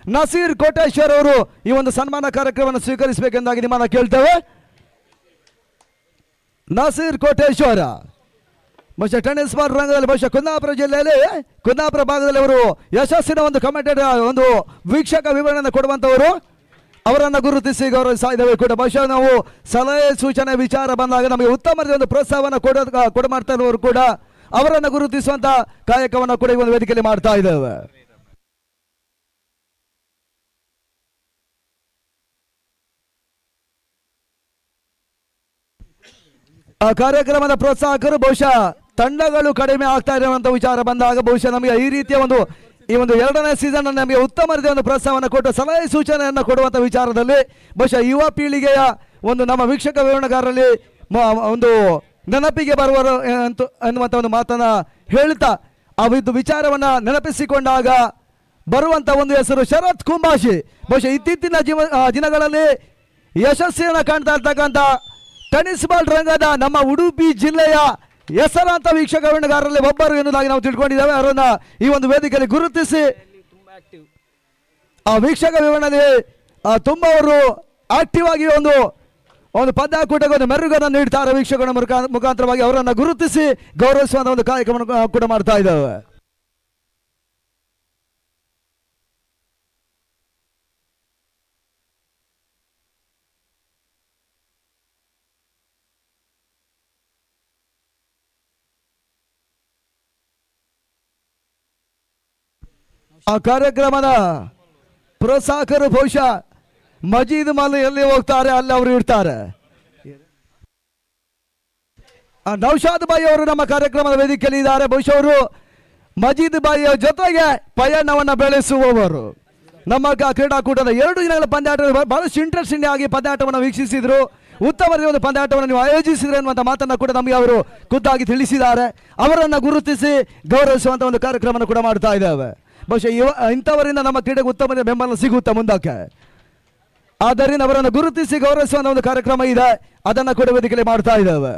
ನಸೀರ್ ಕೋಟೇಶ್ವರ್ ಅವರು ಈ ಒಂದು ಸನ್ಮಾನ ಕಾರ್ಯಕ್ರಮವನ್ನು ಸ್ವೀಕರಿಸಬೇಕೆಂದಾಗಿ ನಿಮ್ಮನ್ನ ಕೇಳ್ತೇವೆ. ನಸೀರ್ ಕೋಟೇಶ್ವರ ಬಹುಶಃ ಟೆನ್ನಿಸ್ ಬಾಲ್ ರಂಗದಲ್ಲಿ ಬಹುಶಃ ಕುಂದಾಪುರ ಜಿಲ್ಲೆಯಲ್ಲಿ ಕುಂದಾಪುರ ಭಾಗದಲ್ಲಿ ಅವರು ಯಶಸ್ಸಿನ ಒಂದು ಕಮೆಂಟೇಟರ್ ಒಂದು ವೀಕ್ಷಕ ವಿವರಣೆಯನ್ನು ಕೊಡುವಂತವರು. ಅವರನ್ನು ಗುರುತಿಸಿ ಗೌರವಿಸ್ತಾ ಇದ್ದೇವೆ ಕೂಡ. ಬಹುಶಃ ನಾವು ಸಲಹೆ ಸೂಚನೆ ವಿಚಾರ ಬಂದಾಗ ನಮಗೆ ಉತ್ತಮ ಒಂದು ಪ್ರೋತ್ಸಾಹವನ್ನು ಕೊಡ ಮಾಡ್ತಾ ಇರುವವರು ಕೂಡ ಅವರನ್ನು ಗುರುತಿಸುವಂತ ಕಾಯಕವನ್ನು ಕೂಡ ಈ ಒಂದು ವೇದಿಕೆಯಲ್ಲಿ ಮಾಡ್ತಾ ಇದ್ದೇವೆ. ಆ ಕಾರ್ಯಕ್ರಮದ ಪ್ರೋತ್ಸಾಹಕರು ಬಹುಶಃ ತಂಡಗಳು ಕಡಿಮೆ ಆಗ್ತಾ ಇರುವಂತ ವಿಚಾರ ಬಂದಾಗ ಬಹುಶಃ ನಮಗೆ ಈ ರೀತಿಯ ಒಂದು 2ನೇ ಸೀಸನ್ ನಮಗೆ ಉತ್ತಮ ರೀತಿಯ ಒಂದು ಪ್ರೋತ್ಸಾಹವನ್ನು ಕೊಟ್ಟು ಸಲಹೆ ಸೂಚನೆಯನ್ನು ಕೊಡುವಂತ ವಿಚಾರದಲ್ಲಿ ಬಹುಶಃ ಯುವ ಪೀಳಿಗೆಯ ಒಂದು ನಮ್ಮ ವೀಕ್ಷಕ ವಿವರಣೆಗಾರರಲ್ಲಿ ಒಂದು ನೆನಪಿಗೆ ಬರುವರು ಅನ್ನುವಂಥ ಒಂದು ಮಾತನ್ನ ಹೇಳ್ತಾ ಆ ಒಂದು ವಿಚಾರವನ್ನ ನೆನಪಿಸಿಕೊಂಡಾಗ ಬರುವಂತ ಒಂದು ಹೆಸರು ಶರತ್ ಕುಂಬಾಶಿ. ಬಹುಶಃ ಇತ್ತೀಚಿನ ದಿನಗಳಲ್ಲಿ ಯಶಸ್ಸಿಯನ್ನು ಕಾಣ್ತಾ ಇರ್ತಕ್ಕಂಥ ಟೆನ್ನಿಸ್ ಬಾಲ್ ರಂಗದ ನಮ್ಮ ಉಡುಪಿ ಜಿಲ್ಲೆಯ ಹೆಸರಾಂತ ವೀಕ್ಷಕ ವಿವರಣೆಗಾರರಲ್ಲಿ ಒಬ್ಬರು ಎನ್ನುವುದಾಗಿ ನಾವು ತಿಳ್ಕೊಂಡಿದ್ದೇವೆ. ಅವರನ್ನ ಈ ಒಂದು ವೇದಿಕೆಯಲ್ಲಿ ಗುರುತಿಸಿ ಆ ವೀಕ್ಷಕ ವಿವರಣೆಯಲ್ಲಿ ತುಂಬಾ ಅವರು ಆಕ್ಟಿವ್ ಆಗಿ ಒಂದು ಪಂದ್ಯಾಕೂಟಕ್ಕೆ ಒಂದು ಮೆರುಗನ್ನು ನೀಡ್ತಾರೆ. ವೀಕ್ಷಕರ ಮುಖಾಂತರವಾಗಿ ಅವರನ್ನು ಗುರುತಿಸಿ ಗೌರವಿಸುವಂತ ಒಂದು ಕಾರ್ಯಕ್ರಮ ಕೂಡ ಮಾಡ್ತಾ ಇದ್ದೇವೆ. ಆ ಕಾರ್ಯಕ್ರಮದ ಪ್ರೋತ್ಸಾಹಕರು ಬಹುಶಃ ಮಜೀದ್ ಮಲ್ ಎಲ್ಲಿ ಹೋಗ್ತಾರೆ ಅಲ್ಲಿ ಅವರು ಇರ್ತಾರೆ. ನೌಶಾದ್ ಬಾಯಿ ಅವರು ನಮ್ಮ ಕಾರ್ಯಕ್ರಮದ ವೇದಿಕೆಯಲ್ಲಿ ಇದ್ದಾರೆ. ಬಹುಶಃ ಅವರು ಮಜೀದ್ ಬಾಯಿಯ ಜೊತೆಗೆ ಪಯಣವನ್ನು ಬೆಳೆಸುವವರು. ನಮ್ಮ ಕ್ರೀಡಾಕೂಟದ 2 ದಿನಗಳ ಪಂದ್ಯಾಟ ಬಹಳಷ್ಟು ಇಂಟ್ರೆಸ್ಟಿಂಗ್ ಆಗಿ ಪಂದ್ಯಾಟವನ್ನು ವೀಕ್ಷಿಸಿದ್ರು. ಉತ್ತಮ ಒಂದು ಪಂದ್ಯಾಟವನ್ನು ನೀವು ಆಯೋಜಿಸಿದ್ರೆ ಅನ್ನುವಂಥ ಮಾತನ್ನು ಕೂಡ ನಮಗೆ ಅವರು ಖುದ್ದಾಗಿ ತಿಳಿಸಿದ್ದಾರೆ. ಅವರನ್ನು ಗುರುತಿಸಿ ಗೌರವಿಸುವಂತ ಒಂದು ಕಾರ್ಯಕ್ರಮ ಕೂಡ ಮಾಡ್ತಾ ಇದ್ದೇವೆ. ಬಹುಶಃ ಇಂಥವರಿಂದ ನಮ್ಮ ಕ್ರೀಡೆಗೆ ಉತ್ತಮ ಬೆಂಬಲ ಸಿಗುತ್ತೆ ಮುಂದಕ್ಕೆ. ಆದ್ದರಿಂದ ಅವರನ್ನು ಗುರುತಿಸಿ ಗೌರವಿಸುವಂತ ಒಂದು ಕಾರ್ಯಕ್ರಮ ಇದೆ, ಅದನ್ನು ಕೂಡ ವೇದಿಕೆಯಲ್ಲಿ ಮಾಡ್ತಾ ಇದ್ದೇವೆ.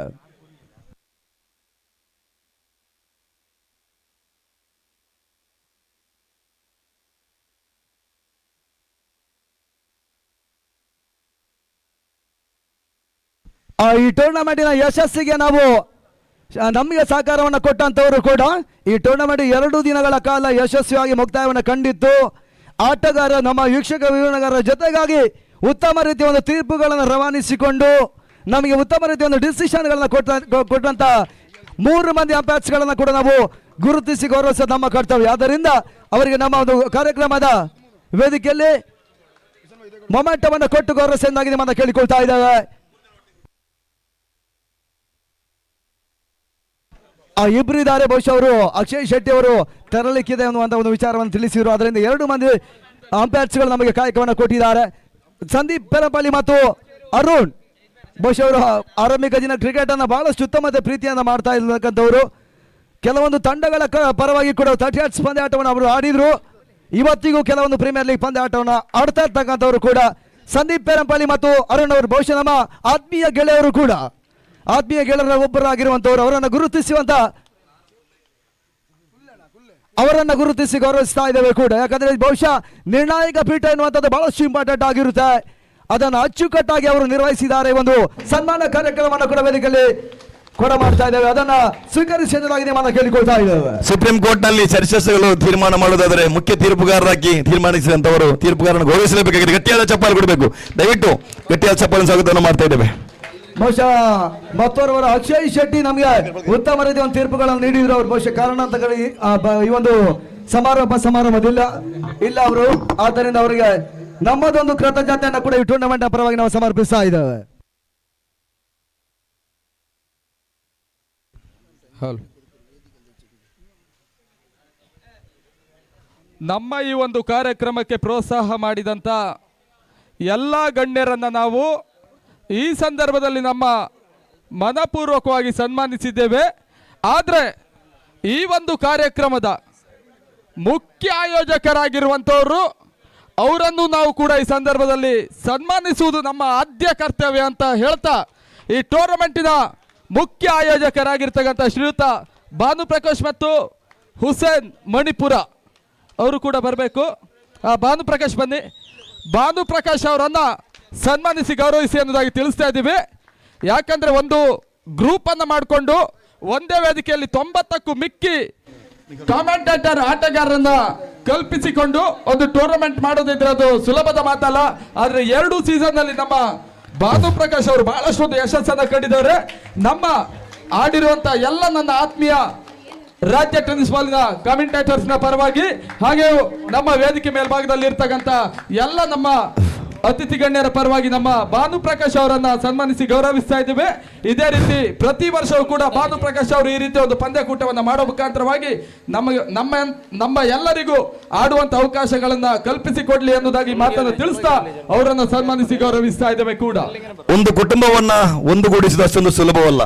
ಈ ಟೂರ್ನಮೆಂಟಿನ ಯಶಸ್ಸಿಗೆ ನಾವು ನಮಗೆ ಸಹಕಾರವನ್ನು ಕೊಟ್ಟಂತವರು ಕೂಡ ಈ ಟೂರ್ನಮೆಂಟ್ 2 ದಿನಗಳ ಕಾಲ ಯಶಸ್ವಿಯಾಗಿ ಮುಕ್ತಾಯವನ್ನು ಕಂಡಿತ್ತು. ಆಟಗಾರ ನಮ್ಮ ವೀಕ್ಷಕ ವಿವರಣೆಗಾರರ ಜೊತೆಗಾಗಿ ಉತ್ತಮ ರೀತಿಯ ಒಂದು ತೀರ್ಪುಗಳನ್ನು ರವಾನಿಸಿಕೊಂಡು ನಮಗೆ ಉತ್ತಮ ರೀತಿಯ ಒಂದು ಡಿಸಿಷನ್ಗಳನ್ನು ಕೊಟ್ಟಂತ 3 ಮಂದಿ ಅಂಪೈರ್ಸ್ಗಳನ್ನು ಕೂಡ ನಾವು ಗುರುತಿಸಿ ಗೌರವಿಸೋದು ನಮ್ಮ ಕರ್ತವ್ಯ. ಆದ್ದರಿಂದ ಅವರಿಗೆ ನಮ್ಮ ಒಂದು ಕಾರ್ಯಕ್ರಮದ ವೇದಿಕೆಯಲ್ಲಿ ಮೊಮೆಂಟವನ್ನು ಕೊಟ್ಟು ಗೌರವಿಸಬೇಕಾಗಿ ನಿಮ್ಮನ್ನು ಕೇಳಿಕೊಳ್ತಾ ಇದ್ದೇವೆ. ಆ ಇಬ್ಬರು ಇದ್ದಾರೆ, ಬಹುಶಃ ಅವರು ಅಕ್ಷಯ್ ಶೆಟ್ಟಿ ಅವರು ತೆರಳಿಕ್ಕಿದೆ ಅನ್ನುವಂಥ ಒಂದು ವಿಚಾರವನ್ನು ತಿಳಿಸಿದರು. ಅದರಿಂದ 2 ಮಂದಿ ಅಂಪೈರ್ಸ್ಗಳು ನಮಗೆ ಕಾಯಕವನ್ನು ಕೊಟ್ಟಿದ್ದಾರೆ. ಸಂದೀಪ್ ಪೆರಪಳ್ಳಿ ಮತ್ತು ಅರುಣ್ ಬಹುಶಃ ಅವರು ಆರಂಭಿಕ ದಿನ ಕ್ರಿಕೆಟ್ ಅನ್ನು ಬಹಳಷ್ಟು ಉತ್ತಮತೆ ಪ್ರೀತಿಯನ್ನು ಮಾಡ್ತಾ ಇರ್ತಕ್ಕಂಥವ್ರು. ಕೆಲವೊಂದು ತಂಡಗಳ ಪರವಾಗಿ ಕೂಡ 38 ಪಂದ್ಯಾಟವನ್ನು ಅವರು ಆಡಿದ್ರು. ಇವತ್ತಿಗೂ ಕೆಲವೊಂದು ಪ್ರೀಮಿಯರ್ ಲೀಗ್ ಪಂದ್ಯಾಟವನ್ನು ಆಡ್ತಾ ಇರ್ತಕ್ಕಂಥವ್ರು ಕೂಡ ಸಂದೀಪ್ ಪೆರಂಪಳ್ಳಿ ಮತ್ತು ಅರುಣ್ ಅವರು ಬಹುಶಃ ನಮ್ಮ ಆತ್ಮೀಯ ಗೆಳೆಯರು ಕೂಡ, ಆತ್ಮೀಯ ಗೆಳೆಯರ ಒಬ್ಬರಾಗಿರುವಂಥವ್ರು. ಅವರನ್ನು ಗುರುತಿಸಿ ಗೌರವಿಸ್ತಾ ಇದ್ದೇವೆ ಕೂಡ. ಯಾಕಂದ್ರೆ ಬಹುಶಃ ನಿರ್ಣಾಯಕ ಪೀಠ ಎನ್ನುವಂಥದ್ದು ಬಹಳಷ್ಟು ಇಂಪಾರ್ಟೆಂಟ್ ಆಗಿರುತ್ತೆ. ಅದನ್ನು ಅಚ್ಚುಕಟ್ಟಾಗಿ ಅವರು ನಿರ್ವಹಿಸಿದ್ದಾರೆ. ಒಂದು ಸನ್ಮಾನ ಕಾರ್ಯಕ್ರಮವನ್ನು ಕೂಡ ವೇದಿಕೆಯಲ್ಲಿ ಕೊಡ ಮಾಡ್ತಾ ಇದ್ದೇವೆ. ಅದನ್ನ ಸ್ವೀಕರಿಸಿದಾಗಿ ನಿಮ್ಮನ್ನು ಕೇಳಿಕೊಳ್ತಾ ಇದ್ದೇವೆ. ಸುಪ್ರೀಂ ಕೋರ್ಟ್ ನಲ್ಲಿ ಚರ್ಚೆಗಳು ತೀರ್ಮಾನ ಮಾಡುವುದಾದರೆ ಮುಖ್ಯ ತೀರ್ಪುಗಾರರಾಗಿ ತೀರ್ಮಾನಿಸಿದಂತವರು ತೀರ್ಪುಗಾರನ ಗೌರವಿಸಲೇಬೇಕಾಗಿದೆ. ಗಟ್ಟಿಯಾದ ಚಪ್ಪಾಳೆ ಕೊಡಬೇಕು. ದಯವಿಟ್ಟು ಗಟ್ಟಿಯಾದ ಚಪ್ಪಾಳೆ ಸ್ವಾಗತವನ್ನು ಮಾಡ್ತಾ ಇದ್ದೇವೆ. ಬಹುಶಃ ಮತ್ತೋರ್ವರು ಅಕ್ಷಯ್ ಶೆಟ್ಟಿ ನಮಗೆ ಉತ್ತಮ ರೀತಿಯ ಒಂದು ತೀರ್ಪುಗಳನ್ನು ನೀಡಿದ್ರು. ಅವರು ಬಹುಶಃ ಕಾರಣಾಂತರಗಳು ಈ ಒಂದು ಸಮಾರಂಭದಿಲ್ಲ ಅವರು. ಆದ್ದರಿಂದ ಅವರಿಗೆ ನಮ್ಮದೊಂದು ಕೃತಜ್ಞತೆಯನ್ನು ಕೂಡ ಈ ಟೂರ್ನಮೆಂಟ್ ಪರವಾಗಿ ನಾವು ಸಮರ್ಪಿಸ್ತಾ ಇದ್ದೇವೆ. ನಮ್ಮ ಈ ಒಂದು ಕಾರ್ಯಕ್ರಮಕ್ಕೆ ಪ್ರೋತ್ಸಾಹ ಮಾಡಿದಂಥ ಎಲ್ಲ ಗಣ್ಯರನ್ನು ನಾವು ಈ ಸಂದರ್ಭದಲ್ಲಿ ನಮ್ಮ ಮನಪೂರ್ವಕವಾಗಿ ಸನ್ಮಾನಿಸಿದ್ದೇವೆ. ಆದರೆ ಈ ಒಂದು ಕಾರ್ಯಕ್ರಮದ ಮುಖ್ಯ ಆಯೋಜಕರಾಗಿರುವಂಥವರು ಅವರನ್ನು ನಾವು ಕೂಡ ಈ ಸಂದರ್ಭದಲ್ಲಿ ಸನ್ಮಾನಿಸುವುದು ನಮ್ಮ ಆದ್ಯ ಕರ್ತವ್ಯ ಅಂತ ಹೇಳ್ತಾ, ಈ ಟೂರ್ನಮೆಂಟಿನ ಮುಖ್ಯ ಆಯೋಜಕರಾಗಿರ್ತಕ್ಕಂಥ ಶ್ರೀಯುತ ಭಾನುಪ್ರಕಾಶ್ ಮತ್ತು ಹುಸೇನ್ ಮಣಿಪುರ ಅವರು ಕೂಡ ಬರಬೇಕು. ಭಾನುಪ್ರಕಾಶ್ ಬನ್ನಿ. ಭಾನುಪ್ರಕಾಶ್ ಅವರನ್ನು ಸನ್ಮಾನಿಸಿ ಗೌರವಿಸಿ ಅನ್ನೋದಾಗಿ ತಿಳಿಸ್ತಾ ಇದ್ದೀವಿ. ಯಾಕಂದರೆ ಒಂದು ಗ್ರೂಪನ್ನು ಮಾಡಿಕೊಂಡು ಒಂದೇ ವೇದಿಕೆಯಲ್ಲಿ 90ಕ್ಕೂ ಮಿಕ್ಕಿ ಕಾಮೆಂಟೇಟರ್ ಆಟಗಾರರನ್ನ ಕಲ್ಪಿಸಿಕೊಂಡು ಒಂದು ಟೂರ್ನಮೆಂಟ್ ಮಾಡೋದಿದ್ರೆ ಅದು ಸುಲಭದ ಮಾತಲ್ಲ. ಆದರೆ 2 ಸೀಸನ್ನಲ್ಲಿ ನಮ್ಮ ಭಾನುಪ್ರಕಾಶ್ ಅವರು ಬಹಳಷ್ಟು ಒಂದು ಯಶಸ್ಸನ್ನು ಕಂಡಿದ್ದಾರೆ. ನಮ್ಮ ಆಡಿರುವಂಥ ಎಲ್ಲ ನನ್ನ ಆತ್ಮೀಯ ರಾಜ್ಯ ಟೆನ್ನಿಸ್ ಬಾಲಿನ ಕಾಮೆಂಟೇಟರ್ಸ್ನ ಪರವಾಗಿ ಹಾಗೆ ನಮ್ಮ ವೇದಿಕೆ ಮೇಲ್ಭಾಗದಲ್ಲಿ ಇರ್ತಕ್ಕಂಥ ಎಲ್ಲ ನಮ್ಮ ಅತಿಥಿ ಗಣ್ಯರ ಪರವಾಗಿ ನಮ್ಮ ಭಾನುಪ್ರಕಾಶ್ ಅವರನ್ನ ಸನ್ಮಾನಿಸಿ ಗೌರವಿಸ್ತಾ ಇದ್ದೇವೆ. ಇದೇ ರೀತಿ ಪ್ರತಿ ವರ್ಷವೂ ಕೂಡ ಭಾನುಪ್ರಕಾಶ್ ಅವರು ಈ ರೀತಿ ಒಂದು ಪಂದ್ಯಕೂಟವನ್ನು ಮಾಡೋ ಮುಖಾಂತರವಾಗಿ ನಮ್ಮ ಎಲ್ಲರಿಗೂ ಆಡುವಂತ ಅವಕಾಶಗಳನ್ನ ಕಲ್ಪಿಸಿಕೊಡ್ಲಿ ಅನ್ನೋದಾಗಿ ಮಾತನ್ನು ತಿಳಿಸ್ತಾ ಅವರನ್ನು ಸನ್ಮಾನಿಸಿ ಗೌರವಿಸ್ತಾ ಇದ್ದೇವೆ ಕೂಡ. ಒಂದು ಕುಟುಂಬವನ್ನ ಒಂದುಗೂಡಿಸುವುದು ಅಷ್ಟೊಂದು ಸುಲಭವಲ್ಲ.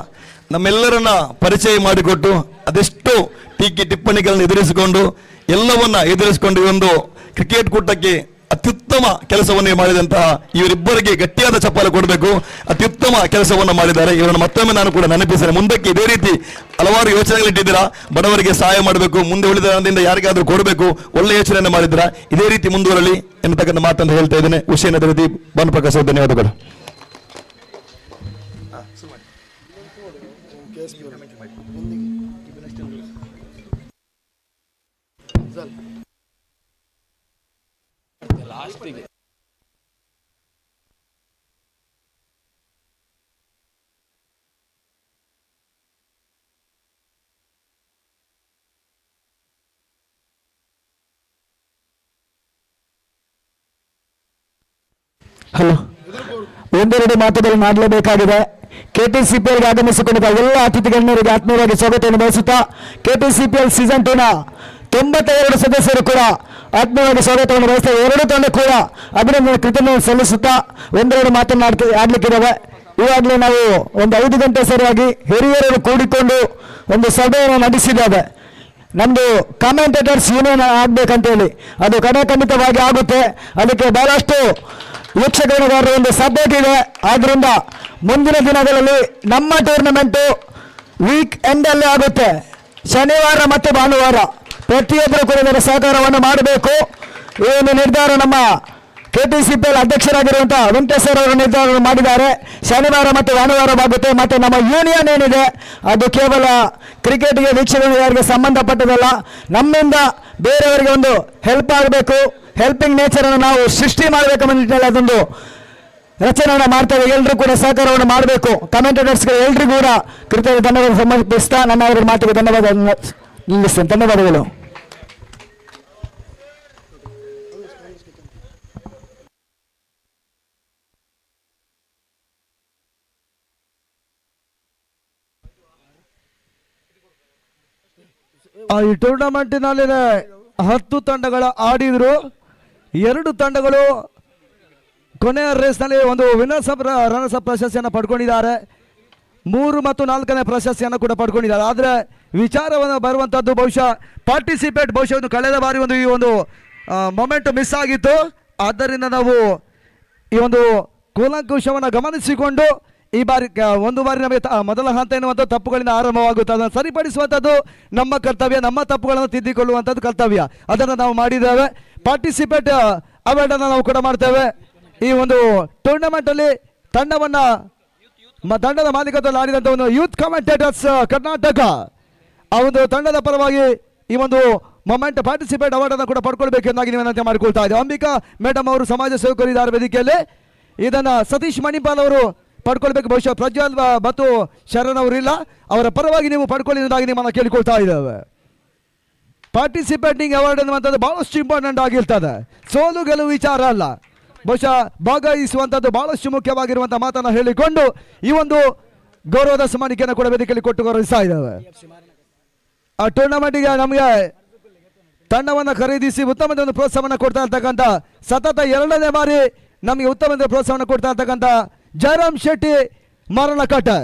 ನಮ್ಮೆಲ್ಲರನ್ನ ಪರಿಚಯ ಮಾಡಿಕೊಟ್ಟು ಅದೆಷ್ಟು ಟೀಕೆ ಟಿಪ್ಪಣಿಗಳನ್ನು ಎದುರಿಸಿಕೊಂಡು ಎಲ್ಲವನ್ನ ಎದುರಿಸಿಕೊಂಡು ಈ ಒಂದು ಕ್ರಿಕೆಟ್ ಕೂಟಕ್ಕೆ ಅತ್ಯುತ್ತಮ ಕೆಲಸವನ್ನೇ ಮಾಡಿದಂತಹ ಇವರಿಬ್ಬರಿಗೆ ಗಟ್ಟಿಯಾದ ಚಪ್ಪಾಳೆ ಕೊಡಬೇಕು. ಅತ್ಯುತ್ತಮ ಕೆಲಸವನ್ನು ಮಾಡಿದ್ದಾರೆ. ಇವರನ್ನು ಮತ್ತೊಮ್ಮೆ ನಾನು ಕೂಡ ನೆನಪಿಸ್ತೇನೆ. ಮುಂದಕ್ಕೆ ಇದೇ ರೀತಿ ಹಲವಾರು ಯೋಚನೆಗಳಿಟ್ಟಿದ್ದೀರಾ. ಬಡವರಿಗೆ ಸಹಾಯ ಮಾಡಬೇಕು, ಮುಂದೆ ಉಳಿದ ಹಣದಿಂದ ಯಾರಿಗಾದ್ರೂ ಕೊಡಬೇಕು, ಒಳ್ಳೆ ಯೋಚನೆಯನ್ನು ಮಾಡಿದ್ದೀರಾ. ಇದೇ ರೀತಿ ಮುಂದುವರಲಿ ಎನ್ನತಕ್ಕಂಥ ಮಾತನ್ನು ಹೇಳ್ತಾ ಇದ್ದೇನೆ. ಹುಸೇನ್ ಅದಿತಿ, ಭಾನುಪ್ರಕಾಶ್ ಅವರು ಧನ್ಯವಾದಗಳು. ಹಲೋ, ಒಂದೆರಡು ಮಾತುಗಳನ್ನು ಮಾಡಲೇಬೇಕಾಗಿದೆ. ಕೆಟಿಸಿಪಿಎಲ್ಗೆ ಆಗಮಿಸಿಕೊಂಡಿದ್ದ ಎಲ್ಲ ಅತಿಥಿ ಗಣ್ಯರಿಗೆ ಆತ್ಮೀಯವಾಗಿ ಸ್ವಾಗತವನ್ನು ಬಯಸುತ್ತಾ KTCPL ಸೀಸನ್ 2ನ 92 ಸದಸ್ಯರು ಕೂಡ ಆತ್ಮೀಯವಾಗಿ ಸ್ವಾಗತವನ್ನು ಬಯಸ್ತಾರೆ. 2 ತಂಡ ಕೂಡ ಅಭಿನಂದನೆ ಕೃತಜ್ಞತೆ ಸಲ್ಲಿಸುತ್ತಾ ಒಂದೆರಡು ಮಾತನ್ನು ಆಡ್ಲಿಕ್ಕಿದ್ದಾವೆ. ಈಗಾಗಲೇ ನಾವು ಒಂದು 5 ಗಂಟೆ ಸರಿಯಾಗಿ ಹಿರಿಯರು ಕೂಡಿಕೊಂಡು ಒಂದು ಸಭೆಯನ್ನು ನಡೆಸಿದ್ದೇವೆ. ನಮ್ಮದು ಕಾಮೆಂಟೇಟರ್ಸ್ ಯೂನಿಯನ್ ಆಗಬೇಕಂತೇಳಿ ಅದು ಖಂಡಿತವಾಗಿ ಆಗುತ್ತೆ. ಅದಕ್ಕೆ ಬಹಳಷ್ಟು ವೀಕ್ಷಕರ ಒಂದು ಸಪೋರ್ಟ್ ಇದೆ. ಆದ್ದರಿಂದ ಮುಂದಿನ ದಿನಗಳಲ್ಲಿ ನಮ್ಮ ಟೂರ್ನಮೆಂಟು ವೀಕ್ ಎಂಡಲ್ಲೇ ಆಗುತ್ತೆ. ಶನಿವಾರ ಮತ್ತು ಭಾನುವಾರ ಪ್ರತಿಯೊಬ್ಬರು ಕೂಡ ಇದರ ಸಹಕಾರವನ್ನು ಮಾಡಬೇಕು. ಏನು ನಿರ್ಧಾರ ನಮ್ಮ KTCPL ಅಧ್ಯಕ್ಷರಾಗಿರುವಂತಹ ವೆಂಕಟೇಶ್ವರ ಅವರು ನಿರ್ಧಾರ ಮಾಡಿದ್ದಾರೆ. ಶನಿವಾರ ಮತ್ತು ಭಾನುವಾರವಾಗುತ್ತೆ. ಮತ್ತು ನಮ್ಮ ಯೂನಿಯನ್ ಏನಿದೆ ಅದು ಕೇವಲ ಕ್ರಿಕೆಟ್ಗೆ ವೀಕ್ಷಕರಿಗೆ ಸಂಬಂಧಪಟ್ಟದಲ್ಲ. ನಮ್ಮಿಂದ ಬೇರೆಯವರಿಗೆ ಒಂದು ಹೆಲ್ಪ್ ಆಗಬೇಕು, ಹೆಲ್ಪಿಂಗ್ ನೇಚರನ್ನು ನಾವು ಸೃಷ್ಟಿ ಮಾಡಬೇಕು ಅನ್ನೋ ನಿಟ್ಟಿನಲ್ಲಿ ಅದೊಂದು ರಚನೆಯನ್ನು ಮಾಡ್ತೇವೆ. ಎಲ್ಲರೂ ಕೂಡ ಸಹಕಾರವನ್ನು ಮಾಡಬೇಕು. ಕಮೆಂಟೇಟರ್ಸ್ಗೆ ಎಲ್ರಿಗೂ ಕೂಡ ಕೃತಜ್ಞ ಧನ್ಯವಾದ ಸಮರ್ಪಿಸ್ತಾ ನನ್ನ ಅವರ ಮಾತಿಗೆ ಧನ್ಯವಾದ ನಿಲ್ಲಿಸ್ತೇನೆ. ಧನ್ಯವಾದಗಳು. ಈ ಟೂರ್ನಮೆಂಟಿನಲ್ಲಿ 10 ತಂಡಗಳ ಆಡಿದ್ರು. 2 ತಂಡಗಳು ಕೊನೆಯ ರೇಸ್ನಲ್ಲಿ ಒಂದು ವಿನ್ನರ್ಸ್ ರನ್ನರ್ಸ್ ಅಪ್ ಪ್ರಶಸ್ತಿಯನ್ನು ಪಡ್ಕೊಂಡಿದ್ದಾರೆ. 3 ಮತ್ತು 4ನೇ ಪ್ರಶಸ್ತಿಯನ್ನು ಕೂಡ ಪಡ್ಕೊಂಡಿದ್ದಾರೆ. ಆದರೆ ವಿಚಾರವನ್ನು ಬರುವಂಥದ್ದು ಬಹುಶಃ ಬಹುಶಃ ಕಳೆದ ಬಾರಿ ಈ ಒಂದು ಮೊಮೆಂಟ್ ಮಿಸ್ ಆಗಿತ್ತು. ಆದ್ದರಿಂದ ನಾವು ಈ ಒಂದು ಕೂಲಂಕುಷವನ್ನು ಗಮನಿಸಿಕೊಂಡು ಈ ಬಾರಿ ಒಂದು ಬಾರಿ ನಮಗೆ ಮೊದಲ ಹಂತ ಎನ್ನುವಂಥ ತಪ್ಪುಗಳಿಂದ ಆರಂಭವಾಗುತ್ತೆ. ಅದನ್ನು ಸರಿಪಡಿಸುವಂಥದ್ದು ನಮ್ಮ ಕರ್ತವ್ಯ, ನಮ್ಮ ತಪ್ಪುಗಳನ್ನು ತಿದ್ದಿಕೊಳ್ಳುವಂಥದ್ದು ಕರ್ತವ್ಯ. ಅದನ್ನು ನಾವು ಮಾಡಿದ್ದೇವೆ. ಪಾರ್ಟಿಸಿಪೇಟ್ ಅವಾರ್ಡನ್ನು ನಾವು ಕೂಡ ಮಾಡ್ತೇವೆ. ಈ ಒಂದು ಟೂರ್ನಮೆಂಟಲ್ಲಿ ತಂಡದ ಮಾಲೀಕತ್ವದಲ್ಲಿ ಆಡಿದಂಥ ಒಂದು ಯೂತ್ ಕಮೆಂಟೇಟರ್ಸ್ ಕರ್ನಾಟಕ ಆ ಒಂದು ತಂಡದ ಪರವಾಗಿ ಈ ಒಂದು ಮೊಮೆಂಟ್ ಪಾರ್ಟಿಸಿಪೇಟ್ ಅವಾರ್ಡನ್ನು ಕೂಡ ಪಡ್ಕೊಳ್ಬೇಕೆಂದಾಗಿ ನೀವು ವಿನಂತಿ ಮಾಡಿಕೊಳ್ತಾ ಇದ್ದೇವೆ. ಅಂಬಿಕಾ ಮೇಡಮ್ ಅವರು ಸಮಾಜ ಸೇವಕರು ಇದ್ದಾರೆ ವೇದಿಕೆಯಲ್ಲಿ. ಇದನ್ನು ಸತೀಶ್ ಮಣಿಪಾಲ್ ಅವರು ಪಡ್ಕೊಳ್ಬೇಕು. ಬಹುಶಃ ಪ್ರಜ್ವಲ್ ಮತ್ತು ಶರಣ್ ಅವರು ಇಲ್ಲ, ಅವರ ಪರವಾಗಿ ನೀವು ಪಡ್ಕೊಳ್ಳಿದಾಗಿ ನಿಮ್ಮನ್ನು ಕೇಳಿಕೊಳ್ತಾ ಇದ್ದೇವೆ. ಪಾರ್ಟಿಸಿಪೇಟಿಂಗ್ ಅವಾರ್ಡ್ ಅನ್ನುವಂಥದ್ದು ಬಹಳಷ್ಟು ಇಂಪಾರ್ಟೆಂಟ್ ಆಗಿರ್ತದೆ. ಸೋಲು ಗೆಲುವು ವಿಚಾರ ಅಲ್ಲ, ಬಹುಶಃ ಭಾಗವಹಿಸುವಂಥದ್ದು ಬಹಳಷ್ಟು ಮುಖ್ಯವಾಗಿರುವಂಥ ಮಾತನ್ನು ಹೇಳಿಕೊಂಡು ಈ ಒಂದು ಗೌರವದ ಸಮಾನಿಕೆಯನ್ನು ಕೂಡ ವೇದಿಕೆಯಲ್ಲಿ ಕೊಟ್ಟು ಗೌರವಿಸ್ತಾ ಇದ್ದೇವೆ. ಆ ಟೂರ್ನಮೆಂಟಿಗೆ ನಮಗೆ ತಂಡವನ್ನು ಖರೀದಿಸಿ ಉತ್ತಮದ ಒಂದು ಪ್ರೋತ್ಸಾಹವನ್ನು ಕೊಡ್ತಾ ಇರ್ತಕ್ಕಂಥ ಸತತ 2ನೇ ಬಾರಿ ನಮಗೆ ಉತ್ತಮದ ಪ್ರೋತ್ಸಾಹವನ್ನು ಕೊಡ್ತಾ ಇರ್ತಕ್ಕಂಥ ಜಯರಾಮ್ ಶೆಟ್ಟಿ ಮಾರಣಕಟ್ಟೆ,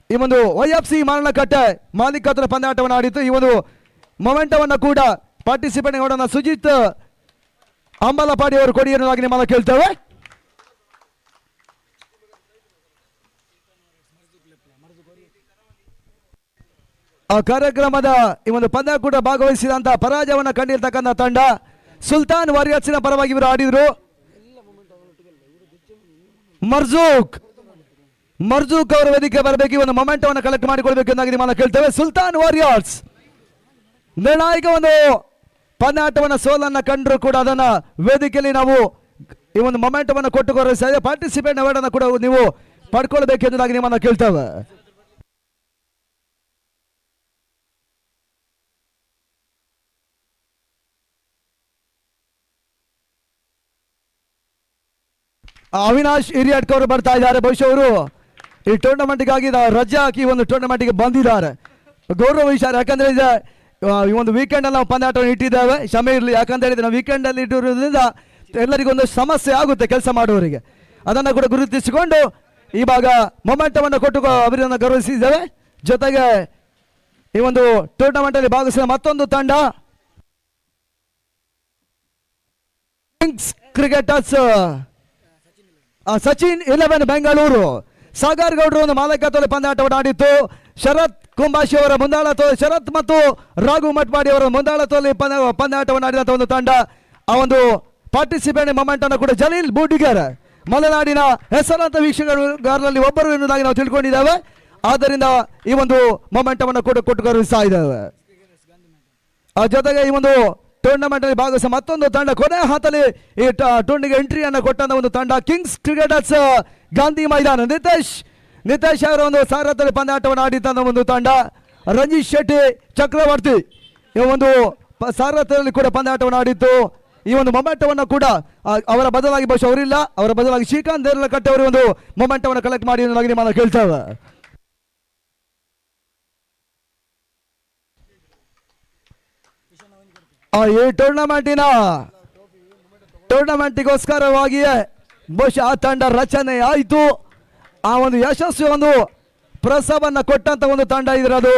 ಈ ಒಂದು YFC ಮಾರಣಕಟ್ಟೆ ಮಾಲೀಕತ್ವದ ಪಂದ್ಯಾಟವನ್ನು ಆಡಿತ್ತು. ಈ ಒಂದು ಮೊಮೆಂಟವನ್ನು ಕೂಡ ಪಾರ್ಟಿಸಿಪೇಟ್ ಮಾಡೋಣ ಸುಜಿತ್ ಅಂಬಲಪಾಡಿ ಅವರು ಕೊಡಿ ಎನ್ನುವುದಾಗಿ ನಿಮ್ಮನ್ನು ಕೇಳ್ತೇವೆ. ಆ ಕಾರ್ಯಕ್ರಮದ ಈ ಒಂದು ಪಂದ್ಯಾಕೂಟ ಭಾಗವಹಿಸಿದಂತ ಪರಾಜಯವನ್ನು ಕಂಡಿರ್ತಕ್ಕಂಥ ತಂಡ ಸುಲ್ತಾನ್ ವಾರಿಯರ್ಸ್ನ ಪರವಾಗಿ ಇವರು ಆಡಿದ್ರು. ಮರ್ಜೂಕ್ ಅವರ ವೇದಿಕೆ ಬರಬೇಕು. ಈ ಒಂದು ಮೊಮೆಂಟವನ್ನು ಕಲೆಕ್ಟ್ ಮಾಡಿಕೊಳ್ಬೇಕು ಎಂದಾಗಿ ನಿಮ್ಮನ್ನು ಕೇಳ್ತೇವೆ. ಸುಲ್ತಾನ್ ವಾರಿಯರ್ಸ್ ನಿರ್ಣಾಯಕ ಒಂದು ಪಂದ್ಯಾಟವನ್ನು ಸೋಲನ್ನು ಕಂಡರೂ ಕೂಡ ಅದನ್ನ ವೇದಿಕೆಯಲ್ಲಿ ನಾವು ಈ ಒಂದು ಮೊಮೆಂಟವನ್ನು ಕೊಟ್ಟು ಗೌರವಿಸ್ತಾ ಇದ್ದೇವೆ. ಪಾರ್ಟಿಸಿಪೇಟ್ ಅವಾರ್ಡನ್ನು ಕೂಡ ನೀವು ಪಡ್ಕೊಳ್ಬೇಕು ಎಂಬುದಾಗಿ ನಿಮ್ಮನ್ನು ಕೇಳ್ತೇವೆ. ಅವಿನಾಶ್ ಹಿರಿಯಡ್ಕ ಅವರು ಬರ್ತಾ ಇದ್ದಾರೆ. ಬಹುಶಃ ಅವರು ಈ ಟೂರ್ನಮೆಂಟ್ಗಾಗಿ ರಜೆ ಹಾಕಿ ಒಂದು ಟೂರ್ನಮೆಂಟ್ಗೆ ಬಂದಿದ್ದಾರೆ. ಗೌರವ ವಿಚಾರ, ಯಾಕಂದ್ರೆ ಈ ಒಂದು ವೀಕೆಂಡ್ ಅಲ್ಲಿ ನಾವು ಪಂದ್ಯಾಟವನ್ನು ಇಟ್ಟಿದ್ದೇವೆ. ಕ್ಷಮೆ ಇರಲಿ, ಯಾಕಂತ ಹೇಳಿದ್ರೆ ನಾವು ವೀಕೆಂಡ್ ಅಲ್ಲಿ ಇಟ್ಟಿರೋದ್ರಿಂದ ಎಲ್ಲರಿಗೂ ಒಂದು ಸಮಸ್ಯೆ ಆಗುತ್ತೆ ಕೆಲಸ ಮಾಡುವವರಿಗೆ. ಅದನ್ನು ಕೂಡ ಗುರುತಿಸಿಕೊಂಡು ಇವಾಗ ಮೊಮೆಂಟವನ್ನು ಕೊಟ್ಟು ಅವರನ್ನು ಗೌರವಿಸಿದ್ದೇವೆ. ಜೊತೆಗೆ ಈ ಒಂದು ಟೂರ್ನಮೆಂಟ್ ಅಲ್ಲಿ ಭಾಗವಹಿಸಿದ ಮತ್ತೊಂದು ತಂಡ ಕ್ರಿಕೆಟರ್ಸ್ ಸಚಿನ್ 11 ಬೆಂಗಳೂರು. ಸಾಗರ್ ಗೌಡರು ಒಂದು ಮಾಲೀಕತ್ವದಲ್ಲಿ ಪಂದ್ಯಾಟವನ್ನು ಆಡಿತ್ತು. ಶರತ್ ಕುಂಬಾಶಿ ಅವರ ಮುಂದಾಳತ್ವ, ಶರತ್ ಮತ್ತು ರಾಘು ಮಟ್ಪಾಡಿ ಅವರ ಮುಂದಾಳತ್ವದಲ್ಲಿ ಪಂದ್ಯಾಟವನ್ನು ಆಡಿದಂಥ ಒಂದು ತಂಡ. ಆ ಒಂದು ಪಾರ್ಟಿಸಿಪೇಟ್ ಮೊಮೆಂಟ್ ಅನ್ನು ಕೂಡ ಜಲೀಲ್ ಬೂಡಿಗರ್ ಮಲೆನಾಡಿನ ಹೆಸರಾಂತ ವೀಕ್ಷಕರಲ್ಲಿ ಒಬ್ಬರು ಎನ್ನುವುದಾಗಿ ನಾವು ತಿಳ್ಕೊಂಡಿದ್ದೇವೆ. ಆದ್ದರಿಂದ ಈ ಒಂದು ಮೊಮೆಂಟವನ್ನು ಕೂಡ ಕೊಟ್ಟು ಗೌರವಿಸ್ತಾ ಇದ್ದೇವೆ. ಆ ಜೊತೆಗೆ ಈ ಒಂದು ಟೂರ್ನಮೆಂಟ್ ಅಲ್ಲಿ ಭಾಗವಹಿಸಿದ ಮತ್ತೊಂದು ತಂಡ ಕೊನೆಯ ಹಂತದಲ್ಲಿ ಈ ಟೂರ್ನಿಗೆ ಎಂಟ್ರಿಯನ್ನು ಕೊಟ್ಟಂತ ಒಂದು ತಂಡ ಕಿಂಗ್ಸ್ ಕ್ರಿಕೆಟರ್ಸ್ ಗಾಂಧಿ ಮೈದಾನ. ನಿತೇಶ್ ಅವರ ಒಂದು ಸಾರಥ್ಯದಲ್ಲಿ ಪಂದ್ಯಾಟವನ್ನು ಆಡಿದಂತ ಒಂದು ತಂಡ. ರಂಜಿತ್ ಶೆಟ್ಟಿ ಚಕ್ರವರ್ತಿ ಈ ಒಂದು ಸಾರಥ್ಯದಲ್ಲಿ ಕೂಡ ಪಂದ್ಯಾಟವನ್ನು ಆಡಿತ್ತು. ಈ ಒಂದು ಮೊಮೆಂಟವನ್ನು ಕೂಡ ಅವರ ಬದಲಾಗಿ ಬಹುಶಃ ಅವರಿಲ್ಲ, ಅವರ ಬದಲಾಗಿ ಶ್ರೀಕಾಂತ್ ದೇರ್ಲಕಟ್ಟೆ ಅವರು ಒಂದು ಮೊಮೆಂಟವನ್ನು ಕಲೆಕ್ಟ್ ಮಾಡಿ ಎನ್ನುವುದಾಗಿ ನಿಮ್ಮನ್ನು ಕೇಳ್ತೇವೆ. ಈ ಟೂರ್ನಮೆಂಟಿಗೋಸ್ಕರವಾಗಿಯೇ ಬಹುಶಃ ಆ ತಂಡ ರಚನೆ ಆಯಿತು. ಆ ಒಂದು ಯಶಸ್ವಿ ಒಂದು ಪ್ರಸವನ್ನ ಕೊಟ್ಟಂತ ಒಂದು ತಂಡ ಇದಿರೋದು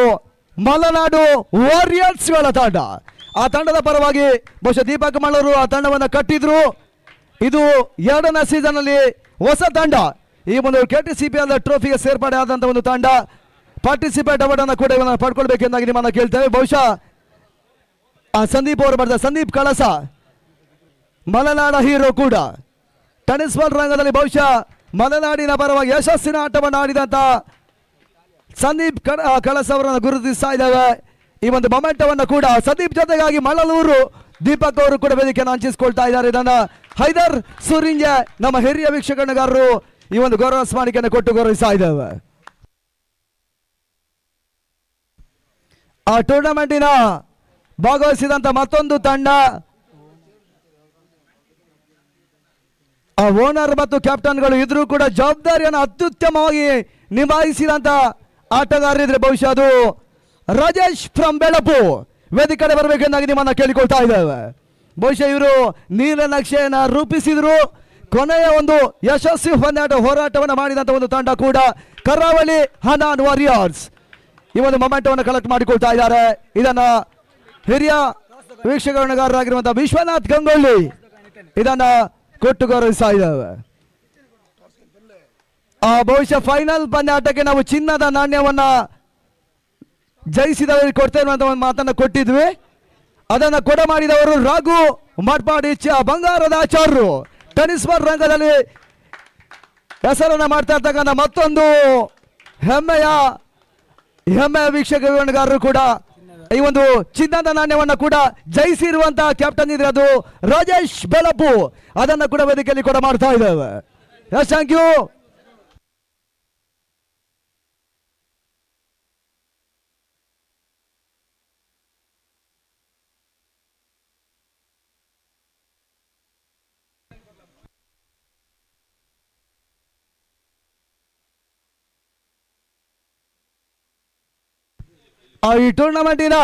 ಮಲೆನಾಡು ವಾರಿಯರ್ಸ್ಗಳ ತಂಡ. ಆ ತಂಡದ ಪರವಾಗಿ ಬಹುಶಃ ದೀಪಕ್ ಮಳ್ಳೂರು ಆ ತಂಡವನ್ನು ಕಟ್ಟಿದ್ರು. ಇದು 2ನೇ ಸೀಸನ್ ಅಲ್ಲಿ ಹೊಸ ತಂಡ ಈ ಒಂದು KTCPL ಟ್ರೋಫಿಗೆ ಸೇರ್ಪಡೆ ಆದಂತ ಒಂದು ತಂಡ. ಪಾರ್ಟಿಸಿಪೇಟ್ ಅವಾರ್ಡ್ ಅನ್ನು ಕೂಡ ಪಡ್ಕೊಳ್ಬೇಕೆಂದಾಗಿ ನಿಮ್ಮನ್ನು ಕೇಳ್ತೇವೆ. ಬಹುಶಃ ಸಂದೀಪ್ ಅವರು ಬರ್ತಾರೆ. ಸಂದೀಪ್ ಕಳಸ ಮಲೆನಾಡ ಹೀರೋ ಕೂಡ ಟೆನ್ನಿಸ್ ಬಾಲ್ ರಂಗದಲ್ಲಿ ಬಹುಶಃ ಮಲೆನಾಡಿನ ಪರವಾಗಿ ಯಶಸ್ಸಿನ ಆಟವನ್ನು ಆಡಿದಂತ ಸಂದೀಪ್ ಕಳಸ್ ಅವರನ್ನು ಗುರುತಿಸ್ತಾ ಇದ್ದಾವೆ. ಈ ಒಂದು ಮೊಮೆಂಟವನ್ನು ಕೂಡ ಸಂದೀಪ್ ಜೊತೆಗಾಗಿ ಮಳಲೂರು ದೀಪಕ್ ಅವರು ಕೂಡ ವೇದಿಕೆಯನ್ನು ಹಂಚಿಸಿಕೊಳ್ತಾ ಇದ್ದಾರೆ. ಇದನ್ನ ಹೈದರ್ ಸೂರಿಂಜೆ ನಮ್ಮ ಹಿರಿಯ ವೀಕ್ಷಕರಣಗಾರರು ಈ ಒಂದು ಗೌರವ ಸ್ಮಾರಕವನ್ನು ಕೊಟ್ಟು ಗೌರವಿಸ್ತಾ ಇದ್ದಾವೆ. ಆ ಟೂರ್ನಮೆಂಟಿನ ಭಾಗವಹಿಸಿದಂತ ಮತ್ತೊಂದು ತಂಡ ಆ ಓನರ್ ಮತ್ತು ಕ್ಯಾಪ್ಟನ್ಗಳು ಇದ್ರೂ ಕೂಡ ಜವಾಬ್ದಾರಿಯನ್ನು ಅತ್ಯುತ್ತಮವಾಗಿ ನಿಭಾಯಿಸಿದಂತ ಆಟಗಾರರಿದ್ರೆ ಬಹುಶಃ ಅದು ರಾಜೇಶ್ ಫ್ರಮ್ ಬೆಳಪು ವೇದಿಕೆ ಬರಬೇಕೆಂದಾಗಿ ನಿಮ್ಮನ್ನ ಕೇಳಿಕೊಳ್ತಾ ಇದ್ದೇವೆ. ಬಹುಶಃ ಇವರು ನೀಲನಕ್ಷೆಯನ್ನು ರೂಪಿಸಿದ್ರು. ಕೊನೆಯ ಒಂದು ಯಶಸ್ವಿ ಹೋರಾಟವನ್ನು ಮಾಡಿದಂತ ಒಂದು ತಂಡ ಕೂಡ ಕರಾವಳಿ ಹನಾನ್ ವಾರಿಯರ್ಸ್ ಈ ಒಂದು ಮೊಮೆಂಟವನ್ನು ಕಲೆಕ್ಟ್ ಮಾಡಿಕೊಳ್ತಾ ಇದ್ದಾರೆ. ಇದನ್ನ ಹಿರಿಯ ವೀಕ್ಷಕರಣಗಾರರಾಗಿರುವಂತಹ ವಿಶ್ವನಾಥ್ ಗಂಗೊಳ್ಳಿ ಇದನ್ನ ಕೊಟ್ಟು ಗೌರವಿಸ್ತಾ ಇದ್ದೇವೆ. ಬಹುಶಃ ಫೈನಲ್ ಪಂದ್ಯಾಟಕ್ಕೆ ನಾವು ಚಿನ್ನದ ನಾಣ್ಯವನ್ನ ಜಯಿಸಿದವರಿಗೆ ಕೊಡ್ತೇವೆ ಅಂತ ಒಂದು ಮಾತನ್ನ ಕೊಟ್ಟಿದ್ವಿ. ಅದನ್ನ ಕೊಡ ಮಾಡಿದವರು ರಾಘು ಮಟ್ಪಾಡಿ ಬಂಗಾರದ ಆಚಾರ್ಯರು ಟೆನ್ನಿಸ್ ಬಾಲ್ ರಂಗದಲ್ಲಿ ಹೆಸರನ್ನ ಮಾಡ್ತಾ ಇರ್ತಕ್ಕಂಥ ಮತ್ತೊಂದು ಹೆಮ್ಮೆಯ ವೀಕ್ಷಕಗಾರರು ಕೂಡ ಈ ಒಂದು ಚಿನ್ನದ ನಾಣ್ಯವನ್ನ ಕೂಡ ಜಯಿಸಿರುವಂತಹ ಕ್ಯಾಪ್ಟನ್ ಇದ್ರೆ ಅದು ರಾಜೇಶ್ ಬೆಳಪು. ಅದನ್ನ ಕೂಡ ವೇದಿಕೆಯಲ್ಲಿ ಕೂಡ ಮಾಡ್ತಾ ಇದ್ದೇವೆ. Thank you. ಈ ಟೂರ್ನಮೆಂಟಿನ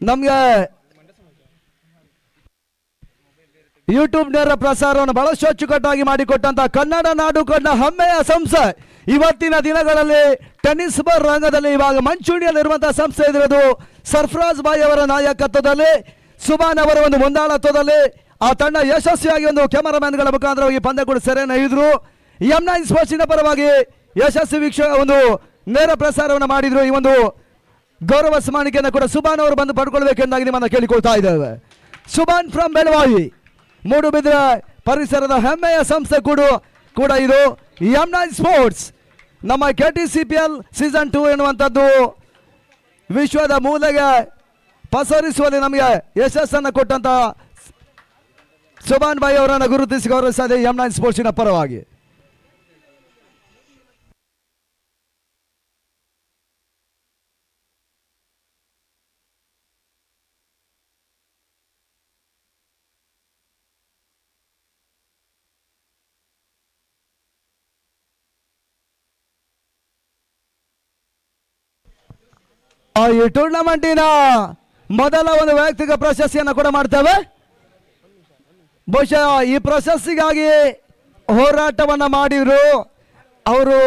ನಮ್ಗೆ ಯೂಟ್ಯೂಬ್ ನೇರ ಪ್ರಸಾರವನ್ನು ಬಹಳಷ್ಟು ಅಚ್ಚುಕಟ್ಟಾಗಿ ಮಾಡಿಕೊಟ್ಟಂತ ಕನ್ನಡ ನಾಡು ಕಂಡ ಹೆಮ್ಮೆಯ ಸಂಸ್ಥೆ ಇವತ್ತಿನ ದಿನಗಳಲ್ಲಿ ಟೆನ್ನಿಸ್ ಬಾಲ್ ರಂಗದಲ್ಲಿ ಇವಾಗ ಮಂಚೂಣಿಯಲ್ಲಿರುವಂತಹ ಸಂಸ್ಥೆ ಇದ್ರದು ಸರ್ಫರಾಜ್ ಬಾಯಿ ಅವರ ನಾಯಕತ್ವದಲ್ಲಿ ಸುಬಾನ್ ಅವರ ಒಂದು ಮುಂದಾಳತ್ವದಲ್ಲಿ ಆ ತಂಡ ಯಶಸ್ವಿಯಾಗಿ ಒಂದು ಕ್ಯಾಮರಾಮನ್ಗಳ ಮುಖಾಂತರವಾಗಿ ಪಂದ್ಯ ಕೂಡ ಸೆರೆಯನ್ನು ಹಿಡಿದ್ರು. M9 ಸ್ಪೋರ್ಟ್ಸಿನ ಪರವಾಗಿ ಯಶಸ್ವಿ ಒಂದು ನೇರ ಪ್ರಸಾರವನ್ನು ಮಾಡಿದ್ರು. ಈ ಒಂದು ಗೌರವ ಸ್ಮಾರಕವನ್ನು ಕೂಡ ಸುಬಾನ್ ಅವರು ಬಂದು ಪಡ್ಕೊಳ್ಬೇಕೆಂದಾಗಿ ನಿಮ್ಮನ್ನ ಕೇಳಿಕೊಳ್ತಾ ಇದ್ದೇವೆ. ಸುಬಾನ್ ಫ್ರಮ್ ಬೆಳವಾಯಿ ಮೂಡುಬಿದ್ರೆ ಪರಿಸರದ ಹೆಮ್ಮೆಯ ಸಂಸ್ಥೆ ಕೂಡ ಇದು M9 ಸ್ಪೋರ್ಟ್ಸ್. ನಮ್ಮ KTCPL ಸೀಸನ್ 2 ಎನ್ನುವಂಥದ್ದು ವಿಶ್ವದ ಮೂಲೆಗೆ ಪಸರಿಸುವಲ್ಲಿ ನಮಗೆ ಯಶಸ್ಸನ್ನು ಕೊಟ್ಟಂತ ಸುಬಾನ್ ಬಾಯಿ ಅವರನ್ನು ಗುರುತಿಸಿ ಗೌರವಿಸ್ತಾ ಇದೆ M9 ಸ್ಪೋರ್ಟ್ಸಿನ ಪರವಾಗಿ. ಈ ಟೂರ್ನಮೆಂಟಿನ ಮೊದಲ ಒಂದು ವೈಯಕ್ತಿಕ ಪ್ರಶಸ್ತಿಯನ್ನು ಕೂಡ ಮಾಡ್ತೇವೆ. ಬಹುಶಃ ಈ ಪ್ರಶಸ್ತಿಗಾಗಿ ಹೋರಾಟವನ್ನ ಮಾಡಿದ್ರು. ಅವರು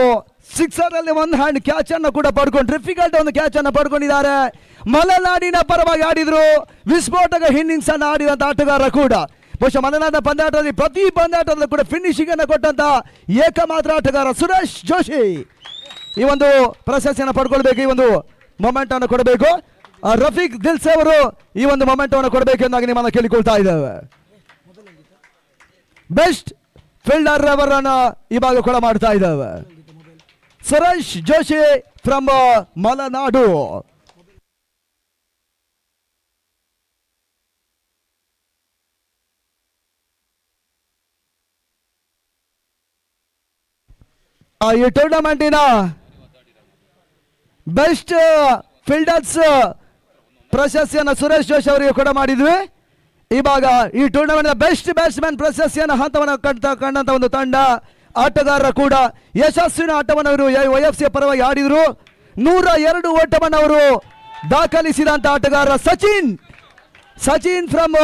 ಸಿಕ್ಸರ್ ಅಲ್ಲಿ ಒಂದು ಹ್ಯಾಂಡ್ ಕ್ಯಾಚ್ ಅನ್ನು ಕೂಡ ಪಡ್ಕೊಂಡು ಡಿಫಿಕಲ್ಟ್ ಒಂದು ಕ್ಯಾಚ್ ಅನ್ನು ಪಡ್ಕೊಂಡಿದ್ದಾರೆ. ಮಲೆನಾಡಿನ ಪರವಾಗಿ ಆಡಿದ್ರು. ವಿಸ್ಫೋಟಕ ಇನ್ನಿಂಗ್ಸ್ ಅನ್ನು ಆಡಿದಂತ ಆಟಗಾರ ಕೂಡ ಬಹುಶಃ ಮಲೆನಾಡಿನ ಪಂದ್ಯಾಟದಲ್ಲಿ ಪ್ರತಿ ಪಂದ್ಯಾಟದಲ್ಲೂ ಕೂಡ ಫಿನಿಶಿಂಗ್ ಅನ್ನು ಕೊಟ್ಟಂತ ಏಕಮಾತ್ರ ಆಟಗಾರ ಸುರೇಶ್ ಜೋಶಿ ಈ ಒಂದು ಪ್ರಶಸ್ತಿಯನ್ನು ಪಡ್ಕೊಳ್ಬೇಕು. ಈ ಒಂದು ಮೊಮೆಂಟ್ ಅನ್ನು ಕೊಡಬೇಕು. ರಫೀಕ್ ದಿಲ್ಸೆ ಅವರು ಈ ಒಂದು ಮೊಮೆಂಟ್ ಅನ್ನು ಕೊಡಬೇಕೆಂದಾಗಿ ನಿಮ್ಮನ್ನ ಕೇಳಿಕೊಳ್ತಾ ಇದ್ದೇವೆ. ಬೆಸ್ಟ್ ಫೀಲ್ಡರ್ ಅವರನ್ನು ಈ ಭಾಗ ಕೂಡ ಮಾಡ್ತಾ ಇದ್ದೇವೆ. ಸುರೇಶ್ ಜೋಶಿ ಫ್ರಮ್ ಮಲೆನಾಡು. ಈ ಟೂರ್ನಮೆಂಟಿನ ಬೆಸ್ಟ್ ಫೀಲ್ಡರ್ಸ್ ಪ್ರಶಸ್ತಿಯನ್ನು ಸುರೇಶ್ ಜೋಶಿ ಅವರಿಗೆ ಕೂಡ ಮಾಡಿದ್ವಿ. ಇವಾಗ ಈ ಟೂರ್ನಮೆಂಟ್ ಬೆಸ್ಟ್ ಬ್ಯಾಟ್ಸ್ಮನ್ ಪ್ರಶಸ್ತಿಯನ್ನು ಹಂತವನ್ನು ಕಂಡಂತ ಒಂದು ತಂಡ ಆಟಗಾರರ ಕೂಡ ಯಶಸ್ವಿನ ಆಟವನ್ನು ಅವರು YFC ಪರವಾಗಿ ಆಡಿದ್ರು. 102 ಓಟವನ್ನು ಅವರು ದಾಖಲಿಸಿದಂತ ಆಟಗಾರ ಸಚಿನ್ ಫ್ರಮ್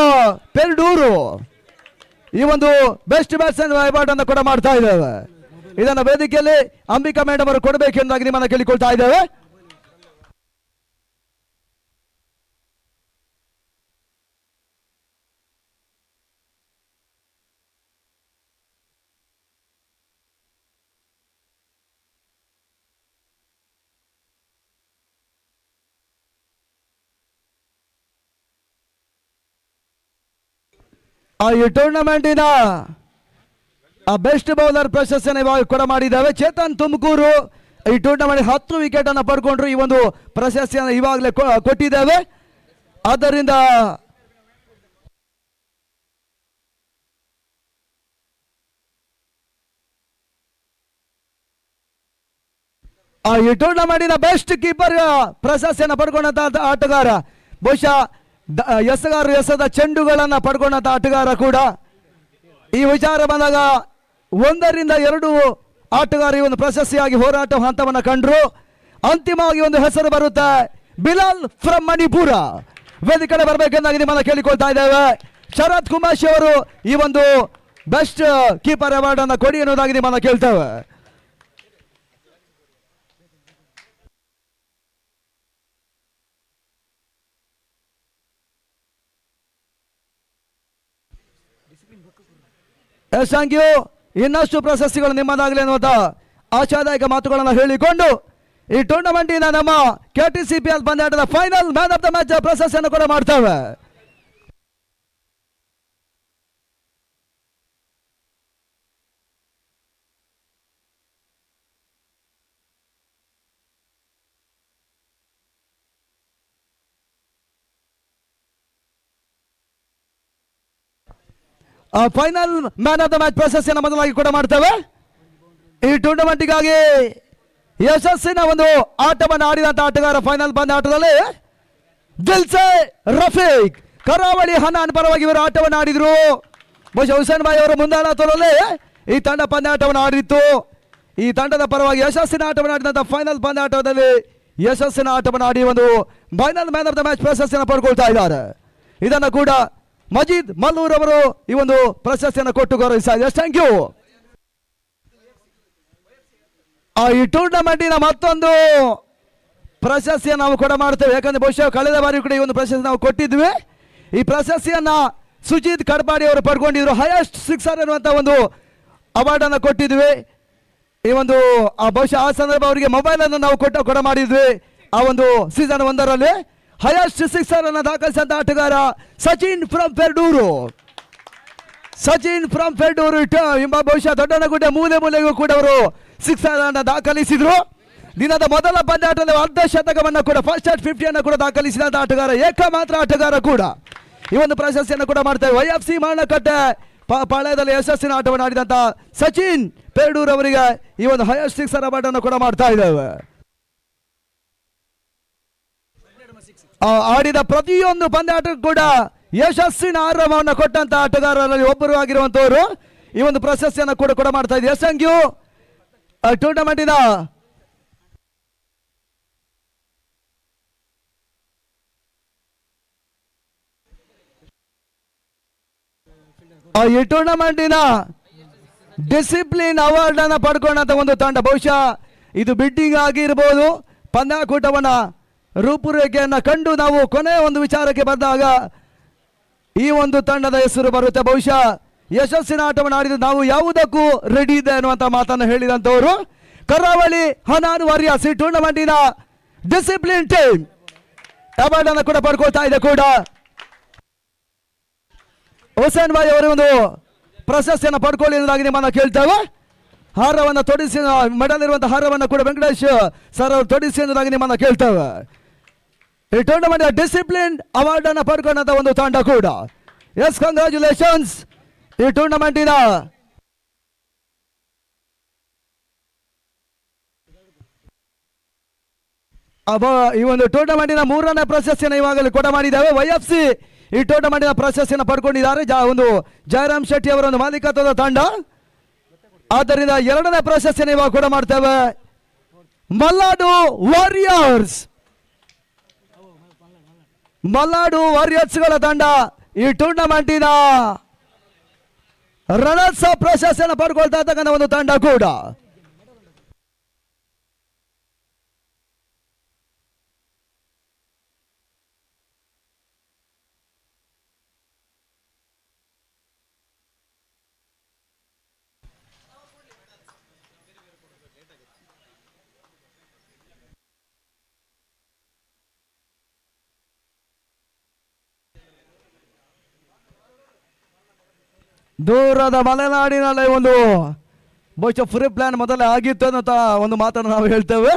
ಪೆರ್ಡೂರು ಈ ಒಂದು ಬೆಸ್ಟ್ ಬ್ಯಾಟ್ಸ್ಮನ್ ಅವಾರ್ಡ್ ಅನ್ನು ಕೂಡ ಮಾಡ್ತಾ ಇದ್ದೇವೆ. ಇದನ್ನು ವೇದಿಕೆಯಲ್ಲಿ ಅಂಬಿಕಾ ಮೇಡಮ್ ಅವರು ಕೊಡಬೇಕೆಂದಾಗಿ ನಿಮ್ಮನ್ನು ಕೇಳಿಕೊಳ್ತಾ ಇದ್ದೇವೆ. ಈ ಟೂರ್ನಮೆಂಟಿನ ಆ ಬೆಸ್ಟ್ ಬೌಲರ್ ಪ್ರಶಸ್ತಿಯನ್ನು ಇವಾಗ ಕೂಡ ಮಾಡಿದ್ದಾವೆ. ಚೇತನ್ ತುಮಕೂರು ಈ ಟೂರ್ನಮೆಂಟ್ 10 ವಿಕೆಟ್ ಅನ್ನು ಪಡ್ಕೊಂಡ್ರು. ಈ ಒಂದು ಪ್ರಶಸ್ತಿಯನ್ನು ಇವಾಗಲೇ ಕೊಟ್ಟಿದ್ದೇವೆ. ಆದ್ದರಿಂದ ಈ ಟೂರ್ನಮೆಂಟಿನ ಬೆಸ್ಟ್ ಕೀಪರ್ ಪ್ರಶಸ್ತಿಯನ್ನು ಪಡ್ಕೊಂಡಂತ ಆಟಗಾರ ಬಹುಶಃ ಎಸಗಾರರು ಎಸೆದ ಚೆಂಡುಗಳನ್ನು ಪಡ್ಕೊಂಡಂತ ಆಟಗಾರ ಕೂಡ. ಈ ವಿಚಾರ ಬಂದಾಗ 1 ರಿಂದ 2 ಆಟಗಾರ ಈ ಒಂದು ಪ್ರಶಸ್ತಿಯಾಗಿ ಹೋರಾಟ ಹಂತವನ್ನು ಕಂಡ್ರು. ಅಂತಿಮವಾಗಿ ಒಂದು ಹೆಸರು ಬರುತ್ತೆ, ಬಿಲಾಲ್ ಫ್ರಮ್ ಮಣಿಪುರ. ವೇದಿಕೆ ಬರಬೇಕೆಂದಾಗಿ ನಿಮ್ಮನ್ನು ಕೇಳಿಕೊಳ್ತಾ ಇದ್ದೇವೆ. ಶರತ್ ಕುಮಾಶಿ ಅವರು ಈ ಒಂದು ಬೆಸ್ಟ್ ಕೀಪರ್ ಅವಾರ್ಡ್ ಅನ್ನು ಕೊಡಿ ಎನ್ನುವುದಾಗಿ ನಿಮ್ಮನ್ನು ಕೇಳ್ತೇವೆ. Thank you. ಇನ್ನಷ್ಟು ಪ್ರಶಸ್ತಿಗಳು ನಿಮ್ಮದಾಗಲಿ ಅನ್ನುವಂಥ ಆಶಾದಾಯಕ ಮಾತುಗಳನ್ನು ಹೇಳಿಕೊಂಡು ಈ ಟೂರ್ನಮೆಂಟಿನ ನಮ್ಮ KTCPL ಪಂದ್ಯಾಟದ final man of the match ಪ್ರಶಸ್ತಿಯನ್ನು ಕೂಡ ಮಾಡ್ತೇವೆ. Final man of the match ಪ್ರಶಸ್ತಿಯನ್ನು ಮೊದಲಾಗಿ ಕೂಡ ಮಾಡ್ತೇವೆ. ಈ ಟೂರ್ನಮೆಂಟಿಗಾಗಿ ಯಶಸ್ಸಿನ ಒಂದು ಆಟವನ್ನು ಆಡಿದಂತ ಆಟಗಾರ ಫೈನಲ್ ಪಂದ್ಯಾಟದಲ್ಲಿ ದಿಲ್ಸೆ ರಫೀಕ್ ಕರಾವಳಿ ಹನಾನ್ ಪರವಾಗಿ ಇವರು ಆಟವನ್ನು ಆಡಿದ್ರು. ಬಹುಶಃ ಹುಸೇನ್ ಭಾಯ್ ಅವರ ಮುಂದಾಳತ್ವದಲ್ಲಿ ಈ ತಂಡ ಪಂದ್ಯಾಟವನ್ನು ಆಡಿತ್ತು. ಈ ತಂಡದ ಪರವಾಗಿ ಯಶಸ್ಸಿನ ಆಟವನ್ನು ಆಡಿದಂತ ಫೈನಲ್ ಪಂದ್ಯಾಟದಲ್ಲಿ ಯಶಸ್ಸಿನ ಆಟವನ್ನು ಆಡಿ ಒಂದು final man of the match ಪ್ರಶಸ್ತಿಯನ್ನು ಪಡ್ಕೊಳ್ತಾ ಇದ್ದಾರೆ. ಇದನ್ನು ಕೂಡ ಮಜೀದ್ ಮಲ್ಲೂರ್ ಅವರು ಈ ಒಂದು ಪ್ರಶಸ್ತಿಯನ್ನು ಕೊಟ್ಟು ಗೌರವಿಸ್ತಾ ಇದ್ದಾರೆ. Thank you. ಈ ಟೂರ್ನಮೆಂಟಿನ ಮತ್ತೊಂದು ಪ್ರಶಸ್ತಿಯನ್ನು ನಾವು ಕೂಡ ಮಾಡ್ತೇವೆ. ಯಾಕಂದ್ರೆ ಬಹುಶಃ ಕಳೆದ ಬಾರಿ ಕೂಡ ಈ ಒಂದು ಪ್ರಶಸ್ತಿ ನಾವು ಕೊಟ್ಟಿದ್ವಿ. ಈ ಪ್ರಶಸ್ತಿಯನ್ನ ಸುಜಿತ್ ಕಡ್ಪಾಡಿ ಅವರು ಪಡ್ಕೊಂಡಿದ್ರು. ಹೈಯೆಸ್ಟ್ ಸಿಕ್ಸರ್ ಎನ್ನುವಂತ ಒಂದು ಅವಾರ್ಡ್ ಅನ್ನು ಕೊಟ್ಟಿದ್ವಿ. ಈ ಒಂದು ಬಹುಶಃ ಆ ಸಂದರ್ಭ ಅವರಿಗೆ ಮೊಬೈಲ್ ಅನ್ನು ನಾವು ಕೊಡ ಮಾಡಿದ್ವಿ. ಆ ಒಂದು ಸೀಸನ್ 1ರಲ್ಲಿ ಹೈಯೆಸ್ಟ್ ಸಿಕ್ಸರ್ ಅನ್ನು ದಾಖಲಿಸಿದಂತ ಆಟಗಾರ ಸಚಿನ್ ಫ್ರಮ್ ಪೆರ್ಡೂರು. ಸಚಿನ್ ಫ್ರಮ್ ಪೆರ್ಡೂರು ಬಹುಶಃ ದೊಡ್ಡನಗುಡ್ಡೆ ಮೂಲೆಗೂ ಕೂಡ ಅವರು ಸಿಕ್ಸರ್ ಅನ್ನು ದಾಖಲಿಸಿದ್ರು. ದಿನದ ಮೊದಲ ಪಂದ್ಯಾಟದಲ್ಲಿ ಅರ್ಧ ಶತಕವನ್ನು ಕೂಡ ಫಸ್ಟ್ ಅಟ್ 50 ಅನ್ನು ಕೂಡ ದಾಖಲಿಸಿದಂತ ಆಟಗಾರ ಏಕಮಾತ್ರ ಆಟಗಾರ ಕೂಡ ಈ ಒಂದು ಪ್ರಶಸ್ತಿಯನ್ನು ಕೂಡ ಮಾಡ್ತೇವೆ. YFC ಮಾರಣಕಟ್ಟೆ ಪಾಳ್ಯದಲ್ಲಿ ಯಶಸ್ಸಿನ ಆಟವನ್ನು ಆಡಿದಂತ ಸಚಿನ್ ಪೆರ್ಡೂರ್ ಅವರಿಗೆ ಈ ಒಂದು ಹೈಯೆಸ್ಟ್ ಸಿಕ್ಸರ್ ಅವಾರ್ಡ್ ಅನ್ನು ಕೂಡ ಮಾಡ್ತಾ ಇದ್ದೇವೆ. ಆಡಿದ ಪ್ರತಿಯೊಂದು ಪಂದ್ಯಾಟಕ್ಕೂ ಕೂಡ ಯಶಸ್ಸಿನ ಆರಂಭವನ್ನು ಕೊಟ್ಟಂತ ಆಟಗಾರರಲ್ಲಿ ಒಬ್ಬರು ಆಗಿರುವಂತವರು ಈ ಒಂದು ಪ್ರಶಸ್ತಿಯನ್ನು ಕೂಡ ಮಾಡ್ತಾ ಇದ್ದೀವಿ. Thank you. ಟೂರ್ನಮೆಂಟಿನ ಈ ಟೂರ್ನಮೆಂಟಿನ ಡಿಸಿಪ್ಲಿನ್ ಅವಾರ್ಡ್ ಅನ್ನು ಪಡ್ಕೊಂಡಂತ ಒಂದು ತಂಡ ಬಹುಶಃ ಇದು ಬಿಡ್ಡಿಂಗ್ ಆಗಿರ್ಬೋದು. ಪಂದ್ಯಾಕೂಟವನ್ನ ರೂಪುರೇಖೆಯನ್ನು ಕಂಡು ನಾವು ಕೊನೆಯ ಒಂದು ವಿಚಾರಕ್ಕೆ ಬಂದಾಗ ಈ ಒಂದು ತಂಡದ ಹೆಸರು ಬರುತ್ತೆ. ಬಹುಶಃ ಯಶಸ್ಸಿನ ಆಟವನ್ನು ಆಡಿದ ನಾವು ಯಾವುದಕ್ಕೂ ರೆಡಿ ಇದೆ ಅನ್ನುವಂಥ ಮಾತನ್ನು ಹೇಳಿದಂಥವರು ಕರಾವಳಿ ಹನಾನ್ ವಾರಿಯರ್ಸ್ ಈ ಟೂರ್ನಮೆಂಟಿನ ಡಿಸಿಪ್ಲಿನ್ ಟೀಮ್ ಅವಾರ್ಡ್ ಅನ್ನು ಕೂಡ ಪಡ್ಕೊಳ್ತಾ ಇದೆ. ಕೂಡ ಹುಸೇನ್ ಭಾಯ್ ಅವರು ಒಂದು ಪ್ರಶಸ್ತಿಯನ್ನು ಪಡ್ಕೊಳ್ಳಿ ಎನ್ನುವುದಾಗಿ ನಿಮ್ಮನ್ನು ಕೇಳ್ತೇವೆ. ಹಾರವನ್ನು ತೊಡಿಸಿ ಮೆಡಲ್ ಇರುವಂತಹ ಹಾರವನ್ನು ಕೂಡ ವೆಂಕಟೇಶ್ ಸರ್ ಅವರು ತೊಡಿಸಿ ಎನ್ನುವುದಾಗಿ ನಿಮ್ಮನ್ನು ಕೇಳ್ತೇವೆ. ಈ ಟೂರ್ನಮೆಂಟ್ ಡಿಸಿಪ್ಲಿನ್ ಅವಾರ್ಡ್ ಅನ್ನು ಪಡ್ಕೊಂಡಂತ ಒಂದು ತಂಡ ಕೂಡ. Yes, congratulations. ಈ ಟೂರ್ನಮೆಂಟಿನ ಈ ಒಂದು ಟೂರ್ನಮೆಂಟಿನ 3ನೇ ಪ್ರಶಸ್ತಿಯನ್ನು ಇವಾಗಲೇ ಕೊಡ ಮಾಡಿದ್ದೇವೆ. YFC ಈ ಟೂರ್ನಮೆಂಟಿನ ಪ್ರಶಸ್ತಿಯನ್ನು ಪಡ್ಕೊಂಡಿದ್ದಾರೆ. ಒಂದು ಜಯರಾಮ್ ಶೆಟ್ಟಿ ಅವರ ಒಂದು ಮಾಲೀಕತ್ವದ ತಂಡ. ಆದ್ದರಿಂದ 2ನೇ ಪ್ರಶಸ್ತಿಯನ್ನು ಇವಾಗ ಕೂಡ ಮಾಡ್ತೇವೆ. ಮಲ್ನಾಡು ವಾರಿಯರ್ಸ್ ಗಳ ತಂಡ ಈ ಟೂರ್ನಮೆಂಟಿನ ರನ್ನರ್ಸ್ ಅಪ್ ಪ್ರಶಸ್ತಿಯನ್ನು ಪಡ್ಕೊಳ್ತಾ ಇರ್ತಕ್ಕಂಥ ಒಂದು ತಂಡ ಕೂಡ. ದೂರದ ಮಲೆನಾಡಿನಲ್ಲಿ ಒಂದು ಬಹುಶಃ ಫ್ರೀ ಪ್ಲಾನ್ ಮೊದಲೇ ಆಗಿತ್ತು ಅನ್ನೋ ಒಂದು ಮಾತನ್ನು ನಾವು ಹೇಳ್ತೇವೆ.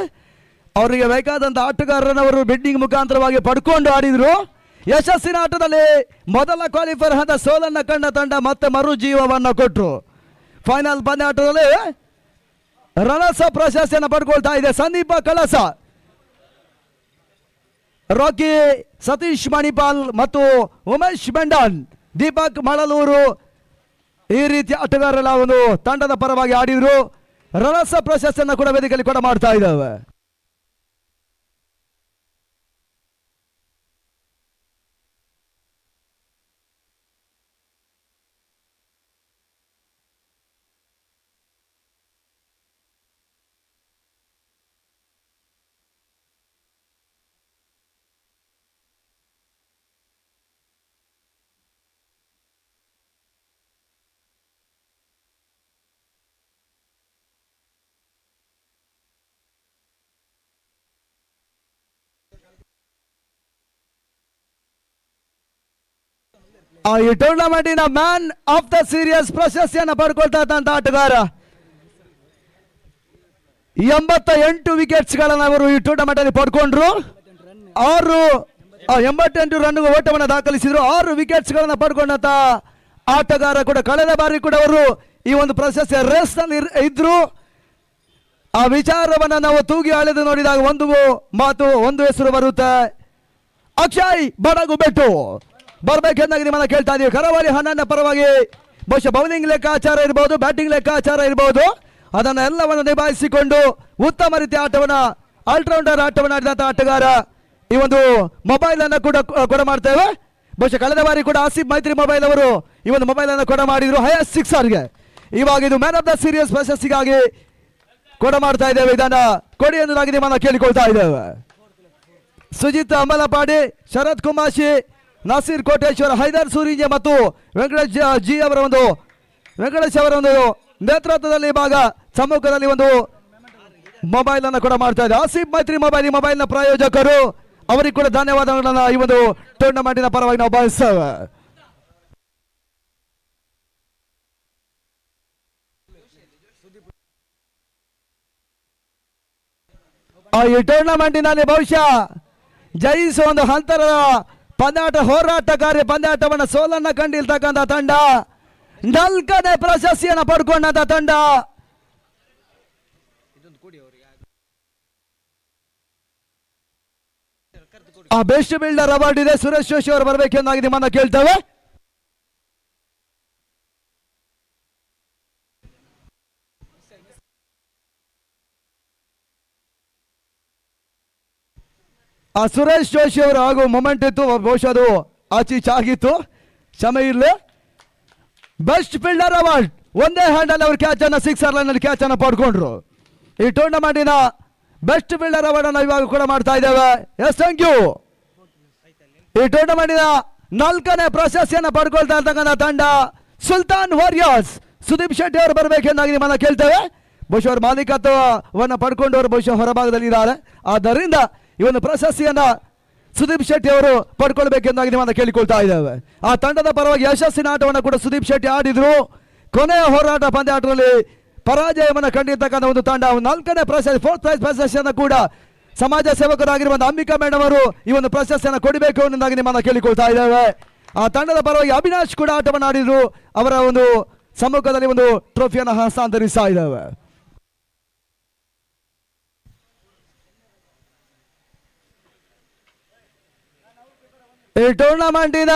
ಅವರಿಗೆ ಬೇಕಾದಂಥ ಆಟಗಾರರನ್ನು ಬೆಡ್ಡಿಂಗ್ ಮುಖಾಂತರವಾಗಿ ಪಡ್ಕೊಂಡು ಆಡಿದ್ರು. ಯಶಸ್ಸಿನ ಆಟದಲ್ಲಿ ಮೊದಲ ಕ್ವಾಲಿಫೈರ್ ಹಂತ ಸೋಲನ್ನು ಕಂಡ ತಂಡ ಮತ್ತೆ ಮರುಜೀವವನ್ನು ಕೊಟ್ಟರು. ಫೈನಲ್ ಪಂದ್ಯಾಟದಲ್ಲಿ ರನಸ ಪ್ರಶಸ್ತಿಯನ್ನು ಪಡ್ಕೊಳ್ತಾ ಇದೆ ಸಂದೀಪ ಕಳಸ, ರಾಕಿ ಸತೀಶ್ ಮಣಿಪಾಲ್ ಮತ್ತು ಉಮೇಶ್ ಬೆಂಡನ್, ದೀಪಕ್ ಮಳಲೂರು ಈ ರೀತಿಯ ಆಟಗಾರರ ಒಂದು ತಂಡದ ಪರವಾಗಿ ಆಡಿದ್ರು. ರನಸ ಪ್ರಶಸ್ತಿಯನ್ನು ಕೂಡ ವೇದಿಕೆಯಲ್ಲಿ ಕೂಡ ಮಾಡ್ತಾ ಇದ್ದಾವೆ. ಈ ಟೂರ್ನಮೆಂಟಿನ ಮ್ಯಾನ್ ಆಫ್ ದ ಸೀರೀಸ್ ಪ್ರಶಸ್ತಿಯನ್ನು ಪಡ್ಕೊಳ್ತಾ ಇದ್ದಂತ ಆಟಗಾರ 88 ವಿಕೆಟ್ಸ್ಗಳನ್ನು ಅವರು ಈ ಟೂರ್ನಮೆಂಟ್ ಅಲ್ಲಿ ಪಡ್ಕೊಂಡ್ರು. 88 ರನ್ ಓಟವನ್ನು ದಾಖಲಿಸಿದ್ರು. 6 ವಿಕೆಟ್ಸ್ಗಳನ್ನು ಪಡ್ಕೊಂಡಂತ ಆಟಗಾರ ಕೂಡ ಕಳೆದ ಬಾರಿ ಕೂಡ ಅವರು ಈ ಒಂದು ಪ್ರಶಸ್ತಿಯ ರೇಸ್ ನಲ್ಲಿ ಇದ್ರು. ಆ ವಿಚಾರವನ್ನ ನಾವು ತೂಗಿ ಅಳೆದು ನೋಡಿದಾಗ ಒಂದು ಮಾತು, ಒಂದು ಹೆಸರು ಬರುತ್ತೆ, ಅಕ್ಷಯ್ ಬಡಗು ಬೆಟ್ಟು ಬರ್ಬೇಕೆಂದಾಗಿ ನಿಮ್ಮನ್ನ ಕೇಳ್ತಾ ಇದೀವಿ. ಕರಾವಳಿ ಹನ್ನೊಂದರ ಪರವಾಗಿ ಬಹುಶಃ ಬೌಲಿಂಗ್ ಲೆಕ್ಕಾಚಾರ ಇರಬಹುದು, ಬ್ಯಾಟಿಂಗ್ ಲೆಕ್ಕಾಚಾರ ಇರಬಹುದು, ಅದನ್ನ ಎಲ್ಲವನ್ನು ನಿಭಾಯಿಸಿಕೊಂಡು ಉತ್ತಮ ರೀತಿಯ ಆಟವನ್ನ ಆಲ್ರೌಂಡರ್ ಆಟವನ್ನು ಆಡಿದಂತ ಆಟಗಾರ. ಈ ಒಂದು ಮೊಬೈಲ್ ಅನ್ನು ಕೂಡ ಮಾಡ್ತೇವೆ. ಬಹುಶಃ ಕಳೆದ ಬಾರಿ ಕೂಡ ಆಸಿಫ್ ಮೈತ್ರಿ ಮೊಬೈಲ್ ಅವರು ಈ ಒಂದು ಮೊಬೈಲ್ ಅನ್ನು ಕೂಡ ಮಾಡಿದ್ರು ಹೈಯೆಸ್ಟ್ ಸಿಕ್ಸರ್ಗೆ. ಇವಾಗ ಇದು ಮ್ಯಾನ್ ಆಫ್ ದ ಸೀರೀಸ್ ಪ್ರಶಸ್ತಿಗಾಗಿ ಕೂಡ ಮಾಡ್ತಾ ಇದ್ದೇವೆ. ಇದನ್ನ ಕೊಡಿ ಎಂಬುದಾಗಿ ನಿಮ್ಮನ್ನ ಕೇಳಿಕೊಳ್ತಾ ಇದ್ದೇವೆ. ಸುಜಿತ್ ಅಮಲಪಾಡಿ, ಶರತ್ ಕುಮಾಶಿ, ನಾಸೀರ್ ಕೋಟೇಶ್ವರ, ಹೈದರ್ ಸೂರಿಂಜೆ ಮತ್ತು ವೆಂಕಟೇಶ್ ಅವರ ಒಂದು ನೇತೃತ್ವದಲ್ಲಿ ಭಾಗ ಸಮ್ಮುಖದಲ್ಲಿ ಒಂದು ಮೊಬೈಲ್ ಅನ್ನು ಕೂಡ ಮಾಡ್ತಾ ಇದೆ. ಆಸಿಫ್ ಮೈತ್ರಿ ಮೊಬೈಲ್, ಈ ಮೊಬೈಲ್ ನ ಪ್ರಾಯೋಜಕರು, ಅವರಿಗೆ ಕೂಡ ಧನ್ಯವಾದಗಳನ್ನ ಈ ಒಂದು ಟೂರ್ನಮೆಂಟಿನ ಪರವಾಗಿ ನಾವು ಭಾವಿಸ್ತೇವೆ. ಈ ಟೂರ್ನಮೆಂಟಿನಲ್ಲಿ ಬಹುಶಃ ಜಯಿಸುವ ಒಂದು ಹಂತದ ಪಂದ್ಯಾಟ, ಹೋರಾಟಕಾರಿ ಪಂದ್ಯಾಟವನ್ನು ಸೋಲನ್ನ ಕಂಡಿರ್ತಕ್ಕಂಥ ತಂಡ, 4ನೇ ಪ್ರಶಸ್ತಿಯನ್ನು ಪಡ್ಕೊಂಡಂತ ತಂಡ. ಆ ಬೆಸ್ಟ್ ಬಿಲ್ಡರ್ ಅವಾರ್ಡ್ ಇದೆ, ಸುರೇಶ್ ಜೋಶಿ ಅವರು ಬರಬೇಕೆಂದಾಗಿ ನಿಮ್ಮನ್ನ ಕೇಳ್ತೇವೆ. ಆ ಸುರೇಶ್ ಜೋಶಿ ಅವರು ಹಾಗೂ ಮೊಮೆಂಟ್ ಇತ್ತು, ಬಹುಶಃ ಅದು ಆಚೀಚಾಗಿತ್ತು, ಕ್ಷಮೆ ಇರಲಿ. ಬೆಸ್ಟ್ ಫೀಲ್ಡರ್ ಅವಾರ್ಡ್ ಒಂದೇ ಹ್ಯಾಂಡ್ ಅಲ್ಲಿ ಅವರು ಕ್ಯಾಚ್ ಅನ್ನ 6 ಲೈನ್ ಅಲ್ಲಿ ಕ್ಯಾಚ್ ಅನ್ನ ಪಡ್ಕೊಂಡ್ರು. ಈ ಟೂರ್ನಮೆಂಟಿನ ಬೆಸ್ಟ್ ಫೀಲ್ಡರ್ ಅವಾರ್ಡ್ ಅನ್ನು ಇವಾಗ ಕೂಡ ಮಾಡ್ತಾ ಇದ್ದೇವೆ. Yes, thank you. ಈ ಟೂರ್ನಮೆಂಟಿನ 4ನೇ ಪ್ರಶಸ್ತಿಯನ್ನು ಪಡ್ಕೊಳ್ತಾ ಇರ್ತಕ್ಕಂಥ ತಂಡ ಸುಲ್ತಾನ್ ವಾರಿಯರ್ಸ್. ಸುದೀಪ್ ಶೆಟ್ಟಿ ಅವರು ಬರಬೇಕೆಂದಾಗಿ ನಿಮ್ಮನ್ನ ಕೇಳ್ತೇವೆ. ಬಹುಶಃ ಅವರು ಮಾಲೀಕತ್ವವನ್ನು ಪಡ್ಕೊಂಡು ಅವರು ಬಹುಶಃ ಹೊರಭಾಗದಲ್ಲಿ ಇದ್ದಾರೆ. ಆದ್ದರಿಂದ ಈ ಒಂದು ಪ್ರಶಸ್ತಿಯನ್ನ ಸುದೀಪ್ ಶೆಟ್ಟಿ ಅವರು ಪಡ್ಕೊಳ್ಬೇಕೆಂದಾಗಿ ನಿಮ್ಮನ್ನ ಕೇಳಿಕೊಳ್ತಾ ಇದ್ದೇವೆ. ಆ ತಂಡದ ಪರವಾಗಿ ಯಶಸ್ಸಿನ ಆಟವನ್ನು ಕೂಡ ಸುದೀಪ್ ಶೆಟ್ಟಿ ಆಡಿದ್ರು. ಕೊನೆಯ ಹೋರಾಟ ಪಂದ್ಯಾಟದಲ್ಲಿ ಪರಾಜಯವನ್ನು ಕಂಡಿರ್ತಕ್ಕಂಥ ಒಂದು ತಂಡ 4ನೇ ಪ್ರಶಸ್ತಿ, 4th ಪ್ರೈಸ್ ಪ್ರಶಸ್ತಿಯನ್ನು ಕೂಡ ಸಮಾಜ ಸೇವಕರಾಗಿರುವಂತಹ ಅಂಬಿಕಾ ಮೇಡಮ್ ಅವರು ಈ ಒಂದು ಪ್ರಶಸ್ತಿಯನ್ನು ಕೊಡಬೇಕು ಎಂಬುದಾಗಿ ನಿಮ್ಮನ್ನ ಕೇಳಿಕೊಳ್ತಾ ಇದ್ದೇವೆ. ಆ ತಂಡದ ಪರವಾಗಿ ಅವಿನಾಶ್ ಕೂಡ ಆಟವನ್ನು ಆಡಿದ್ರು. ಅವರ ಒಂದು ಸಮ್ಮುಖದಲ್ಲಿ ಒಂದು ಟ್ರೋಫಿಯನ್ನು ಹಸ್ತಾಂತರಿಸ್ತಾ ಇದ್ದೇವೆ. ಈ ಟೂರ್ನಮೆಂಟಿನ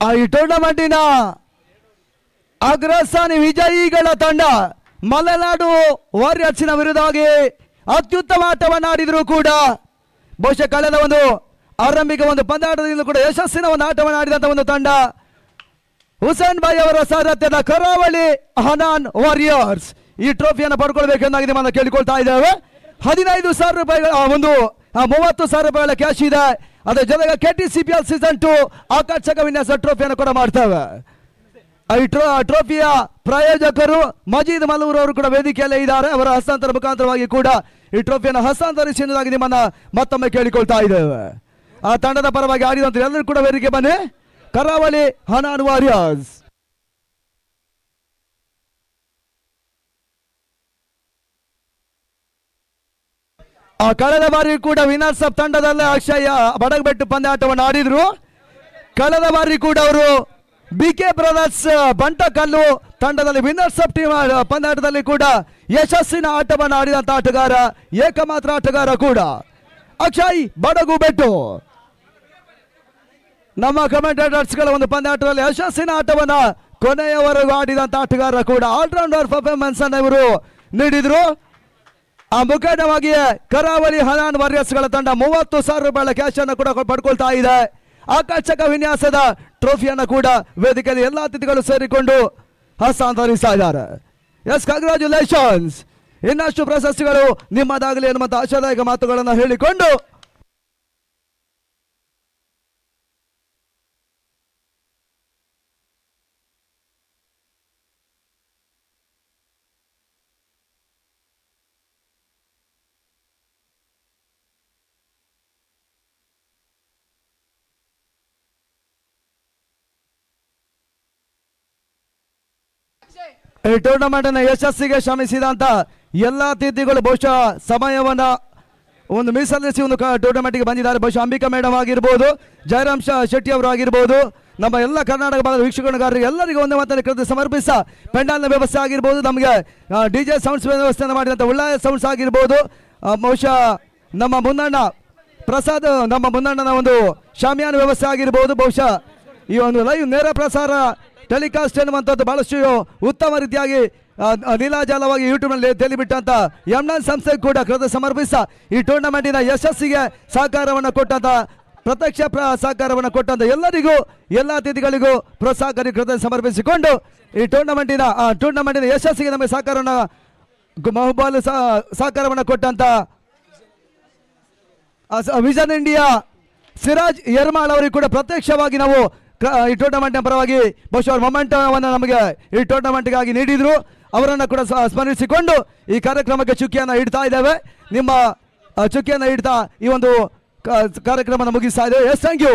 ಈ ಟೂರ್ನಮೆಂಟಿನ ಅಗ್ರಸ್ಥಾನಿ ವಿಜಯಿಗಳ ತಂಡ ಮಲೆನಾಡು ವಾರಿಯರ್ಸ್ನ ವಿರುದ್ಧವಾಗಿ ಅತ್ಯುತ್ತಮ ಆಟವನ್ನು ಆಡಿದ್ರು ಕೂಡ ಬಹುಶಃ ಕಳೆದ ಒಂದು ಆರಂಭಿಕ ಒಂದು ಪಂದ್ಯಾಟದಿಂದ ಕೂಡ ಯಶಸ್ಸಿನ ಒಂದು ಆಟವನ್ನು ಆಡಿದಂತ ಒಂದು ತಂಡ ಹುಸೇನ್ ಭಾಯ್ ಅವರ ಸಾರಥ್ಯದ ಕರಾವಳಿ ಹನಾನ್ ವಾರಿಯರ್ಸ್ ಈ ಟ್ರೋಫಿಯನ್ನು ಪಡ್ಕೊಳ್ಬೇಕೆಂದಾಗಿ ನಿಮ್ಮನ್ನು ಕೇಳಿಕೊಳ್ತಾ ಇದ್ದೇವೆ. 15,000 ರೂಪಾಯಿಗಳ ಒಂದು 30,000 ರೂಪಾಯಿಗಳ ಕ್ಯಾಶ್ ಇದೆ. ಅದರ ಜೊತೆಗೆ KTCPL ಸೀಸನ್ 2 ಆಕರ್ಷಕ ವಿನ್ಯಾಸ ಟ್ರೋಫಿಯನ್ನು ಕೂಡ ಮಾಡ್ತೇವೆ. ಈ ಟ್ರೋಫಿಯ ಪ್ರಾಯೋಜಕರು ಮಜೀದ್ ಮಲ್ಲೂರ್ ಅವರು ಕೂಡ ವೇದಿಕೆಯಲ್ಲೇ ಇದ್ದಾರೆ. ಅವರ ಹಸ್ತಾಂತರ ಮುಖಾಂತರವಾಗಿ ಕೂಡ ಈ ಟ್ರೋಫಿಯನ್ನು ಹಸ್ತಾಂತರಿಸಿ ಎನ್ನುವುದಾಗಿ ನಿಮ್ಮನ್ನ ಮತ್ತೊಮ್ಮೆ ಕೇಳಿಕೊಳ್ತಾ ಇದ್ದೇವೆ. ಆ ತಂಡದ ಪರವಾಗಿ ಆಡಿದಂತ ಎಲ್ಲರೂ ಕೂಡ ವೇದಿಕೆ ಬನ್ನಿ. ಕರಾವಳಿ ಹನಾನ್ ವಾರಿಯರ್ಸ್. ಕಳೆದ ಬಾರಿ ಕೂಡ ವಿನರ್ಸ್ ಅಪ್ ತಂಡದಲ್ಲೇ ಅಕ್ಷಯ ಬಡಗಬೆಟ್ಟು ಪಂದ್ಯಾಟವನ್ನು ಆಡಿದ್ರು. ಕಳೆದ ಬಾರಿ ಕೂಡ ಅವರು BK ಬ್ರದರ್ಸ್ ಬಂಟಕಲ್ಲು ತಂಡದಲ್ಲಿ ವಿನ್ನರ್ಸ್ ಅಪ್ ಟೀಮ್ ಪಂದ್ಯಾಟದಲ್ಲಿ ಕೂಡ ಯಶಸ್ಸಿನ ಆಟವನ್ನು ಆಡಿದಂತ ಆಟಗಾರ, ಏಕಮಾತ್ರ ಆಟಗಾರ ಕೂಡ ಅಕ್ಷಯ್ ಬಡಗುಬೆಟ್ಟು. ನಮ್ಮ ಕಮೆಂಟೇಟರ್ಸ್ಗಳ ಒಂದು ಪಂದ್ಯಾಟದಲ್ಲಿ ಯಶಸ್ಸಿನ ಆಟವನ್ನ ಕೊನೆಯವರೆಗೂ ಆಡಿದಂತ ಆಟಗಾರ ಕೂಡ. ಆಲ್ರೌಂಡರ್ ಪರ್ಫಾರ್ಮೆನ್ಸ್ ಅನ್ನು ಇವರು ನೀಡಿದ್ರು. ಆ ಮುಖೇನವಾಗಿ ಕರಾವಳಿ ಹನಾನ್ ವಾರಿಯರ್ಸ್ಗಳ ತಂಡ 30,000 ರೂಪಾಯಿಗಳ ಕ್ಯಾಶ್ ಅನ್ನು ಕೂಡ ಪಡ್ಕೊಳ್ತಾ ಇದೆ. ಆಕರ್ಷಕ ವಿನ್ಯಾಸದ ಟ್ರೋಫಿಯನ್ನು ಕೂಡ ವೇದಿಕೆಯಲ್ಲಿ ಎಲ್ಲ ಅತಿಥಿಗಳು ಸೇರಿಕೊಂಡು ಹಸ್ತಾಂತರಿಸ್ತಾ ಇದ್ದಾರೆ. Yes, congratulations. ಇನ್ನಷ್ಟು ಪ್ರಶಸ್ತಿಗಳು ನಿಮ್ಮದಾಗಲಿ ಎನ್ನುವಂತ ಆಶಾದಾಯಕ ಮಾತುಗಳನ್ನು ಹೇಳಿಕೊಂಡು ಈ ಟೂರ್ನಮೆಂಟ್ ಅನ್ನ ಯಶಸ್ಸಿಗೆ ಶ್ರಮಿಸಿದಂತ ಎಲ್ಲ ಅತಿಥಿಗಳು ಬಹುಶಃ ಸಮಯವನ್ನ ಒಂದು ಮೀಸಲಿಸಿ ಒಂದು ಟೂರ್ನಮೆಂಟ್ಗೆ ಬಂದಿದ್ದಾರೆ. ಬಹುಶಃ ಅಂಬಿಕಾ ಮೇಡಮ್ ಆಗಿರ್ಬೋದು, ಜಯರಾಮ್ ಶೆಟ್ಟಿ ಅವರು ಆಗಿರ್ಬೋದು, ನಮ್ಮ ಎಲ್ಲ ಕರ್ನಾಟಕ ಭಾಗದ ವೀಕ್ಷಕರುಗಾರರಿಗೆ ಎಲ್ಲರಿಗೂ ಒಂದೇ ಮಾತನ್ನು ಕೃತಿ ಸಮರ್ಪಿಸ ಪೆಂಡಾಲ್ನ ವ್ಯವಸ್ಥೆ ಆಗಿರ್ಬೋದು, ನಮಗೆ DJ ಸೌಂಡ್ಸ್ ವ್ಯವಸ್ಥೆಯನ್ನು ಮಾಡಿದಂಥ ಒಳ್ಳೆಯ ಸೌಂಡ್ಸ್ ಆಗಿರ್ಬೋದು, ಬಹುಶಃ ನಮ್ಮ ಮುನ್ನಣ್ಣ ಪ್ರಸಾದ್, ನಮ್ಮ ಮುನ್ನಣ್ಣನ ಒಂದು ಶಾಮಿಯಾನ ವ್ಯವಸ್ಥೆ ಆಗಿರ್ಬೋದು, ಬಹುಶಃ ಈ ಒಂದು ಲೈವ್ ನೇರ ಪ್ರಸಾರ ಟೆಲಿಕಾಸ್ಟ್ ಎನ್ನುವಂಥದ್ದು ಬಹಳಷ್ಟು ಉತ್ತಮ ರೀತಿಯಾಗಿ ನೀಲಾಜಾಲವಾಗಿ ಯೂಟ್ಯೂಬ್ನಲ್ಲಿ ತಿಳಿಬಿಟ್ಟಂತ M9 ಸಂಸ್ಥೆಗೆ ಕೂಡ ಕೃತ ಸಮರ್ಪಿಸ ಈ ಟೂರ್ನಮೆಂಟಿನ ಯಶಸ್ಸಿಗೆ ಸಹಕಾರವನ್ನು ಕೊಟ್ಟಂತ ಪ್ರತ್ಯಕ್ಷ ಸಹಕಾರವನ್ನು ಕೊಟ್ಟಂತ ಎಲ್ಲರಿಗೂ ಎಲ್ಲ ಅತಿಥಿಗಳಿಗೂ ಪ್ರೋತ್ಸಾಹಕಾರಿ ಕೃತ ಸಮರ್ಪಿಸಿಕೊಂಡು ಈ ಟೂರ್ನಮೆಂಟಿನ ಯಶಸ್ಸಿಗೆ ನಮಗೆ ಸಹಕಾರವನ್ನು ಬಹುಬಾಲು ಸಹಕಾರವನ್ನು ಕೊಟ್ಟಂತ ವಿಷನ್ ಇಂಡಿಯಾ ಸಿರಾಜ್ ಯರ್ಮಾಳ್ ಅವರಿಗೆ ಕೂಡ ಪ್ರತ್ಯಕ್ಷವಾಗಿ ನಾವು ಈ ಟೂರ್ನಮೆಂಟ್ನ ಪರವಾಗಿ ಬಹುಶಃ ಅವ್ರ ಮೊಮೆಂಟವನ್ನು ನಮಗೆ ಈ ಟೂರ್ನಮೆಂಟ್ಗಾಗಿ ನೀಡಿದ್ರು. ಅವರನ್ನು ಕೂಡ ಸ್ಮರಿಸಿಕೊಂಡು ಈ ಕಾರ್ಯಕ್ರಮಕ್ಕೆ ಚುಕ್ಕಿಯನ್ನು ಇಡ್ತಾ ಇದ್ದೇವೆ. ನಿಮ್ಮ ಚುಕ್ಕಿಯನ್ನು ಇಡ್ತಾ ಈ ಒಂದು ಕಾರ್ಯಕ್ರಮವನ್ನು ಮುಗಿಸ್ತಾ ಇದ್ದೇವೆ. Yes, thank you.